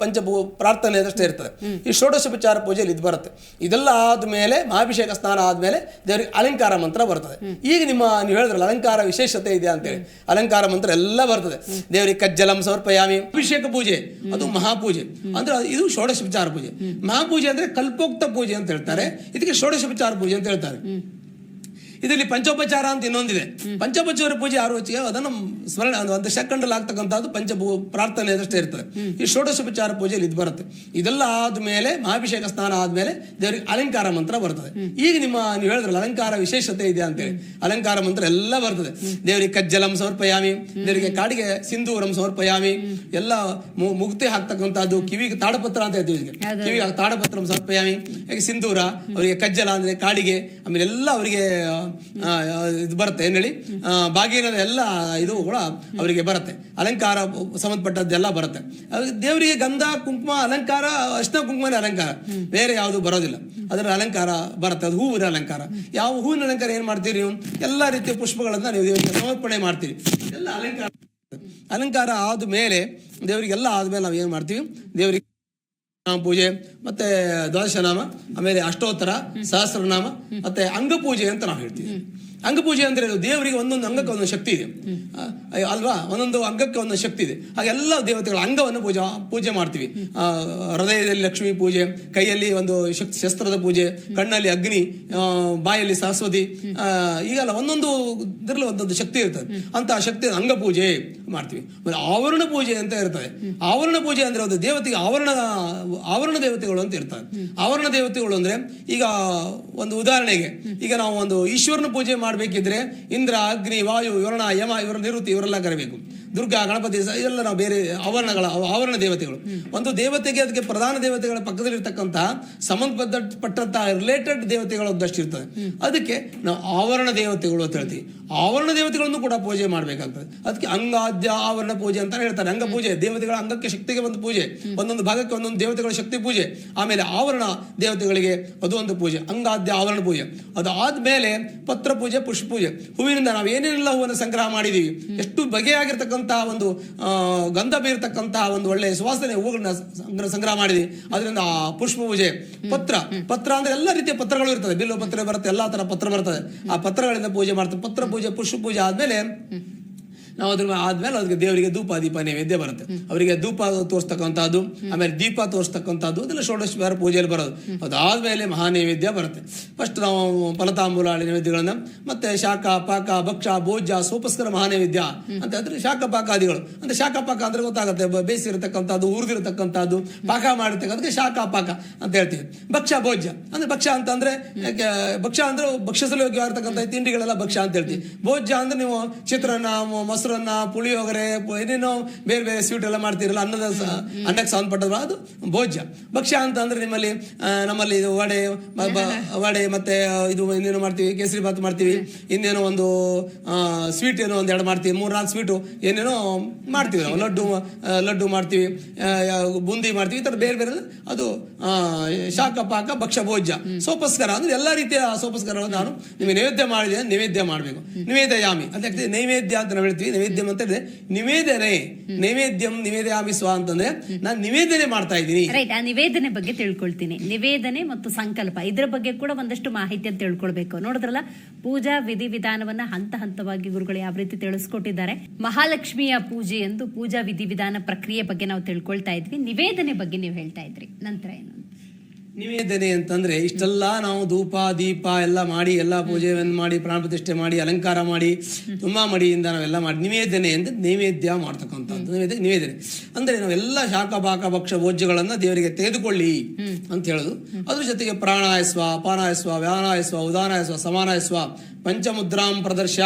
ಪ್ರಾರ್ಥನೆ ಅದಷ್ಟೇ ಇರ್ತದೆ. ಈ ಷೋಡಶೋಪಚಾರ ಪೂಜೆಯಲ್ಲಿ ಇದು ಬರುತ್ತೆ. ಇದೆಲ್ಲ ಆದಮೇಲೆ ಮಹಾಭಿಷೇಕ ಸ್ನಾನ ಆದಮೇಲೆ ದೇವರಿಗೆ ಅಲಂಕಾರ ಮಂತ್ರ ಬರ್ತದೆ. ಈಗ ನೀವು ಹೇಳಿದ್ರಲ್ಲ ಅಲಂಕಾರ ವಿಶೇಷತೆ ಇದೆ ಅಂತೇಳಿ, ಅಲಂಕಾರ ಮಂತ್ರ ಎಲ್ಲ ಬರ್ತದೆ. ದೇವರಿಗೆ ಕಜ್ಜಲಂ ಸಮರ್ಪಯಾಮಿ. ಅಭಿಷೇಕ ಪೂಜೆ ಅದು ಮಹಾಪೂಜೆ, ಅಂದ್ರೆ ಇದು ಷೋಡಶೋಪಚಾರ ಪೂಜೆ. ಮಹಾಪೂಜೆ ಅಂದರೆ ಕಲ್ಪೋಕ್ತ ಪೂಜೆ ಅಂತ ಹೇಳ್ತಾರೆ, ಇದಕ್ಕೆ ಷೋಡಶೋಪಚಾರ ಪೂಜೆ ಅಂತ ಹೇಳ್ತಾರೆ. ಇದರಲ್ಲಿ ಪಂಚೋಪಚಾರ ಅಂತ ಇನ್ನೊಂದಿದೆ. ಪಂಚೋಪಚಾರ ಪೂಜೆ ಯಾರು ಅದನ್ನು ಸ್ಮರಣೆ ಒಂದು ಸೆಕೆಂಡಲ್ಲಿ ಆಗ್ತಕ್ಕಂಥದ್ದು ಪ್ರಾರ್ಥನೆ ಅದಷ್ಟೇ ಇರ್ತದೆ. ಈ ಷೋಡಶೋಪಚಾರ ಪೂಜೆಯಲ್ಲಿ ಇದು ಬರುತ್ತೆ. ಇದೆಲ್ಲ ಆದ್ಮೇಲೆ ಮಹಾಭಿಷೇಕ ಸ್ನಾನ ಆದ್ಮೇಲೆ ದೇವರಿಗೆ ಅಲಂಕಾರ ಮಂತ್ರ ಬರ್ತದೆ. ಈಗ ನೀವು ಹೇಳಿದ್ರಲ್ಲ ಅಲಂಕಾರ ವಿಶೇಷತೆ ಇದೆ ಅಂತೇಳಿ, ಅಲಂಕಾರ ಮಂತ್ರ ಎಲ್ಲ ಬರ್ತದೆ. ದೇವರಿಗೆ ಕಜ್ಜಲಂ ಸಮರ್ಪಯಾಮಿ, ದೇವರಿಗೆ ಕಾಡಿಗೆ ಸಿಂಧೂರಂ ಸಮರ್ಪಯಾಮಿ, ಎಲ್ಲ ಮುಕ್ತಿ ಹಾಕ್ತಕ್ಕಂಥದ್ದು, ಕಿವಿಗೆ ತಾಡಪತ್ರ ಅಂತ ಹೇಳ್ತೀವಿ, ಕಿವಿಗೆ ತಾಡಪತ್ರ ಸಮರ್ಪಯಾಮಿ, ಸಿಂಧೂರ, ಅವರಿಗೆ ಕಜ್ಜಲ ಅಂದ್ರೆ ಕಾಡಿಗೆ, ಆಮೇಲೆ ಎಲ್ಲ ಅವರಿಗೆ ಇದು ಬರುತ್ತೆ ಏನ್ ಹೇಳಿ ಬಾಗಿನ ಎಲ್ಲ ಇದು ಕೂಡ ಅವರಿಗೆ ಬರುತ್ತೆ. ಅಲಂಕಾರ ಸಂಬಂಧಪಟ್ಟದ್ದೆಲ್ಲ ಬರುತ್ತೆ. ದೇವರಿಗೆ ಗಂಧ ಕುಂಕುಮ ಅಲಂಕಾರ, ಅರ್ಶಿನ ಕುಂಕುಮನೇ ಅಲಂಕಾರ, ಬೇರೆ ಯಾವುದು ಬರೋದಿಲ್ಲ. ಅದರ ಅಲಂಕಾರ ಬರುತ್ತೆ. ಅದು ಹೂವಿನ ಅಲಂಕಾರ. ಯಾವ ಹೂವಿನ ಅಲಂಕಾರ ಏನ್ ಮಾಡ್ತೀರಿ ನೀವು? ಎಲ್ಲ ರೀತಿಯ ಪುಷ್ಪಗಳನ್ನ ನೀವು ದೇವರಿಗೆ ಸಮರ್ಪಣೆ ಮಾಡ್ತೀರಿ. ಎಲ್ಲ ಅಲಂಕಾರ. ಅಲಂಕಾರ ಆದ್ಮೇಲೆ ದೇವರಿಗೆಲ್ಲ ಆದ್ಮೇಲೆ ನಾವು ಏನ್ ಮಾಡ್ತೀವಿ? ದೇವರಿಗೆ ಪೂಜೆ, ಮತ್ತೆ ದ್ವಾದಶನಾಮ, ಆಮೇಲೆ ಅಷ್ಟೋತ್ತರ, ಸಹಸ್ರನಾಮ, ಮತ್ತೆ ಅಂಗಪೂಜೆ ಅಂತ ನಾವು ಹೇಳ್ತೀವಿ. ಅಂಗಪೂಜೆ ಅಂದ್ರೆ ದೇವರಿಗೆ ಒಂದೊಂದು ಅಂಗಕ್ಕೆ ಒಂದೊಂದು ಶಕ್ತಿ ಇದೆ ಅಲ್ವಾ? ಒಂದೊಂದು ಅಂಗಕ್ಕೆ ಒಂದೊಂದು ಶಕ್ತಿ ಇದೆ. ಹಾಗೆಲ್ಲ ದೇವತೆಗಳ ಅಂಗವನ್ನು ಪೂಜೆ ಮಾಡ್ತೀವಿ. ಹೃದಯದಲ್ಲಿ ಲಕ್ಷ್ಮೀ ಪೂಜೆ, ಕೈಯಲ್ಲಿ ಒಂದು ಶಸ್ತ್ರದ ಪೂಜೆ, ಕಣ್ಣಲ್ಲಿ ಅಗ್ನಿ, ಬಾಯಲ್ಲಿ ಸರಸ್ವತಿ, ಈಗೆಲ್ಲ ಒಂದೊಂದು ಇದರಲ್ಲಿ ಒಂದೊಂದು ಶಕ್ತಿ ಇರ್ತದೆ. ಅಂತ ಶಕ್ತಿ ಅಂಗಪೂಜೆ ಮಾಡ್ತೀವಿ. ಆವರಣ ಪೂಜೆ ಅಂತ ಇರ್ತದೆ. ಆವರಣ ಪೂಜೆ ಅಂದ್ರೆ ಒಂದು ದೇವತೆಗೆ ಆವರಣ ದೇವತೆಗಳು ಅಂತ ಇರ್ತವೆ. ಆವರಣ ದೇವತೆಗಳು ಅಂದ್ರೆ ಈಗ ಒಂದು ಉದಾಹರಣೆಗೆ, ಈಗ ನಾವು ಒಂದು ಈಶ್ವರನ ಪೂಜೆ ಮಾಡಬೇಕಿದ್ರೆ ಇಂದ್ರ, ಅಗ್ನಿ, ವಾಯು, ವರುಣ, ಯಮ, ಇವರ ನಿವೃತ್ತಿ ಇವರೆಲ್ಲ ಕರಬೇಕು. ದುರ್ಗಾ, ಗಣಪತಿ ಇದೆಲ್ಲ ನಾವು ಬೇರೆ ಆವರಣ ದೇವತೆಗಳು. ಒಂದು ದೇವತೆಗೆ ಅದಕ್ಕೆ ಪ್ರಧಾನ ದೇವತೆಗಳ ಪಕ್ಕದಲ್ಲಿರ್ತಕ್ಕಂತಹ ಸಂಬಂಧಪಟ್ಟಂತಹ ರಿಲೇಟೆಡ್ ದೇವತೆಗಳು ಒಂದಷ್ಟು ಇರ್ತದೆ. ಅದಕ್ಕೆ ನಾವು ಆವರಣ ದೇವತೆಗಳು ಅಂತ ಹೇಳ್ತೀವಿ. ಆವರಣ ದೇವತೆಗಳನ್ನು ಕೂಡ ಪೂಜೆ ಮಾಡ್ಬೇಕಾಗ್ತದೆ. ಅದಕ್ಕೆ ಅಂಗಾದ್ಯ ಆವರಣ ಪೂಜೆ ಅಂತ ಹೇಳ್ತಾರೆ. ಅಂಗ ಪೂಜೆ, ದೇವತೆಗಳ ಅಂಗಕ್ಕೆ ಶಕ್ತಿಗೆ ಒಂದು ಪೂಜೆ, ಒಂದೊಂದು ಭಾಗಕ್ಕೆ ಒಂದೊಂದು ದೇವತೆಗಳ ಶಕ್ತಿ ಪೂಜೆ. ಆಮೇಲೆ ಆವರಣ ದೇವತೆಗಳಿಗೆ ಅದು ಒಂದು ಪೂಜೆ, ಅಂಗಾದ್ಯ ಆವರಣ ಪೂಜೆ. ಅದಾದ್ಮೇಲೆ ಪತ್ರ ಪೂಜೆ, ಪುಷ್ಪ ಪೂಜೆ. ಹೂವಿನಿಂದ ನಾವು ಏನೇನೆಲ್ಲ ಹೂವನ್ನು ಸಂಗ್ರಹ ಮಾಡಿದೀವಿ, ಎಷ್ಟು ಬಗೆಯಾಗಿರ್ತಕ್ಕಂತಹ ಒಂದು ಗಂಧ ಬೀರ್ತಕ್ಕಂತಹ ಒಂದು ಒಳ್ಳೆಯ ಸುವಾಸನೆ ಹೂಗಳನ್ನ ಸಂಗ್ರಹ ಮಾಡಿದ್ವಿ. ಅದರಿಂದ ಪುಷ್ಪ ಪೂಜೆ. ಪತ್ರ ಅಂದ್ರೆ ಎಲ್ಲ ರೀತಿಯ ಪತ್ರಗಳು ಇರ್ತದೆ. ಬಿಲ್ವ ಪತ್ರ ಬರುತ್ತೆ, ಎಲ್ಲಾ ತರ ಪತ್ರ ಬರ್ತದೆ. ಆ ಪತ್ರಗಳಿಂದ ಪೂಜೆ ಮಾಡ್ತಾರೆ. ಪತ್ರ ಪೂಜೆ, ಪುಷ್ಪ ಪೂಜೆ ಆದ್ಮೇಲೆ ನಾವು ಅದ್ರ ಆದ್ಮೇಲೆ ಅದಕ್ಕೆ ದೇವರಿಗೆ ಧೂಪ ದೀಪ ನೈವೇದ್ಯ ಬರುತ್ತೆ. ಅವರಿಗೆ ಧೂಪ ತೋರಿಸ್ತಕ್ಕಂಥದ್ದು, ಆಮೇಲೆ ದೀಪ ತೋರಿಸ್ತಕ್ಕಂಥದ್ದು, ಅದೆಲ್ಲ ಷೋಡಶೋಪಚಾರ ಪೂಜೆಯಲ್ಲಿ ಬರೋದು. ಅದಾದ್ಮೇಲೆ ಮಹಾ ನೈವೇದ್ಯ ಬರುತ್ತೆ. ಫಸ್ಟ್ ನಾವು ಫಲತಾಂಬೂಲಾಳಿ ನೈವೇದ್ಯಗಳನ್ನ, ಮತ್ತೆ ಶಾಖ, ಪಾಕ, ಭಕ್ಷ, ಭೋಜ್ಯ, ಸೋಪಸ್ಕರ ಮಹಾ ನೈವೇದ್ಯ ಅಂತ ಹೇಳಿದ್ರೆ ಶಾಖ ಪಾಕಾದಿಗಳು. ಅಂದ್ರೆ ಶಾಖ ಪಾಕ ಅಂದ್ರೆ ಗೊತ್ತಾಗುತ್ತೆ, ಬೇಯಿಸಿರತಕ್ಕಂಥದ್ದು, ಹುರಿದಿರತಕ್ಕಂಥದ್ದು, ಪಾಕ ಮಾಡಿರ್ತಕ್ಕಂಥದ್ದು ಶಾಖ ಪಾಕ ಅಂತ ಹೇಳ್ತೀವಿ. ಭಕ್ಷ, ಭೋಜ್ಯ ಅಂದ್ರೆ ಭಕ್ಷ ಅಂತಂದ್ರೆ ಭಕ್ಷ ಅಂದ್ರೆ ಭಕ್ಷಿಸಲು ಯೋಗ್ಯವಾಗಿರ್ತಕ್ಕಂಥ ತಿಂಡಿಗಳೆಲ್ಲ ಭಕ್ಷ ಅಂತ ಹೇಳ್ತೀವಿ. ಭೋಜ್ಯ ಅಂದ್ರೆ ನೀವು ಚಿತ್ರಾನ್ನ, ಮೊಸರನ್ನ, ಪುಳಿಯೋಗರೆ, ಏನೇನೋ ಬೇರೆ ಬೇರೆ ಸ್ವೀಟ್ ಎಲ್ಲ ಮಾಡ್ತೀರಲ್ಲ, ಅನ್ನಕ್ಕೆ ಸಂಬಂಧಪಟ್ಟದ್ದು, ಅದು ಭೋಜ್ಯ. ಭಕ್ಷ್ಯ ಅಂತ ಅಂದ್ರೆ ನಮ್ಮಲ್ಲಿ ಇದು ವಡೆ ಮತ್ತೆ ಇದು ಇನ್ನೇನೋ ಮಾಡ್ತೀವಿ, ಕೇಸರಿ ಭಾತ್ ಮಾಡ್ತೀವಿ, ಇನ್ನೇನೋ ಒಂದು ಸ್ವೀಟ್ ಏನೋ ಒಂದೆರಡು ಮಾಡ್ತೀವಿ, 3-4 ಸ್ವೀಟು ಏನೇನೋ ಮಾಡ್ತೀವಿ ನಾವು. ಲಡ್ಡು ಮಾಡ್ತೀವಿ, ಬೂಂದಿ ಮಾಡ್ತೀವಿ, ಈ ಥರ ಬೇರೆ ಬೇರೆ. ಅದು ಶಾಖ ಪಾಕ, ಭಕ್ಷ್ಯ, ಭೋಜ್ಯ. ಸೋಪಸ್ಕರ ಅಂದ್ರೆ ಎಲ್ಲ ರೀತಿಯ ಸೋಪಸ್ಕರವನ್ನು ನಾನು ನಿಮಗೆ ನೈವೇದ್ಯ ಮಾಡಿದೆ, ನೈವೇದ್ಯ ಮಾಡಬೇಕು. ನಿವೇದಯಾಮಿ ಅಂತ ನೈವೇದ್ಯ ಅಂತ ನಾವು ಹೇಳ್ತೀವಿ. ನೈವೇದ್ಯಂ ಅಂತ ಹೇಳಿದ್ರೆ ನಿವೇದನೆ, ನೈವೇದ್ಯಂ ನಿವೇದಯಾಮಿ ಸ್ವ ಅಂತಂದ್ರೆ ನಾನು ನಿವೇದನೆ ಮಾಡ್ತಾ ಇದ್ದೀನಿ. ರೈಟ್. ಆ ನಿವೇದನೆ ಬಗ್ಗೆ ತಿಳ್ಕೊಳ್ತೀನಿ. ನಿವೇದನೆ ಮತ್ತು ಸಂಕಲ್ಪ ಇದ್ರ ಬಗ್ಗೆ ಕೂಡ ಒಂದಷ್ಟು ಮಾಹಿತಿ ಅಂತ ತಿಳ್ಕೊಳ್ಬೇಕು. ನೋಡಿದ್ರಲ್ಲ, ಪೂಜಾ ವಿಧಿವಿಧಾನವನ್ನ ಹಂತ ಹಂತವಾಗಿ ಗುರುಗಳು ಯಾವ ರೀತಿ ತಿಳಿಸ್ಕೊಟ್ಟಿದ್ದಾರೆ. ಮಹಾಲಕ್ಷ್ಮಿಯ ಪೂಜೆ ಎಂದು ಪೂಜಾ ವಿಧಿವಿಧಾನ ಪ್ರಕ್ರಿಯೆ ಬಗ್ಗೆ ನಾವು ತಿಳ್ಕೊಳ್ತಾ ಇದ್ವಿ. ನಿವೇದನೆ ಬಗ್ಗೆ ನೀವು ಹೇಳ್ತಾ ಇದ್ರಿ, ನಂತರ ಏನು? ನಿವೇದನೆ ಅಂತಂದ್ರೆ ಇಷ್ಟೆಲ್ಲ ನಾವು ಧೂಪ ದೀಪ ಎಲ್ಲ ಮಾಡಿ, ಎಲ್ಲ ಪೂಜೆಯನ್ನು ಮಾಡಿ, ಪ್ರಾಣ ಪ್ರತಿಷ್ಠೆ ಮಾಡಿ, ಅಲಂಕಾರ ಮಾಡಿ, ತುಂಬಾ ಮಡಿಯಿಂದ ನಾವೆಲ್ಲ ಮಾಡಿ ನಿವೇದನೆ ಅಂದ್ರೆ ನೈವೇದ್ಯ ಮಾಡ್ತಕ್ಕಂಥದ್ದು. ನಿವೇದನೆ ಅಂದ್ರೆ ನಾವೆಲ್ಲ ಶಾಖ ಪಾಕ ಭಕ್ಷ ಭೋಜ್ಯಗಳನ್ನ ದೇವರಿಗೆ ತೆಗೆದುಕೊಳ್ಳಿ ಅಂತ ಹೇಳುದು. ಅದ್ರ ಜೊತೆಗೆ ಪ್ರಾಣಾಯಸ್ವ, ಅಪಾನಾಯಸ್ವ, ವ್ಯಾನಾಯಸ್ವ, ಉದಾನಾಯಸ್ವ, ಸಮಾನಾಯಸ್ವ, ಪಂಚಮುದ್ರಾಂ ಪ್ರದರ್ಶ,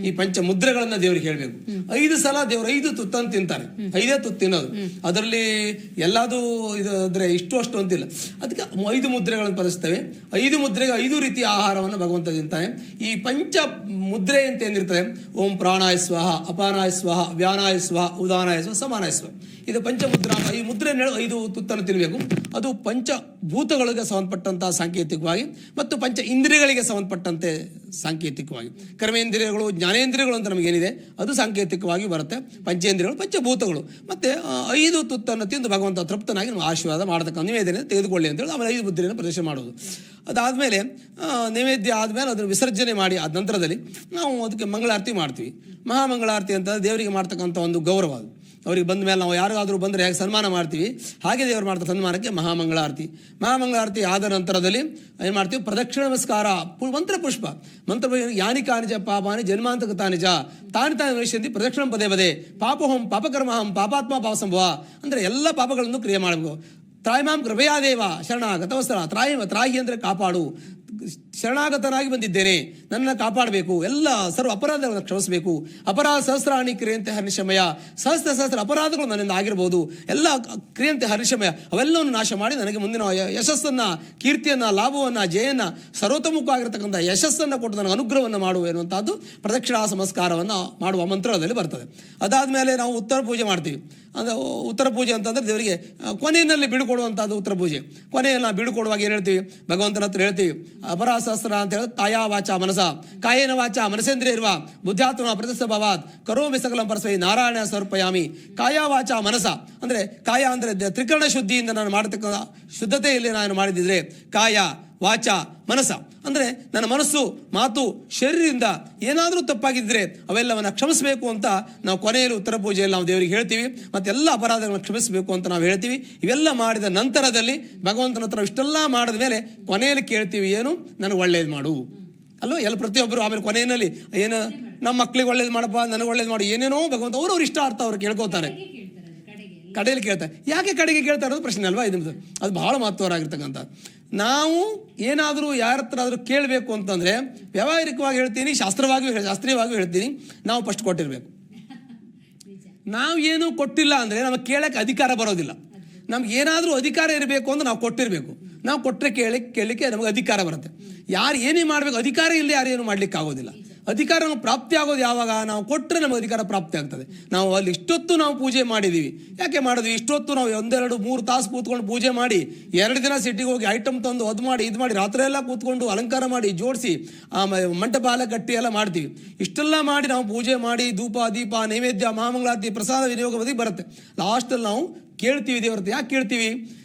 ಈ ಪಂಚಮುದ್ರೆಗಳನ್ನ ದೇವರಿಗೆ ಹೇಳ್ಬೇಕು. 5 ಸಲ ದೇವರು 5 ತುತ್ತನ್ನು ತಿಂತಾರೆ. 5 ತುತ್ತು ತಿನ್ನೋದು. ಅದರಲ್ಲಿ ಎಲ್ಲದೂ ಇದು ಅಂದ್ರೆ ಇಷ್ಟು ಅಷ್ಟು ಅಂತಿಲ್ಲ. ಅದಕ್ಕೆ 5 ಮುದ್ರೆಗಳನ್ನು ಪದಿಸ್ತೇವೆ. 5 ಮುದ್ರೆಗೆ 5 ರೀತಿಯ ಆಹಾರವನ್ನು ಭಗವಂತ ತಿಂತಾನೆ. ಈ ಪಂಚ ಮುದ್ರೆ ಅಂತ ಏನಿರ್ತದೆ, ಓಂ ಪ್ರಾಣಾಯ ಸ್ವಾಹ, ಅಪಾನಾಯ ಸ್ವಾಹ, ವ್ಯಾನಾಯ ಸ್ವಾಹ, ಉದಾನಾಯ ಸ್ವಾಹ, ಸಮಾನಾಯ ಸ್ವಾಹ, ಇದು ಪಂಚಮುದ್ರಾ. ಈ ಮುದ್ರೆ 5 ತುತ್ತನ್ನು ತಿನ್ನಬೇಕು. ಅದು ಪಂಚಭೂತಗಳಿಗೆ ಸಂಬಂಧಪಟ್ಟಂತಹ ಸಾಂಕೇತಿಕವಾಗಿ ಮತ್ತು ಪಂಚ ಇಂದ್ರಿಯಗಳಿಗೆ ಸಂಬಂಧಪಟ್ಟಂತೆ ಸಾಂಕೇತಿಕವಾಗಿ. ಕರ್ಮೇಂದ್ರಿಯಗಳು, ಜ್ಞಾನೇಂದ್ರಿಯಗಳು ಅಂತ ನಮಗೇನಿದೆ ಅದು ಸಾಂಕೇತಿಕವಾಗಿ ಬರುತ್ತೆ. ಪಂಚೇಂದ್ರಿಯಗಳು, ಪಂಚಭೂತಗಳು. ಮತ್ತೆ 5 ತುತ್ತನ್ನು ತಿಂದು ಭಗವಂತ ತೃಪ್ತನಾಗಿ ನಾವು ಆಶೀರ್ವಾದ ಮಾಡತಕ್ಕ ನಿವೇದನೆ ತೆಗೆದುಕೊಳ್ಳಿ ಅಂತೇಳಿ ಆಮೇಲೆ 5 ಮುದ್ರೆಯನ್ನು ಪ್ರದರ್ಶನ ಮಾಡೋದು. ಅದಾದಮೇಲೆ ನೈವೇದ್ಯ ಆದಮೇಲೆ ಅದನ್ನು ವಿಸರ್ಜನೆ ಮಾಡಿ ಆದ ನಂತರದಲ್ಲಿ ನಾವು ಅದಕ್ಕೆ ಮಂಗಳಾರತಿ ಮಾಡ್ತೀವಿ. ಮಹಾಮಂಗಳಾರತಿ ಅಂತ ದೇವರಿಗೆ ಮಾಡ್ತಕ್ಕಂಥ ಒಂದು ಗೌರವ ಅದು. ಅವ್ರಿಗೆ ಬಂದ ಮೇಲೆ ನಾವು ಯಾರಿಗಾದರೂ ಬಂದರೆ ಹೇಗೆ ಸನ್ಮಾನ ಮಾಡ್ತೀವಿ ಹಾಗೆ ದೇವರು ಮಾಡ್ತಾರೆ ಸನ್ಮಾನಕ್ಕೆ ಮಹಾಮಂಗಳಾರತಿ. ಮಹಾಮಂಗಳಾರತಿ ಆದ ನಂತರದಲ್ಲಿ ಏನು ಮಾಡ್ತೀವಿ, ಪ್ರದಕ್ಷಿಣ ನಮಸ್ಕಾರ, ಮಂತ್ರಪುಷ್ಪ. ಯಾನಿ ಕಾನಿಚ ಪಾಪಾನಿ ಜನ್ಮಾಂತಕತಾನಿ ಚ ತಾನಿ ತಾನಿ ವೈಶ್ಯಂತಿ ಪ್ರದಕ್ಷಿಣಂ ಪದೇ ಪದೇ ಪಾಪೋಹಂ ಪಾಪಕರ್ಮಹಂ ಪಾಪಾತ್ಮ ಪಾಪಸಂಭವ. ಅಂದರೆ ಎಲ್ಲ ಪಾಪಗಳನ್ನು ಕ್ರಿಯೆ ಮಾಡಬೇಕು. ತ್ರಾಯಿಮಾಂ ಕೃಪಯಾದೇವ ಶರಣಾಗತವಸ್ತ್ರ. ತ್ರಾಯಿ ಅಂದರೆ ಕಾಪಾಡು, ಶರಣಾಗತನಾಗಿ ಬಂದಿದ್ದೇನೆ, ನನ್ನನ್ನು ಕಾಪಾಡಬೇಕು, ಎಲ್ಲ ಸರ್ವ ಅಪರಾಧಗಳನ್ನು ಕ್ಷಮಿಸಬೇಕು. ಅಪರಾಧ ಸಹಸ್ರಾಣಿ ಕ್ರಿಯಂತೆ ಹರ್ನಿಶಮಯ, ಸಹಸ್ರ ಅಪರಾಧಗಳು ನನ್ನಿಂದ ಆಗಿರ್ಬೋದು, ಎಲ್ಲ ಕ್ರಿಯಂತೆ ಹರ್ನಿಶಮಯ, ಅವೆಲ್ಲವನ್ನು ನಾಶ ಮಾಡಿ ನನಗೆ ಮುಂದಿನ ಯಶಸ್ಸನ್ನು, ಕೀರ್ತಿಯನ್ನು, ಲಾಭವನ್ನು, ಜಯನ್ನು, ಸರ್ವತೋಮುಖವಾಗಿರ್ತಕ್ಕಂಥ ಯಶಸ್ಸನ್ನು ಕೊಟ್ಟು ನನಗೆ ಅನುಗ್ರಹವನ್ನು ಮಾಡು ಎನ್ನುವಂಥದ್ದು ಪ್ರದಕ್ಷಿಣಾ ನಮಸ್ಕಾರವನ್ನು ಮಾಡುವ ಮಂತ್ರದಲ್ಲಿ ಬರ್ತದೆ. ಅದಾದಮೇಲೆ ನಾವು ಉತ್ತರ ಪೂಜೆ ಮಾಡ್ತೀವಿ. ಅಂದರೆ ಉತ್ತರ ಪೂಜೆ ಅಂತಂದರೆ ದೇವರಿಗೆ ಕೊನೆಯಲ್ಲಿ ಬೀಳ್ಕೊಡುವಂಥದ್ದು ಉತ್ತರ ಪೂಜೆ. ಕೊನೆಯಲ್ಲಿ ನಾವು ಬೀಳ್ಕೊಡುವಾಗ ಏನು ಹೇಳ್ತೀವಿ, ಭಗವಂತನ ಹತ್ರ ಹೇಳ್ತೀವಿ ಅಪರಾಧ ಸಹಸ್ರ ಅಂತ ಹೇಳಿದ್ರೆ ಕಾಯ ವಾಚ ಮನಸ, ಕಾಯೇನ ವಾಚ ಮನಸೇಂದ್ರಿಯ ಇರುವ ಬುದ್ಧಾತ್ಮ ಪ್ರತಿಸಭಾವಾತ್ ಕರೋಮಿ ಸಕಲಂ ಪರಸ್ಮೈ ನಾರಾಯಣ ಸಮರ್ಪಯಾಮಿ. ಕಾಯ ವಾಚ ಮನಸ ಅಂದರೆ ಕಾಯ ಅಂದರೆ ತ್ರಿಕರಣ ಶುದ್ಧಿಯಿಂದ ನಾನು ಮಾಡತಕ್ಕ ಶುದ್ಧತೆಯಲ್ಲಿ ನಾನು ಮಾಡಿದ್ದಿದ್ರೆ ಕಾಯ ವಾಚ ಮನಸ ಅಂದರೆ ನನ್ನ ಮನಸ್ಸು ಮಾತು ಶರೀರದಿಂದ ಏನಾದರೂ ತಪ್ಪಾಗಿದ್ದರೆ ಅವೆಲ್ಲವನ್ನು ಕ್ಷಮಿಸಬೇಕು ಅಂತ ನಾವು ಕೊನೆಯಲ್ಲಿ ಉತ್ತರ ಪೂಜೆಯಲ್ಲಿ ನಾವು ದೇವರಿಗೆ ಹೇಳ್ತೀವಿ. ಮತ್ತೆಲ್ಲ ಅಪರಾಧಗಳನ್ನು ಕ್ಷಮಿಸಬೇಕು ಅಂತ ನಾವು ಹೇಳ್ತೀವಿ. ಇವೆಲ್ಲ ಮಾಡಿದ ನಂತರದಲ್ಲಿ ಭಗವಂತನ ಹತ್ರ ಇಷ್ಟೆಲ್ಲ ಮಾಡಿದ ಮೇಲೆ ಕೊನೆಯಲ್ಲಿ ಕೇಳ್ತೀವಿ, ಏನು ನನಗೆ ಒಳ್ಳೇದು ಮಾಡು ಅಲ್ಲೋ. ಎಲ್ಲ ಪ್ರತಿಯೊಬ್ಬರು ಆಮೇಲೆ ಕೊನೆಯಲ್ಲಿ ಏನು ನಮ್ಮ ಮಕ್ಕಳಿಗೆ ಒಳ್ಳೇದು ಮಾಡಪ್ಪ, ನನಗೆ ಒಳ್ಳೇದು ಮಾಡು, ಏನೇನೋ ಭಗವಂತ ಅವ್ರವ್ರು ಇಷ್ಟ ಅರ್ಥ ಅವ್ರು ಕೇಳ್ಕೋತಾರೆ. ಕಡೆಯಲ್ಲಿ ಕೇಳ್ತಾರೆ. ಯಾಕೆ ಕಡೆಗೆ ಕೇಳ್ತಾರೆ ಅನ್ನೋದು ಪ್ರಶ್ನೆ ಅಲ್ವಾ ಇದು. ಅದು ಬಹಳ ಮಹತ್ವರಾಗಿರ್ತಕ್ಕಂಥ. ನಾವು ಏನಾದರೂ ಯಾರ ಹತ್ರ ಆದರೂ ಕೇಳಬೇಕು ಅಂತಂದರೆ ವ್ಯಾವಹಾರಿಕವಾಗಿ ಹೇಳ್ತೀನಿ, ಶಾಸ್ತ್ರೀಯವಾಗಿಯೂ ಹೇಳ್ತೀನಿ, ನಾವು ಫಸ್ಟ್ ಕೊಟ್ಟಿರಬೇಕು. ನಾವು ಏನೂ ಕೊಟ್ಟಿಲ್ಲ ಅಂದರೆ ನಮಗೆ ಕೇಳೋಕ್ಕೆ ಅಧಿಕಾರ ಬರೋದಿಲ್ಲ. ನಮ್ಗೆ ಏನಾದರೂ ಅಧಿಕಾರ ಇರಬೇಕು ಅಂದ್ರೆ ನಾವು ಕೊಟ್ಟಿರಬೇಕು. ನಾವು ಕೊಟ್ಟರೆ ಕೇಳಲಿಕ್ಕೆ ನಮಗೆ ಅಧಿಕಾರ ಬರುತ್ತೆ. ಯಾರು ಏನೇ ಮಾಡಬೇಕು, ಅಧಿಕಾರ ಇಲ್ಲದೆ ಯಾರೇನು ಮಾಡಲಿಕ್ಕೆ ಆಗೋದಿಲ್ಲ. ಅಧಿಕಾರ ನಮಗೆ ಪ್ರಾಪ್ತಿ ಆಗೋದು ಯಾವಾಗ, ನಾವು ಕೊಟ್ಟರೆ ನಮಗೆ ಅಧಿಕಾರ ಪ್ರಾಪ್ತಿ ಆಗ್ತದೆ. ನಾವು ಅಲ್ಲಿ ಇಷ್ಟೊತ್ತು ನಾವು ಪೂಜೆ ಮಾಡಿದ್ದೀವಿ, ಯಾಕೆ ಮಾಡಿದ್ವಿ, ಇಷ್ಟೊತ್ತು ನಾವು 1-2-3 ತಾಸು ಕೂತ್ಕೊಂಡು ಪೂಜೆ ಮಾಡಿ 2 ದಿನ ಸಿಟಿಗೆ ಹೋಗಿ ಐಟಮ್ ತಂದು ಅದು ಮಾಡಿ ಇದು ಮಾಡಿ ರಾತ್ರಿ ಎಲ್ಲ ಕೂತ್ಕೊಂಡು ಅಲಂಕಾರ ಮಾಡಿ ಜೋಡಿಸಿ ಮಂಟಪ ಎಲ್ಲ ಕಟ್ಟಿ ಎಲ್ಲ ಮಾಡ್ತೀವಿ. ಇಷ್ಟೆಲ್ಲ ಮಾಡಿ ನಾವು ಪೂಜೆ ಮಾಡಿ ಧೂಪ ದೀಪ ನೈವೇದ್ಯ ಮಹಾಮಂಗಳಾರತಿ ಪ್ರಸಾದ ವಿನಿಯೋಗ ಬದಿಗೆ ಬರುತ್ತೆ. ಲಾಸ್ಟಲ್ಲಿ ನಾವು ಕೇಳ್ತೀವಿ ದೇವರ ಹತ್ರ. ಯಾಕೆ ಕೇಳ್ತೀವಿ,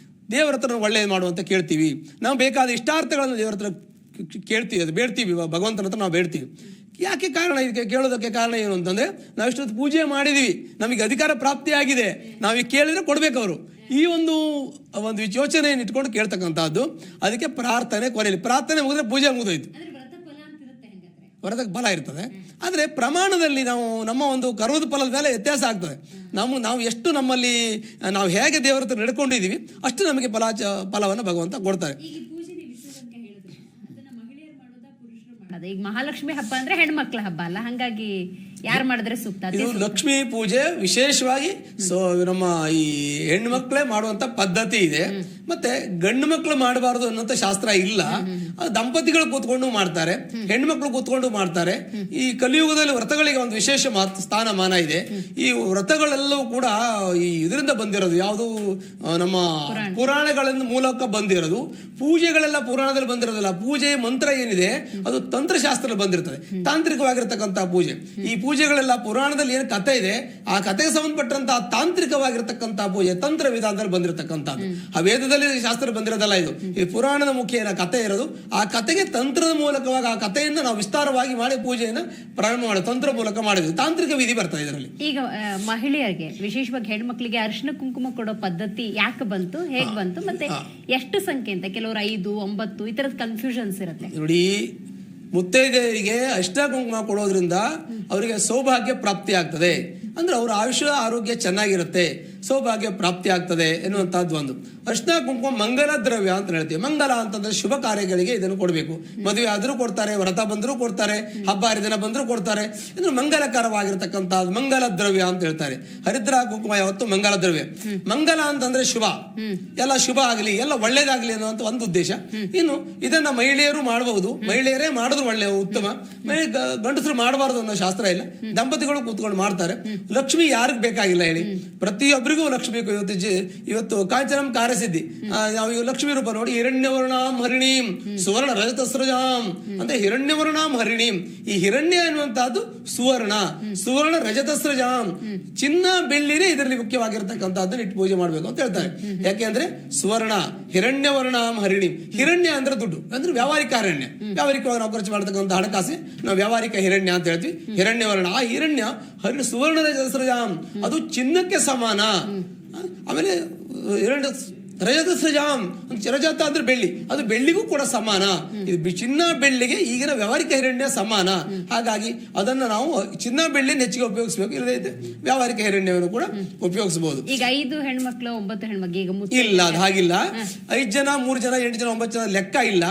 ದೇವರ ಹತ್ರ ಒಳ್ಳೇದು ಮಾಡುವಂತ ಕೇಳ್ತೀವಿ. ನಾವು ಬೇಕಾದ ಇಷ್ಟಾರ್ಥಗಳನ್ನು ದೇವರ ಹತ್ರ ಕೇಳ್ತೀವಿ, ಅದು ಬೇಡ್ತೀವಿ, ಭಗವಂತನ ಹತ್ರ ನಾವು ಬೇಡ್ತೀವಿ. ಯಾಕೆ ಕಾರಣ, ಇದಕ್ಕೆ ಕೇಳೋದಕ್ಕೆ ಕಾರಣ ಏನು ಅಂತಂದರೆ ನಾವು ಇಷ್ಟೊತ್ತು ಪೂಜೆ ಮಾಡಿದ್ದೀವಿ, ನಮಗೆ ಅಧಿಕಾರ ಪ್ರಾಪ್ತಿಯಾಗಿದೆ, ನಾವೀಗ ಕೇಳಿದರೆ ಕೊಡಬೇಕು ಅವರು. ಈ ಒಂದು ಯೋಚನೆಯನ್ನು ಇಟ್ಕೊಂಡು ಕೇಳ್ತಕ್ಕಂಥದ್ದು. ಅದಕ್ಕೆ ಪ್ರಾರ್ಥನೆ ಕೊನೆಯಲ್ಲಿ, ಪ್ರಾರ್ಥನೆ ಮುಗಿದ್ರೆ ಪೂಜೆ ಮುಗಿದೋಯ್ತು. ವ್ರತಕ್ಕೆ ಫಲ ಇರ್ತದೆ. ಆದರೆ ಪ್ರಮಾಣದಲ್ಲಿ ನಾವು ನಮ್ಮ ಒಂದು ಕರ್ಮದ ಫಲದ ಮೇಲೆ ವ್ಯತ್ಯಾಸ ಆಗ್ತದೆ. ನಾವು ಎಷ್ಟು ನಮ್ಮಲ್ಲಿ ನಾವು ಹೇಗೆ ದೇವರ ಹತ್ರ ನಡ್ಕೊಂಡಿದ್ದೀವಿ ಅಷ್ಟು ನಮಗೆ ಫಲವನ್ನು ಭಗವಂತ ಕೊಡ್ತಾರೆ. ಈಗ ಮಹಾಲಕ್ಷ್ಮಿ ಹಬ್ಬ ಅಂದ್ರೆ ಹೆಣ್ಮಕ್ಳ ಹಬ್ಬ ಅಲ್ಲ, ಹಂಗಾಗಿ ಯಾರು ಮಾಡಿದ್ರೆ ಸೂಕ್ತ. ಇದು ಲಕ್ಷ್ಮೀ ಪೂಜೆ ವಿಶೇಷವಾಗಿ ನಮ್ಮ ಈ ಹೆಣ್ಮಕ್ಳೇ ಮಾಡುವಂತ ಪದ್ಧತಿ ಇದೆ. ಮತ್ತೆ ಗಂಡು ಮಕ್ಕಳು ಮಾಡಬಾರದು ಅನ್ನೋಂಥ ಶಾಸ್ತ್ರ ಇಲ್ಲ. ದಂಪತಿಗಳು ಕೂತ್ಕೊಂಡು ಮಾಡ್ತಾರೆ, ಹೆಣ್ಮಕ್ಳು ಕೂತ್ಕೊಂಡು ಮಾಡ್ತಾರೆ. ಈ ಕಲಿಯುಗದಲ್ಲಿ ವ್ರತಗಳಿಗೆ ಒಂದು ವಿಶೇಷ ಸ್ಥಾನಮಾನ ಇದೆ. ಈ ವ್ರತಗಳೆಲ್ಲವೂ ಕೂಡ ಈ ಇದರಿಂದ ಬಂದಿರೋದು, ಯಾವುದು ನಮ್ಮ ಪುರಾಣಗಳಿಂದ ಮೂಲಕ ಬಂದಿರೋದು. ಪೂಜೆಗಳೆಲ್ಲ ಪುರಾಣದಲ್ಲಿ ಬಂದಿರೋದಿಲ್ಲ. ಪೂಜೆ ಮಂತ್ರ ಏನಿದೆ ಅದು ತಂತ್ರಶಾಸ್ತ್ರದಲ್ಲಿ ಬಂದಿರ್ತದೆ, ತಾಂತ್ರಿಕವಾಗಿರ್ತಕ್ಕಂಥ ಪೂಜೆ. ಈ ಪೂಜೆಗಳೆಲ್ಲ ಪುರಾಣದಲ್ಲಿ ಏನು ಕಥೆ ಇದೆ ಆ ಕಥೆಗೆ ಸಂಬಂಧಪಟ್ಟಂತಹ ತಾಂತ್ರಿಕವಾಗಿರ್ತಕ್ಕಂಥ ಪೂಜೆ ತಂತ್ರ ವಿಧಾನದಲ್ಲಿ ಬಂದಿರತಕ್ಕಂಥದ್ದು. ಆ ವೇದದಲ್ಲಿ ಶಾಸ್ತ್ರ ಬಂದಿರೋದಲ್ಲ ಇದು. ಈ ಪುರಾಣದ ಮುಖೇನ ಕಥೆ ಇರೋದು. ಆ ಕಥೆಗೆ ತಂತ್ರದ ಮೂಲಕವಾಗಿ ಆ ಕಥೆಯಿಂದ ನಾವು ವಿಸ್ತಾರವಾಗಿ ಮಾಡಿ ಪೂಜೆಯನ್ನು ಪ್ರಾರಂಭ ಮಾಡೋದು, ತಂತ್ರ ಮೂಲಕ ಮಾಡಿದ್ವಿ. ತಾಂತ್ರಿಕ ವಿಧಿ ಬರ್ತದೆ ಇದರಲ್ಲಿ. ಈಗ ಮಹಿಳೆಯರಿಗೆ ವಿಶೇಷವಾಗಿ ಹೆಣ್ಮಕ್ಳಿಗೆ ಅರಿಶಿನ ಕುಂಕುಮ ಕೊಡೋ ಪದ್ಧತಿ ಯಾಕೆ ಬಂತು, ಹೇಗೆ ಬಂತು, ಮತ್ತೆ ಎಷ್ಟು ಸಂಖ್ಯೆ ಅಂತ ಕೆಲವರು 5, 9 ಈ ತರದ ಕನ್ಫ್ಯೂಷನ್ಸ್ ಇರುತ್ತೆ ನೋಡಿ. ಮುತ್ತೈದೆಯರಿಗೆ ಅರಿಶಿನ ಕುಂಕುಮ ಕೊಡೋದ್ರಿಂದ ಅವರಿಗೆ ಸೌಭಾಗ್ಯ ಪ್ರಾಪ್ತಿ ಆಗ್ತದೆ. ಅಂದ್ರೆ ಅವರ ಆಯುಷ್ಯ ಆರೋಗ್ಯ ಚೆನ್ನಾಗಿರುತ್ತೆ, ಸೌಭಾಗ್ಯ ಪ್ರಾಪ್ತಿ ಆಗ್ತದೆ ಎನ್ನುವಂತಹದ್ದು ಒಂದು. ಅರಿಶಿನ ಕುಂಕುಮ ಮಂಗಲ ದ್ರವ್ಯ ಅಂತ ಹೇಳ್ತೀವಿ. ಮಂಗಲ ಅಂತಂದ್ರೆ ಶುಭ ಕಾರ್ಯಗಳಿಗೆ ಇದನ್ನು ಕೊಡಬೇಕು. ಮದುವೆ ಆದರೂ ಕೊಡ್ತಾರೆ, ವ್ರತ ಬಂದರೂ ಕೊಡ್ತಾರೆ, ಹಬ್ಬ ಹರಿದಿನ ಬಂದರೂ ಕೊಡ್ತಾರೆ. ಇದು ಮಂಗಲಕರವಾಗಿರ್ತಕ್ಕಂಥದ್ದು ಮಂಗಲ ದ್ರವ್ಯ ಅಂತ ಹೇಳ್ತಾರೆ. ಹರಿದ್ರ ಕುಂಕುಮ ಯಾವತ್ತು ಮಂಗಲ ದ್ರವ್ಯ. ಮಂಗಲ ಅಂತಂದ್ರೆ ಶುಭ, ಎಲ್ಲ ಶುಭ ಆಗಲಿ, ಎಲ್ಲ ಒಳ್ಳೇದಾಗ್ಲಿ ಅನ್ನುವಂಥ ಒಂದು ಉದ್ದೇಶ. ಇನ್ನು ಇದನ್ನ ಮಹಿಳೆಯರು ಮಾಡಬಹುದು, ಮಹಿಳೆಯರೇ ಮಾಡಿದ್ರು ಒಳ್ಳೆ ಉತ್ತಮ, ಗಂಡಸರು ಮಾಡಬಾರದು ಅನ್ನೋ ಶಾಸ್ತ್ರ ಇಲ್ಲ. ದಂಪತಿಗಳು ಕೂತ್ಕೊಂಡು ಮಾಡ್ತಾರೆ. ಲಕ್ಷ್ಮಿ ಯಾರಿಗೆ ಬೇಕಾಗಿಲ್ಲ ಹೇಳಿ, ಪ್ರತಿಯೊಬ್ಬರಿಗೂ ಲಕ್ಷ್ಮಿ ಬೇಕು. ಇವತ್ತು ಕಾಂಚನಂ ಕಾರ್ಯಸಿದ್ಧಿ, ನಾವು ಲಕ್ಷ್ಮಿ ರೂಪ ನೋಡಿ, ಹಿರಣ್ಯವರ್ಣಾಂ ಹರಿಣೀಂ ಸುವರ್ಣ ರಜತಸ್ರಜಾಂ ಅಂತ. ಹಿರಣ್ಯವರ್ಣಾಂ ಹರಿಣೀಂ, ಈ ಹಿರಣ್ಯ ಎನ್ನುವಂತಹದ್ದು ಸುವರ್ಣ ರಜತಸ್ರಜಾಂ, ಚಿನ್ನ ಬೆಳ್ಳಿನೇ ಇದರಲ್ಲಿ ಮುಖ್ಯವಾಗಿರ್ತಕ್ಕಂಥದ್ದನ್ನ ಇಟ್ಟು ಪೂಜೆ ಮಾಡಬೇಕು ಅಂತ ಹೇಳ್ತಾರೆ. ಯಾಕೆಂದ್ರೆ ಸುವರ್ಣ ಹಿರಣ್ಯವರ್ಣಾಂ ಹರಿಣಿ. ಹಿರಣ್ಯ ಅಂದ್ರೆ ದುಡ್ಡು ಅಂದ್ರೆ ವ್ಯಾವಹಾರಿಕ ಅರಣ್ಯ, ವ್ಯಾವಹಾರಿಕವಾಗಿ ನಾವು ಖರ್ಚು ಮಾಡತಕ್ಕಂಥ ಹಣಕಾಸು ನಾವು ವ್ಯಾವಹಾರಿಕ ಹಿರಣ್ಯ ಅಂತ ಹೇಳ್ತೀವಿ. ಹಿರಣ್ಯವರ್ಣ, ಆ ಹಿರಣ್ಯ ಹರಿಣ ಸುವರ್ಣದ ಜಲಸೃಜಾಂ, ಅದು ಚಿನ್ನಕ್ಕೆ ಸಮಾನ. ಆಮೇಲೆ ರಜತಸೃಜಾಂ, ರಜತ ಅಂದ್ರೆ ಬೆಳ್ಳಿ, ಅದು ಬೆಳ್ಳಿಗೂ ಕೂಡ ಸಮಾನ. ಇದು ಚಿನ್ನ ಬೆಳ್ಳಿಗೆ ಈಗಿನ ವ್ಯಾವಹಾರಿಕ ಹಿರಣ್ಯ ಸಮಾನ. ಹಾಗಾಗಿ ಅದನ್ನು ನಾವು ಚಿನ್ನ ಬೆಳ್ಳಿ ಹೆಚ್ಚಿಗೆ ಉಪಯೋಗಿಸಬೇಕು, ಇಲ್ಲದೆ ವ್ಯಾವಹಾರಿಕ ಹಿರಣ್ಯವನ್ನು ಕೂಡ ಉಪಯೋಗಿಸಬಹುದು. ಈಗ 5 ಹೆಣ್ಮಕ್ಳು 9 ಹೆಣ್ಮಕ್ಳು ಈಗ ಇಲ್ಲ, ಅದು ಹಾಗಿಲ್ಲ. 5 ಜನ 3 ಜನ 8 ಜನ 9 ಜನ ಲೆಕ್ಕ ಇಲ್ಲ.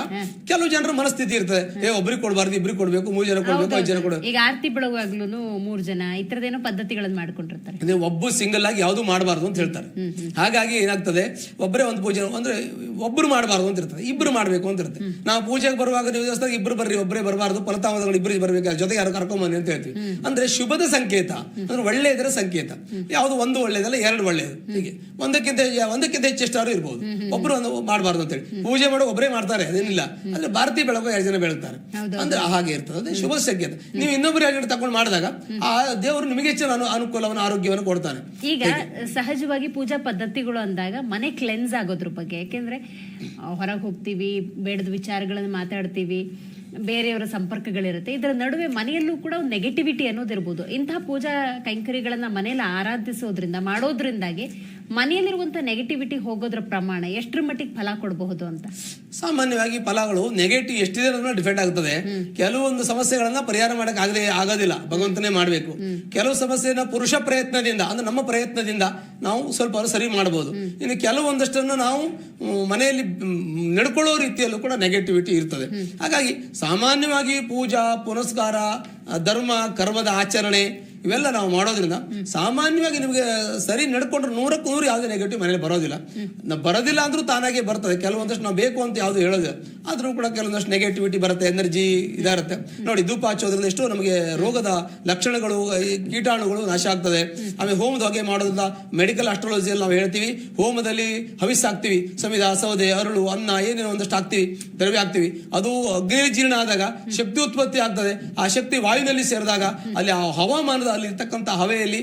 ಕೆಲವು ಜನರ ಮನಸ್ಥಿತಿ ಇರ್ತದೆ, ಒಬ್ರಿಗೆ ಕೊಡಬಾರ್ದು, ಇಬ್ರಿಗೆ ಕೊಡ್ಬೇಕು, 3 ಜನ ಕೊಡ್ಬೇಕು, 5 ಜನ ಕೊಡಬೇಕು. ಈಗ ಆರ್ತಿ ಬೆಳಗುವಾಗ್ಲೂ 3 ಜನ ಈ ತರದೇನೋ ಪದ್ಧತಿಗಳನ್ನು ಮಾಡ್ಕೊಂಡಿರ್ತಾರೆ. ಒಬ್ಬ ಸಿಂಗಲ್ ಆಗಿ ಯಾವ್ದು ಮಾಡಬಾರ್ದು ಅಂತ ಹೇಳ್ತಾರೆ. ಹಾಗಾಗಿ ಏನಾಗ್ತದೆ, ಒಬ್ಬರೇ ಒಂದು ಪೂಜೆ ಅಂದ್ರೆ ಒಬ್ರು ಮಾಡಬಾರ್ದು ಅಂತ ಇರ್ತದೆ, ಇಬ್ರು ಮಾಡ್ಬೇಕು ಅಂತ ಇರುತ್ತೆ. ನಾವು ಪೂಜೆಗೆ ಬರುವಾಗ ನೀವು ದೇವಸ್ಥಾನಕ್ಕೆ ಇಬ್ರು ಬರ್ರಿ, ಒಬ್ಬರೇ ಬರಬಾರ್ದು, ಫಲತಾಮಸಗಳು ಇಬ್ಬರಿಗೆ ಬರ್ಬೇಕು, ಜೊತೆಗೆ ಯಾರು ಕರ್ಕೊಂಬನ್ನಿ ಅಂತ ಹೇಳ್ತೀವಿ. ಅಂದ್ರೆ ಶುಭದ ಸಂಕೇತ, ಅಂದ್ರೆ ಒಳ್ಳೆಯದರ ಸಂಕೇತ. ಯಾವುದು ಒಂದು ಒಳ್ಳೇದಲ್ಲ, 2 ಒಳ್ಳೆಯದು. ಹೀಗೆ ಒಂದಕ್ಕಿಂತ ಹೆಚ್ಚೆಷ್ಟಾರು ಇರ್ಬೋದು, ಒಬ್ರು ಒಂದು ಮಾಡಬಾರ್ದು ಅಂತ ಹೇಳಿ. ಪೂಜೆ ಮಾಡೋ ಒಬ್ಬರೇ ಮಾಡ್ತಾರೆ, ಅದೇನಿಲ್ಲ. ಅಂದ್ರೆ ಭಾರತೀಯ ಬೆಳಗು 2 ಜನ ಬೆಳಗ್ತಾರೆ, ಅಂದ್ರೆ ಹಾಗೆ ಇರ್ತದೆ. ಅದೇ ಶುಭ ಸಂಕೇತ. ನೀವು ಇನ್ನೊಬ್ಬರು 2 ಜನ ತಗೊಂಡು ಮಾಡಿದಾಗ ಆ ದೇವರು ನಿಮಗೆ ಹೆಚ್ಚಿನ ಅನುಕೂಲವನ್ನು, ಆರೋಗ್ಯವನ್ನು ಕೊಡ್ತಾನೆ. ಈಗ ಸಹಜವಾಗಿ ಪೂಜಾ ಪದ್ಧತಿಗಳು ಅಂದಾಗ ಮನೆ ಕ್ಲೆನ್ಸ್ ಆಗೋದ್ರ ಬಗ್ಗೆ, ಯಾಕೆಂದ್ರೆ ಹೊರಗೆ ಹೋಗ್ತೀವಿ, ಬೇಡದ ವಿಚಾರಗಳನ್ನು ಮಾತಾಡ್ತೀವಿ, ಬೇರೆಯವರ ಸಂಪರ್ಕಗಳಿರುತ್ತೆ, ಇದರ ನಡುವೆ ಮನೆಯಲ್ಲೂ ಕೂಡ ಒಂದು ನೆಗೆಟಿವಿಟಿ ಅನ್ನೋದಿರ್ಬೋದು. ಇಂತಹ ಪೂಜಾ ಕೈಂಕರ್ಯಗಳನ್ನ ಮನೆಯಲ್ಲಿ ಆರಾಧಿಸೋದ್ರಿಂದ, ಮಾಡೋದ್ರಿಂದಾಗಿ ಮನೆಯಲ್ಲಿರುವಂತ ನೆಗೆಟಿವಿಟಿ ಹೋಗೋದ್ರ ಪ್ರಮಾಣ ಎಷ್ಟರ ಮಟ್ಟಿಗೆ ಫಲ ಕೊಡಬಹುದು ಅಂತ? ಸಾಮಾನ್ಯವಾಗಿ ಫಲಗಳು ನೆಗೆಟಿವ್ ಎಷ್ಟಿದೆ ಅನ್ನೋದನ್ನ ಡಿಪೆಂಡ್ ಆಗ್ತದೆ. ಕೆಲವೊಂದು ಸಮಸ್ಯೆಗಳನ್ನ ಪರಿಹಾರ ಮಾಡಕ್ ಆಗೋದಿಲ್ಲ, ಭಗವಂತನೇ ಮಾಡಬೇಕು. ಕೆಲವು ಸಮಸ್ಯೆನ ಪುರುಷ ಪ್ರಯತ್ನದಿಂದ, ಅಂದ್ರೆ ನಮ್ಮ ಪ್ರಯತ್ನದಿಂದ ನಾವು ಸ್ವಲ್ಪ ಸರಿ ಮಾಡಬಹುದು. ಇನ್ನು ಕೆಲವೊಂದಷ್ಟನ್ನು ನಾವು ಮನೆಯಲ್ಲಿ ನಡ್ಕೊಳ್ಳೋ ರೀತಿಯಲ್ಲೂ ಕೂಡ ನೆಗೆಟಿವಿಟಿ ಇರ್ತದೆ. ಹಾಗಾಗಿ ಸಾಮಾನ್ಯವಾಗಿ ಪೂಜಾ ಪುನಸ್ಕಾರ, ಧರ್ಮ ಕರ್ಮದ ಆಚರಣೆ ಇವೆಲ್ಲ ನಾವು ಮಾಡೋದ್ರಿಂದ ಸಾಮಾನ್ಯವಾಗಿ ನಿಮಗೆ ಸರಿ ನಡ್ಕೊಂಡ್ರೆ 100ಕ್ಕೆ 100 ಯಾವುದೇ ನೆಗೆಟಿವ್ ಮನೇಲಿ ಬರೋದಿಲ್ಲ. ಬರೋದಿಲ್ಲ ಅಂದ್ರೂ ತಾನಾಗೆ ಬರ್ತದೆ. ಕೆಲವೊಂದಷ್ಟು ನಾವು ಬೇಕು ಅಂತ ಯಾವುದು ಹೇಳೋದಿಲ್ಲ, ಆದ್ರೂ ಕೂಡ ಕೆಲವೊಂದಷ್ಟು ನೆಗೆಟಿವಿಟಿ ಬರುತ್ತೆ, ಎನರ್ಜಿ ಇದಾರುತ್ತೆ. ನೋಡಿ, ಧೂಪ ಹಚ್ಚೋದ್ರಿಂದ ಎಷ್ಟೋ ನಮಗೆ ರೋಗದ ಲಕ್ಷಣಗಳು, ಕೀಟಾಣುಗಳು ನಾಶ ಆಗ್ತದೆ. ಆಮೇಲೆ ಹೋಮದ ಹೊಗೆ ಮಾಡೋದ್ರಿಂದ ಮೆಡಿಕಲ್ ಅಸ್ಟ್ರಾಲಜಿಯಲ್ಲಿ ನಾವು ಹೇಳ್ತೀವಿ, ಹೋಮದಲ್ಲಿ ಹವಿಸ್ ಹಾಕ್ತಿವಿ, ಸಮಿದ, ಸೌದೆ, ಅರಳು, ಅನ್ನ ಏನೇನೋ ಒಂದಷ್ಟು ಹಾಕ್ತಿವಿ, ದ್ರವ್ಯ ಹಾಕ್ತಿವಿ. ಅದು ಅಗ್ನಿ ಜೀರ್ಣ ಆದಾಗ ಶಕ್ತಿ ಉತ್ಪತ್ತಿ ಆಗ್ತದೆ. ಆ ಶಕ್ತಿ ವಾಯುವಿನಲ್ಲಿ ಸೇರಿದಾಗ ಅಲ್ಲಿ ಆ ಹವಾಮಾನದ ಅಲ್ಲಿ ಇರ್ತಕ್ಕಂಥ ಹವೆಯಲ್ಲಿ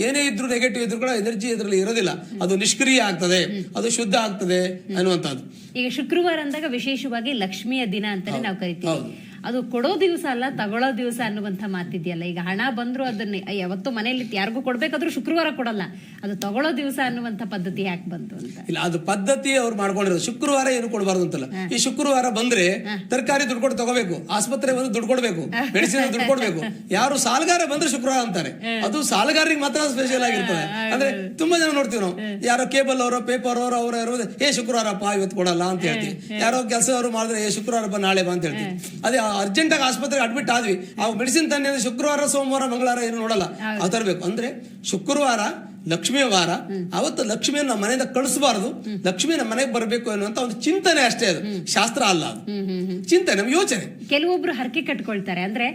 ಏನೇ ಇದ್ರು ನೆಗೆಟಿವ್ ಇದ್ರು ಕೂಡ ಎನರ್ಜಿ ಇದರಲ್ಲಿ ಇರೋದಿಲ್ಲ, ಅದು ನಿಷ್ಕ್ರಿಯ ಆಗ್ತದೆ, ಅದು ಶುದ್ಧ ಆಗ್ತದೆ ಅನ್ನುವಂಥದ್ದು. ಈಗ ಶುಕ್ರವಾರ ಅಂದಾಗ ವಿಶೇಷವಾಗಿ ಲಕ್ಷ್ಮಿಯ ದಿನ ಅಂತಾನೆ ನಾವು ಕರಿತೀವಿ. ಅದು ಕೊಡೋ ದಿವಸ ಅಲ್ಲ, ತಗೊಳ್ಳೋ ದಿವಸ ಅನ್ನುವಂಥ ಮಾತಿದೆಯಲ್ಲ. ಈಗ ಹಣ ಬಂದ್ರು ಅದನ್ನ ಯಾವತ್ತು ಮನೆಯಲ್ಲಿ ಯಾರಿಗೂ ಕೊಡ್ಬೇಕಾದ್ರೂ ಶುಕ್ರವಾರ ಕೊಡಲ್ಲ, ಅದು ತಗೊಳ್ಳೋ ದಿವಸ ಅನ್ನುವಂಥ ಪದ್ಧತಿ ಯಾಕೆ ಬಂತು ಅಂತ? ಇಲ್ಲ, ಅದು ಪದ್ಧತಿ ಅವ್ರು ಮಾಡ್ಕೊಂಡಿರೋದು. ಶುಕ್ರವಾರ ಏನು ಕೊಡಬಾರ್ದು ಅಂತಲ್ಲ. ಈ ಶುಕ್ರವಾರ ಬಂದ್ರೆ ತರಕಾರಿ ದುಡ್ಡು ಕೊಟ್ಟು ತಗೋಬೇಕು, ಆಸ್ಪತ್ರೆ ಬಂದು ದುಡ್ಡು ಕೊಡ್ಬೇಕು, ಮೆಡಿಸಿನ್ ದುಡ್ಡು ಕೊಡ್ಬೇಕು. ಯಾರು ಸಾಲಗಾರ ಬಂದ್ರೆ ಶುಕ್ರವಾರ ಅಂತಾರೆ, ಅದು ಸಾಲಗಾರರಿಗೆ ಮಾತ್ರ ಸ್ಪೆಷಲ್ ಆಗಿರ್ತದೆ. ಅಂದ್ರೆ ತುಂಬಾ ಜನ ನೋಡ್ತೀವಿ ನಾವು, ಯಾರೋ ಕೇಬಲ್ ಅವರೋ ಪೇಪರ್ ಅವರೋ ಅವರ ಇರೋದು, ಶುಕ್ರವಾರಪ್ಪ ಇವತ್ತು ಕೊಡಲ್ಲ ಅಂತ ಹೇಳ್ತೀವಿ. ಯಾರೋ ಕೆಲಸ ಅವರು ಮಾಡಿದ್ರೆ ಶುಕ್ರವಾರಪ್ಪ ನಾಳೆ ಬಾ ಅಂತ ಹೇಳ್ತೀವಿ. ಅದೇ ಅರ್ಜೆಂಟ್ ಆಗಿ ಆಸ್ಪತ್ರೆಗೆ ಅಡ್ಮಿಟ್ ಆದ್ವಿ, ಆ ಮೆಡಿಸಿನ್ ತಂದೆ ಶುಕ್ರವಾರ ಸೋಮವಾರ ಮಂಗಳವಾರ ಏನು ನೋಡಲ್ಲ, ಅದು ತರಬೇಕು. ಅಂದ್ರೆ ಶುಕ್ರವಾರ ಲಕ್ಷ್ಮಿಯ ವಾರ, ಅವತ್ತು ಲಕ್ಷ್ಮಿಯನ್ನು ನಮ್ಮ ಮನೆಯಿಂದ ಕಳಿಸಬಾರದು, ಲಕ್ಷ್ಮಿ ನಮ್ಮ ಮನೆಗೆ ಬರಬೇಕು ಅನ್ನುವಂತ ಒಂದು ಚಿಂತನೆ ಅಷ್ಟೇ. ಅದು ಶಾಸ್ತ್ರ ಅಲ್ಲ, ಅದು ಚಿಂತನೆ, ನಮ್ಮ ಯೋಚನೆ. ಕೆಲವೊಬ್ರು ಹರಕೆ ಕಟ್ಕೊಳ್ತಾರೆ, ಅಂದ್ರೆ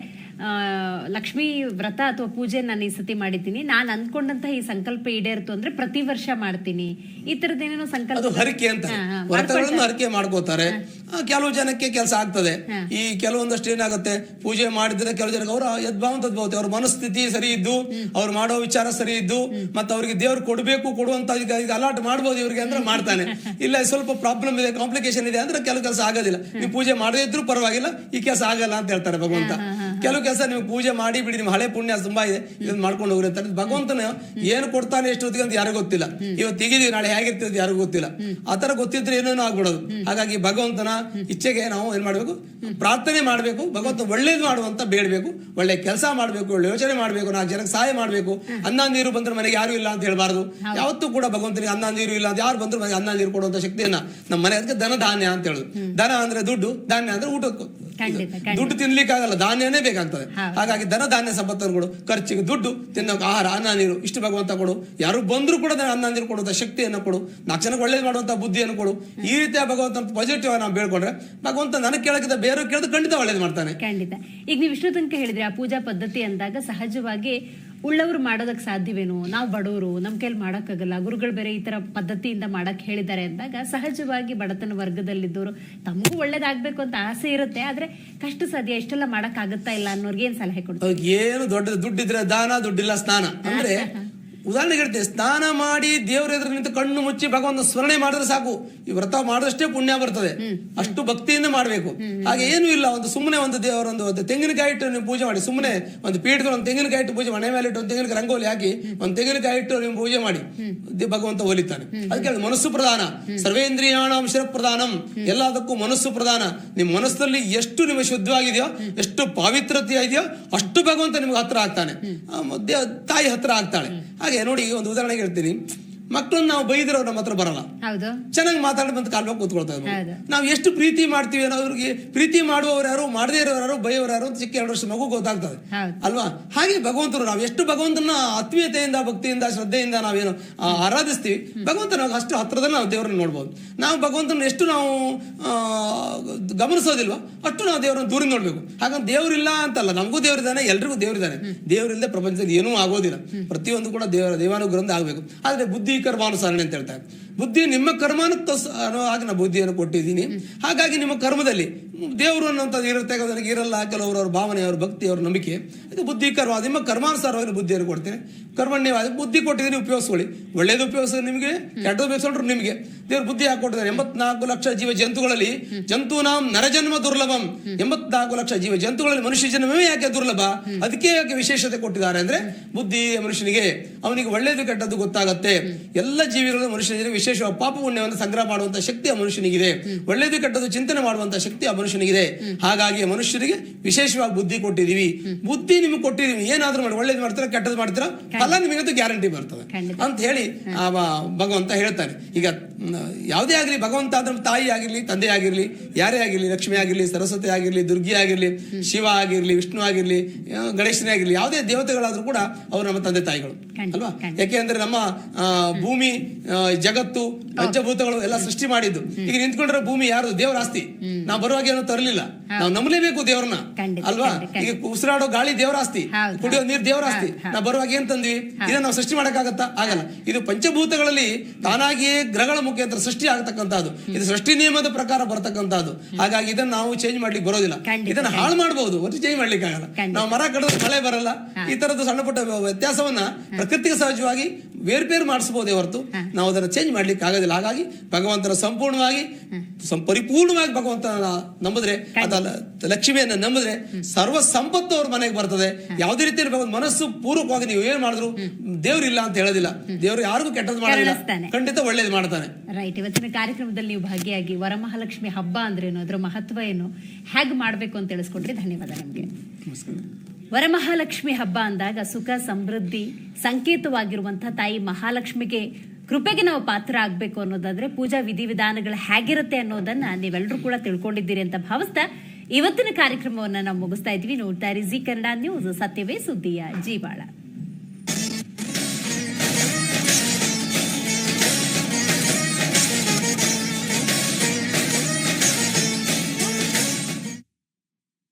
ಲಕ್ಷ್ಮೀ ವ್ರತ ಅಥವಾ ಪೂಜೆ ನಾನು ಈ ಸತಿ ಮಾಡಿದ್ದೀನಿ, ನಾನು ಅಂದ್ಕೊಂಡಂತ ಈ ಸಂಕಲ್ಪ ಈಡೇರ್ತು ಅಂದ್ರೆ ಪ್ರತಿ ವರ್ಷ ಮಾಡ್ತೀನಿ, ಈ ತರದೇನೇನೋ ಸಂಕಲ್ಪ. ಅದು ಹರಕೆ ಅಂತ, ವ್ರತಗಳನ್ನು ಹರಕೆ ಮಾಡ್ಕೋತಾರೆ. ಕೆಲವು ಜನಕ್ಕೆ ಕೆಲಸ ಆಗ್ತದೆ. ಈ ಕೆಲವೊಂದಷ್ಟು ಏನಾಗುತ್ತೆ, ಪೂಜೆ ಮಾಡಿದ್ರೆ ಕೆಲವು ಜನಕ್ಕೆ ಅವರ ಯದ್ಭಾವಂತದ್ಭಾವತೆ, ಅವ್ರ ಮನಸ್ಥಿತಿ ಸರಿ ಇದ್ದು, ಅವ್ರು ಮಾಡೋ ವಿಚಾರ ಸರಿ ಇದ್ದು, ಮತ್ತೆ ಅವ್ರಿಗೆ ದೇವ್ರು ಕೊಡ್ಬೇಕು ಕೊಡುವಂತ ಈಗ ಅಲಾಟ್ ಮಾಡ್ಬೋದು ಇವ್ರಿಗೆ ಅಂದ್ರೆ ಮಾಡ್ತಾನೆ. ಇಲ್ಲ ಸ್ವಲ್ಪ ಪ್ರಾಬ್ಲಮ್ ಇದೆ, ಕಾಂಪ್ಲಿಕೇಶನ್ ಇದೆ ಅಂದ್ರೆ ಕೆಲವು ಕೆಲಸ ಆಗೋದಿಲ್ಲ. ನೀವು ಪೂಜೆ ಮಾಡದೇ ಇದ್ರು ಪರವಾಗಿಲ್ಲ, ಈ ಕೆಲಸ ಆಗಲ್ಲ ಅಂತ ಹೇಳ್ತಾರೆ ಭಗವಂತ. ಕೆಲವು ಕೆಲಸ ನೀವು ಪೂಜೆ ಮಾಡಿ ಬಿಡಿ, ನಿಮ್ಮ ಹಳೆ ಪುಣ್ಯ ತುಂಬಾ ಇದೆ, ಇದನ್ನ ಮಾಡ್ಕೊಂಡು ಹೋಗಿರ್ತಾರೆ. ಭಗವಂತನ ಏನು ಕೊಡ್ತಾನೆ ಎಷ್ಟೊತ್ತಿಗೆ ಅಂತ ಯಾರಿಗೂ ಗೊತ್ತಿಲ್ಲ. ಇವತ್ತು ತೆಗಿದೀವಿ, ನಾಳೆ ಹೇಗಿರ್ತದೆ ಯಾರಿಗೂ ಗೊತ್ತಿಲ್ಲ. ಆತರ ಗೊತ್ತಿದ್ರೆ ಏನೇನೋ ಆಗ್ಬಿಡೋದು. ಹಾಗಾಗಿ ಭಗವಂತನ ಇಚ್ಛೆಗೆ ನಾವು ಏನ್ ಮಾಡ್ಬೇಕು, ಪ್ರಾರ್ಥನೆ ಮಾಡ್ಬೇಕು, ಭಗವಂತ ಒಳ್ಳೇದು ಮಾಡುವಂತ ಬೇಡಬೇಕು, ಒಳ್ಳೆ ಕೆಲಸ ಮಾಡ್ಬೇಕು, ಒಳ್ಳೆ ಯೋಚನೆ ಮಾಡ್ಬೇಕು, 4 ಜನಕ್ಕೆ ಸಹಾಯ ಮಾಡ್ಬೇಕು. ಅನ್ನ ನೀರು ಬಂದ್ರೆ ಮನೆಗೆ ಯಾರು ಇಲ್ಲ ಅಂತ ಹೇಳ್ಬಾರ್ದು. ಯಾವತ್ತೂ ಕೂಡ ಭಗವಂತನಿಗೆ ಅನ್ನ ನೀರು ಇಲ್ಲ ಅಂತ ಯಾರು ಬಂದ್ರು ಮನೆಗೆ ಅನ್ನ ನೀರು ಕೊಡುವಂತ ಶಕ್ತಿಯನ್ನ ನಮ್ಮ ಮನೆ, ಅದಕ್ಕೆ ಧನ ಧಾನ್ಯ ಅಂತ ಹೇಳುದು. ಧನ ಅಂದ್ರೆ ದುಡ್ಡು, ಧಾನ್ಯ ಅಂದ್ರೆ ಊಟಕ್ಕೂ. ದುಡ್ಡು ತಿನ್ಲಿಕ್ಕೆ ಆಗಲ್ಲ, ಧಾನ್ಯನೇ ಬೇಕಾಗ್ತದೆ. ಹಾಗಾಗಿ ಧನ ಧಾನ್ಯ ಸಂಪತ್ತನ್ನು ಕೊಡು, ಖರ್ಚಿಗೆ ದುಡ್ಡು, ತಿನ್ನೋಕೆ ಆಹಾರ, ಅನ್ನ ನೀರು ಇಷ್ಟು ಭಗವಂತ ಕೊಡು. ಯಾರು ಬಂದ್ರು ಕೂಡ ಅನ್ನ ನೀರು ಕೊಡುವಂತ ಶಕ್ತಿಯನ್ನು ಕೊಡು, 4 ಜನಕ್ಕೆ ಒಳ್ಳೇದು ಮಾಡುವಂತ ಬುದ್ಧಿಯನ್ನು ಕೊಡು. ಈ ರೀತಿಯ ಭಗವಂತ ಪಾಸಿಟಿವ್ ನಾವು ಬೇಡ್ಕೊಂಡ್ರೆ ಭಗವಂತ ನನಗೆ ಕೇಳಕ್ಕಿಂತ ಬೇರೆ ಕೇಳಿದ್ರೆ ಖಂಡಿತ ಒಳ್ಳೇದು ಮಾಡ್ತಾನೆ. ಖಂಡಿತ. ಈಗ ನೀವು ಇಷ್ಟು ತನಕ ಹೇಳಿದ್ರೆ ಆ ಪೂಜಾ ಪದ್ಧತಿ ಅಂದಾಗ ಸಹಜವಾಗಿ ಉಳ್ಳವರು ಮಾಡೋದಕ್ಕೆ ಸಾಧ್ಯವೇನು, ನಾವು ಬಡವರು, ನಮ್ಮ ಕೈಲಿ ಮಾಡೋಕ್ಕಾಗಲ್ಲ, ಗುರುಗಳು ಬೇರೆ ಈ ತರ ಪದ್ಧತಿಯಿಂದ ಮಾಡಕ್ ಹೇಳಿದ್ದಾರೆ ಅಂದಾಗ ಸಹಜವಾಗಿ ಬಡತನ ವರ್ಗದಲ್ಲಿದ್ದವರು ತಮಗೂ ಒಳ್ಳೇದಾಗ್ಬೇಕು ಅಂತ ಆಸೆ ಇರುತ್ತೆ, ಆದ್ರೆ ಕಷ್ಟ ಸಾಧ್ಯ, ಇಷ್ಟೆಲ್ಲ ಮಾಡಕ್ ಆಗುತ್ತಾ ಇಲ್ಲ ಅನ್ನೋರ್ಗೆ ಏನ್ ಸಲಹೆ ಕೊಡ್ತಾರೆ? ಏನು ದೊಡ್ಡ ದುಡ್ಡಿದ್ರೆ ದಾನ, ದುಡ್ಡಿಲ್ಲ ಸ್ನಾನ. ಅಂದ್ರೆ ಉದಾಹರಣೆಗೆ ಹೇಳ್ತೇನೆ, ಸ್ನಾನ ಮಾಡಿ ದೇವರ ಎದುರು ನಿಂತು ಕಣ್ಣು ಮುಚ್ಚಿ ಭಗವಂತ ಸ್ಮರಣೆ ಮಾಡಿದ್ರೆ ಸಾಕು. ಈ ವ್ರತ ಮಾಡಿದಷ್ಟೇ ಪುಣ್ಯ ಬರ್ತದೆ, ಅಷ್ಟು ಭಕ್ತಿಯಿಂದ ಮಾಡಬೇಕು. ಹಾಗೆ ಏನೂ ಇಲ್ಲ, ಒಂದು ಸುಮ್ಮನೆ ಒಂದು ದೇವರೊಂದು ತೆಂಗಿನಕಾಯಿ ಇಟ್ಟು ನೀವು ಪೂಜೆ ಮಾಡಿ, ಸುಮ್ಮನೆ ಒಂದು ಪೀಠದಲ್ಲಿ ಒಂದು ತೆಂಗಿನಕಾಯಿ ಇಟ್ಟು ಪೂಜೆ, ಮನೆ ಮೇಲೆ ಇಟ್ಟು ಒಂದು ತೆಂಗಿನಕಾಯಿ ರಂಗೋಲಿ ಹಾಕಿ ಒಂದು ತೆಂಗಿನಕಾಯಿ ಇಟ್ಟು ನೀವು ಪೂಜೆ ಮಾಡಿ, ಭಗವಂತ ಒಲಿತಾನೆ. ಅದಕ್ಕೆ ಮನಸ್ಸು ಪ್ರಧಾನ, ಸರ್ವೇಂದ್ರಿಯಾಣಂ ಶಿರ ಪ್ರಧಾನಂ, ಎಲ್ಲದಕ್ಕೂ ಮನಸ್ಸು ಪ್ರಧಾನ. ನಿಮ್ಮ ಮನಸ್ಸಲ್ಲಿ ಎಷ್ಟು ನಿಮಗೆ ಶುದ್ಧವಾಗಿದೆಯೋ, ಎಷ್ಟು ಪಾವಿತ್ರತೆ ಇದೆಯೋ, ಅಷ್ಟು ಭಗವಂತ ನಿಮ್ಗೆ ಹತ್ರ ಆಗ್ತಾನೆ, ತಾಯಿ ಹತ್ರ ಆಗ್ತಾಳೆ. ಹಾಗೆ ನೋಡಿ, ಒಂದು ಉದಾಹರಣೆಗೆ ಹೇಳ್ತೀನಿ, ಮಕ್ಕಳನ್ನ ನಾವು ಬೈದ್ರೆ ನಮ್ಮ ಹತ್ರ ಬರಲ್ಲ, ಚೆನ್ನಾಗಿ ಮಾತಾಡಿ ಬಂದು ಕಾಲ್ವಾಗ ಕೂತ್ಕೊಳ್ತಾರೆ. ನಾವು ಎಷ್ಟು ಪ್ರೀತಿ ಮಾಡ್ತೀವಿ ಅನ್ನೋದ್ರಿಗೆ, ಪ್ರೀತಿ ಮಾಡುವವರು ಯಾರು, ಮಾಡದೇ ಇರೋರು ಯಾರು, ಬೈಯೋರು ಯಾರು ಅಂತ ಚಿಕ್ಕ 2 ವರ್ಷ ಮಗು ಗೊತ್ತಾಗ್ತದೆ ಅಲ್ವಾ? ಹಾಗೆ ಭಗವಂತರು, ನಾವು ಎಷ್ಟು ಭಗವಂತನ ಆತ್ಮೀಯತೆಯಿಂದ, ಭಕ್ತಿಯಿಂದ, ಶ್ರದ್ಧೆಯಿಂದ ನಾವೇನು ಆರಾಧಿಸ್ತೀವಿ, ಭಗವಂತ ನಾವು ಅಷ್ಟು ಹತ್ರದಲ್ಲಿ ನಾವು ದೇವರನ್ನ ನೋಡ್ಬೋದು. ನಾವು ಭಗವಂತನ ಎಷ್ಟು ನಾವು ಗಮನಿಸೋದಿಲ್ವ, ಅಷ್ಟು ನಾವು ದೇವರನ್ನ ದೂರಿಂದ ನೋಡ್ಬೇಕು. ಹಾಗಂತ ದೇವರಿಲ್ಲ ಅಂತಲ್ಲ, ನಮಗೂ ದೇವರಿದ್ದಾನೆ, ಎಲ್ರಿಗೂ ದೇವರಿದ್ದಾನೆ. ದೇವರಿಲ್ಲದೆ ಪ್ರಪಂಚದಲ್ಲಿ ಏನೂ ಆಗೋದಿಲ್ಲ, ಪ್ರತಿಯೊಂದು ಕೂಡ ದೇವಾನುಗ್ರಹದಿಂದ ಆಗಬೇಕು. ಆದ್ರೆ ಬುದ್ಧಿ ಕರ್ಮಾನುಸಾರಣೆ ಅಂತ ಹೇಳ್ತಾರೆ. ಬುದ್ಧಿ ನಿಮ್ಮ ಕರ್ಮಾನುಸಾರ ಹಾಗೆ ನಾನು ಬುದ್ಧಿಯನ್ನು ಕೊಟ್ಟಿದ್ದೀನಿ. ಹಾಗಾಗಿ ನಿಮ್ಮ ಕರ್ಮದಲ್ಲಿ ದೇವರು ಅನ್ನೋಂಥದ್ದು ಇರುತ್ತೆ, ನನಗೆ ಇರಲ್ಲ. ಕೆಲವರು ಅವ್ರ ಭಾವನೆ, ಅವ್ರ ಭಕ್ತಿ, ಅವ್ರ ನಂಬಿಕೆ, ಇದು ಬುದ್ಧಿ ಕರ್ಮ. ನಿಮ್ಮ ಕರ್ಮಾನುಸಾರವಾಗಿ ಬುದ್ಧಿಯನ್ನು ಕೊಡ್ತೀನಿ. ಕರ್ಮಣ್ಯವಾಗಿ ಬುದ್ಧಿ ಕೊಟ್ಟಿದ್ದೀನಿ, ಉಪಯೋಗಿಸ್ಕೊಳ್ಳಿ. ಒಳ್ಳೇದು ಉಪಯೋಗಿಸೋದು ನಿಮಗೆ, ಕೆಟ್ಟದ್ದು ಉಪಯೋಗಿಸ್ಕೊಂಡ್ರು ನಿಮಗೆ. ದೇವ್ರು ಬುದ್ಧಿ ಹಾಕೊಟ್ಟಿದ್ದಾರೆ. 84 ಲಕ್ಷ ಜೀವ ಜಂತುಗಳಲ್ಲಿ ಜಂತೂನಾಂ ನರಜನ್ಮ ದುರ್ಲಭಂ. 84 ಲಕ್ಷ ಜೀವ ಜಂತುಗಳಲ್ಲಿ ಮನುಷ್ಯ ಜನ್ಮವೇ ಯಾಕೆ ದುರ್ಲಭ, ಅದಕ್ಕೆ ಯಾಕೆ ವಿಶೇಷತೆ ಕೊಟ್ಟಿದ್ದಾರೆ ಅಂದ್ರೆ, ಬುದ್ಧಿ ಮನುಷ್ಯನಿಗೆ, ಅವನಿಗೆ ಒಳ್ಳೇದು ಕೆಟ್ಟದ್ದು ಗೊತ್ತಾಗತ್ತೆ. ಎಲ್ಲ ಜೀವಿಗಳು ಮನುಷ್ಯನಿಗೆ ವಿಶೇಷ ಪಾಪ ಪುಣ್ಯವನ್ನು ಸಂಗ್ರಹ ಮಾಡುವಂತ ಶಕ್ತಿ ಆ ಮನುಷ್ಯನಿಗಿದೆ, ಒಳ್ಳೇದು ಕೆಟ್ಟದ್ದು ಚಿಂತನೆ ಮಾಡುವಂತ ಶಕ್ತಿ ಆ ಮನುಷ್ಯನಿಗಿದೆ. ಹಾಗಾಗಿ ಮನುಷ್ಯರಿಗೆ ವಿಶೇಷವಾಗಿ ಬುದ್ಧಿ ಕೊಟ್ಟಿದೀವಿ. ಬುದ್ಧಿ ನಿಮ್ಗೆ ಕೊಟ್ಟಿದೀವಿ, ಏನಾದ್ರೂ ಮಾಡಿ, ಒಳ್ಳೇದು ಮಾಡ್ತೀರಾ, ಕೆಟ್ಟದ್ದು ಮಾಡ್ತೀರಾ, ಫಲ ನಿಮಗಂತೂ ಗ್ಯಾರಂಟಿ ಬರ್ತದೆ ಅಂತ ಹೇಳಿ ಭಗವಂತ ಹೇಳ್ತಾನೆ. ಈಗ ಯಾವುದೇ ಆಗಲಿ, ಭಗವಂತ ಅಂದ್ರೆ ತಾಯಿ ಆಗಿರ್ಲಿ, ತಂದೆ ಆಗಿರ್ಲಿ, ಯಾರೇ ಆಗಿರ್ಲಿ, ಲಕ್ಷ್ಮಿ ಆಗಿರ್ಲಿ, ಸರಸ್ವತಿ ಆಗಿರ್ಲಿ, ದುರ್ಗಿ ಆಗಿರ್ಲಿ, ಶಿವ ಆಗಿರ್ಲಿ, ವಿಷ್ಣು ಆಗಿರ್ಲಿ, ಗಣೇಶನೇ ಆಗಿರ್ಲಿ, ಯಾವುದೇ ದೇವತೆಗಳಾದ್ರೂ ಕೂಡ ಅವರು ನಮ್ಮ ತಂದೆ ತಾಯಿಗಳು ಅಲ್ವಾ? ಯಾಕೆಂದ್ರೆ ನಮ್ಮ ಭೂಮಿ, ಜಗತ್ತು, ಪಂಚಭೂತಗಳು ಎಲ್ಲ ಸೃಷ್ಟಿ ಮಾಡಿದ್ದು. ಈಗ ನಿಂತ್ಕೊಂಡ್ರೆ ಭೂಮಿ ಯಾರು? ದೇವರ ಆಸ್ತಿ. ನಾವು ಬರುವಾಗ ಏನೋ ತರಲಿಲ್ಲ, ನಾವು ನಂಬಲೇಬೇಕು ದೇವ್ರನ್ನ ಅಲ್ವಾ? ಈಗ ಉಸಿರಾಡೋ ಗಾಳಿ ದೇವರ ಆಸ್ತಿ, ಕುಡಿಯೋ ನೀರು ದೇವರ ಆಸ್ತಿ. ನಾವು ಬರುವಾಗ ಏನ್ ತಂದ್ವಿ? ಇದನ್ನ ನಾವು ಸೃಷ್ಟಿ ಮಾಡಕ್ಕಾಗತ್ತಾ? ಆಗಲ್ಲ. ಇದು ಪಂಚಭೂತಗಳಲ್ಲಿ ತಾನಾಗಿಯೇ ಗ್ರಹಗಳ ಮುಖಾಂತರ ಸೃಷ್ಟಿ ಆಗತಕ್ಕಂಥದ್ದು, ಇದು ಸೃಷ್ಟಿ ನಿಯಮದ ಪ್ರಕಾರ ಬರತಕ್ಕಂಥದ್ದು. ಹಾಗಾಗಿ ಇದನ್ನ ನಾವು ಚೇಂಜ್ ಮಾಡ್ಲಿಕ್ಕೆ ಬರೋದಿಲ್ಲ. ಇದನ್ನ ಹಾಳು ಮಾಡಬಹುದು, ಒಟ್ಟು ಚೇಂಜ್ ಮಾಡ್ಲಿಕ್ಕೆ ಆಗಲ್ಲ. ನಾವು ಮರ ಕಡಿದ್ರೆ ಮಳೆ ಬರಲ್ಲ. ಈ ತರದ್ದು ಸಣ್ಣ ಪುಟ್ಟ ವ್ಯತ್ಯಾಸವನ್ನ ಪ್ರಕೃತಿಗೆ ಸಹಜವಾಗಿ ಬೇರೆ ಮಾಡಿಸಬಹುದೇ ಹೊರತು ನಾವು ಅದನ್ನು ಚೇಂಜ್ ಮಾಡ್ಲಿಕ್ಕೆ ಆಗೋದಿಲ್ಲ. ಹಾಗಾಗಿ ಭಗವಂತನ ಸಂಪೂರ್ಣವಾಗಿ ಪರಿಪೂರ್ಣವಾಗಿ ಭಗವಂತನ ನಂಬಿದ್ರೆ, ಅದಲ್ಲ ಲಕ್ಷ್ಮಿಯನ್ನ ನಂಬಿದ್ರೆ ಸರ್ವ ಸಂಪತ್ತು ಅವ್ರ ಮನೆಗೆ ಬರ್ತದೆ. ಯಾವುದೇ ರೀತಿಯಲ್ಲಿ ಭಗವಂತ ಮನಸ್ಸು ಪೂರ್ವಕವಾಗಿ ನೀವು ಏನ್ ಮಾಡಿದ್ರು ದೇವ್ರಿಲ್ಲ ಅಂತ ಹೇಳೋದಿಲ್ಲ. ದೇವ್ರು ಯಾರಿಗೂ ಕೆಟ್ಟದ್ದು ಮಾಡೋದಿಲ್ಲ, ಖಂಡಿತ ಒಳ್ಳೇದು ಮಾಡ್ತಾನೆ. ರೈಟ್. ಇವತ್ತಿನ ಕಾರ್ಯಕ್ರಮದಲ್ಲಿ ನೀವು ಭಾಗಿಯಾಗಿ ವರಮಹಾಲಕ್ಷ್ಮಿ ಹಬ್ಬ ಅಂದ್ರೇನು, ಅದರ ಮಹತ್ವ ಏನು, ಹೇಗೆ ಮಾಡ್ಬೇಕು ಅಂತ ತಿಳಿಸ್ಕೊಟ್ರಿ. ಧನ್ಯವಾದ ನಿಮ್ಗೆ. ವರಮಹಾಲಕ್ಷ್ಮಿ ಹಬ್ಬ ಅಂದಾಗ ಸುಖ ಸಮೃದ್ಧಿ ಸಂಕೇತವಾಗಿರುವಂತಹ ತಾಯಿ ಮಹಾಲಕ್ಷ್ಮಿಗೆ ಕೃಪೆಗೆ ನಾವು ಪಾತ್ರ ಆಗ್ಬೇಕು ಅನ್ನೋದಾದ್ರೆ ಪೂಜಾ ವಿಧಿವಿಧಾನಗಳು ಹೇಗಿರುತ್ತೆ ಅನ್ನೋದನ್ನ ನೀವೆಲ್ಲರೂ ಕೂಡ ತಿಳ್ಕೊಂಡಿದ್ದೀರಿ ಅಂತ ಭಾವಿಸ್ತಾ ಇವತ್ತಿನ ಕಾರ್ಯಕ್ರಮವನ್ನ ನಾವು ಮುಗಿಸ್ತಾ ಇದ್ವಿ. ನೋಡ್ತಾ ಇರಿ ಜಿ ಕನ್ನಡ ನ್ಯೂಸ್, ಸತ್ಯವೇ ಸುದ್ದಿಯ ಜೀವಾಳ.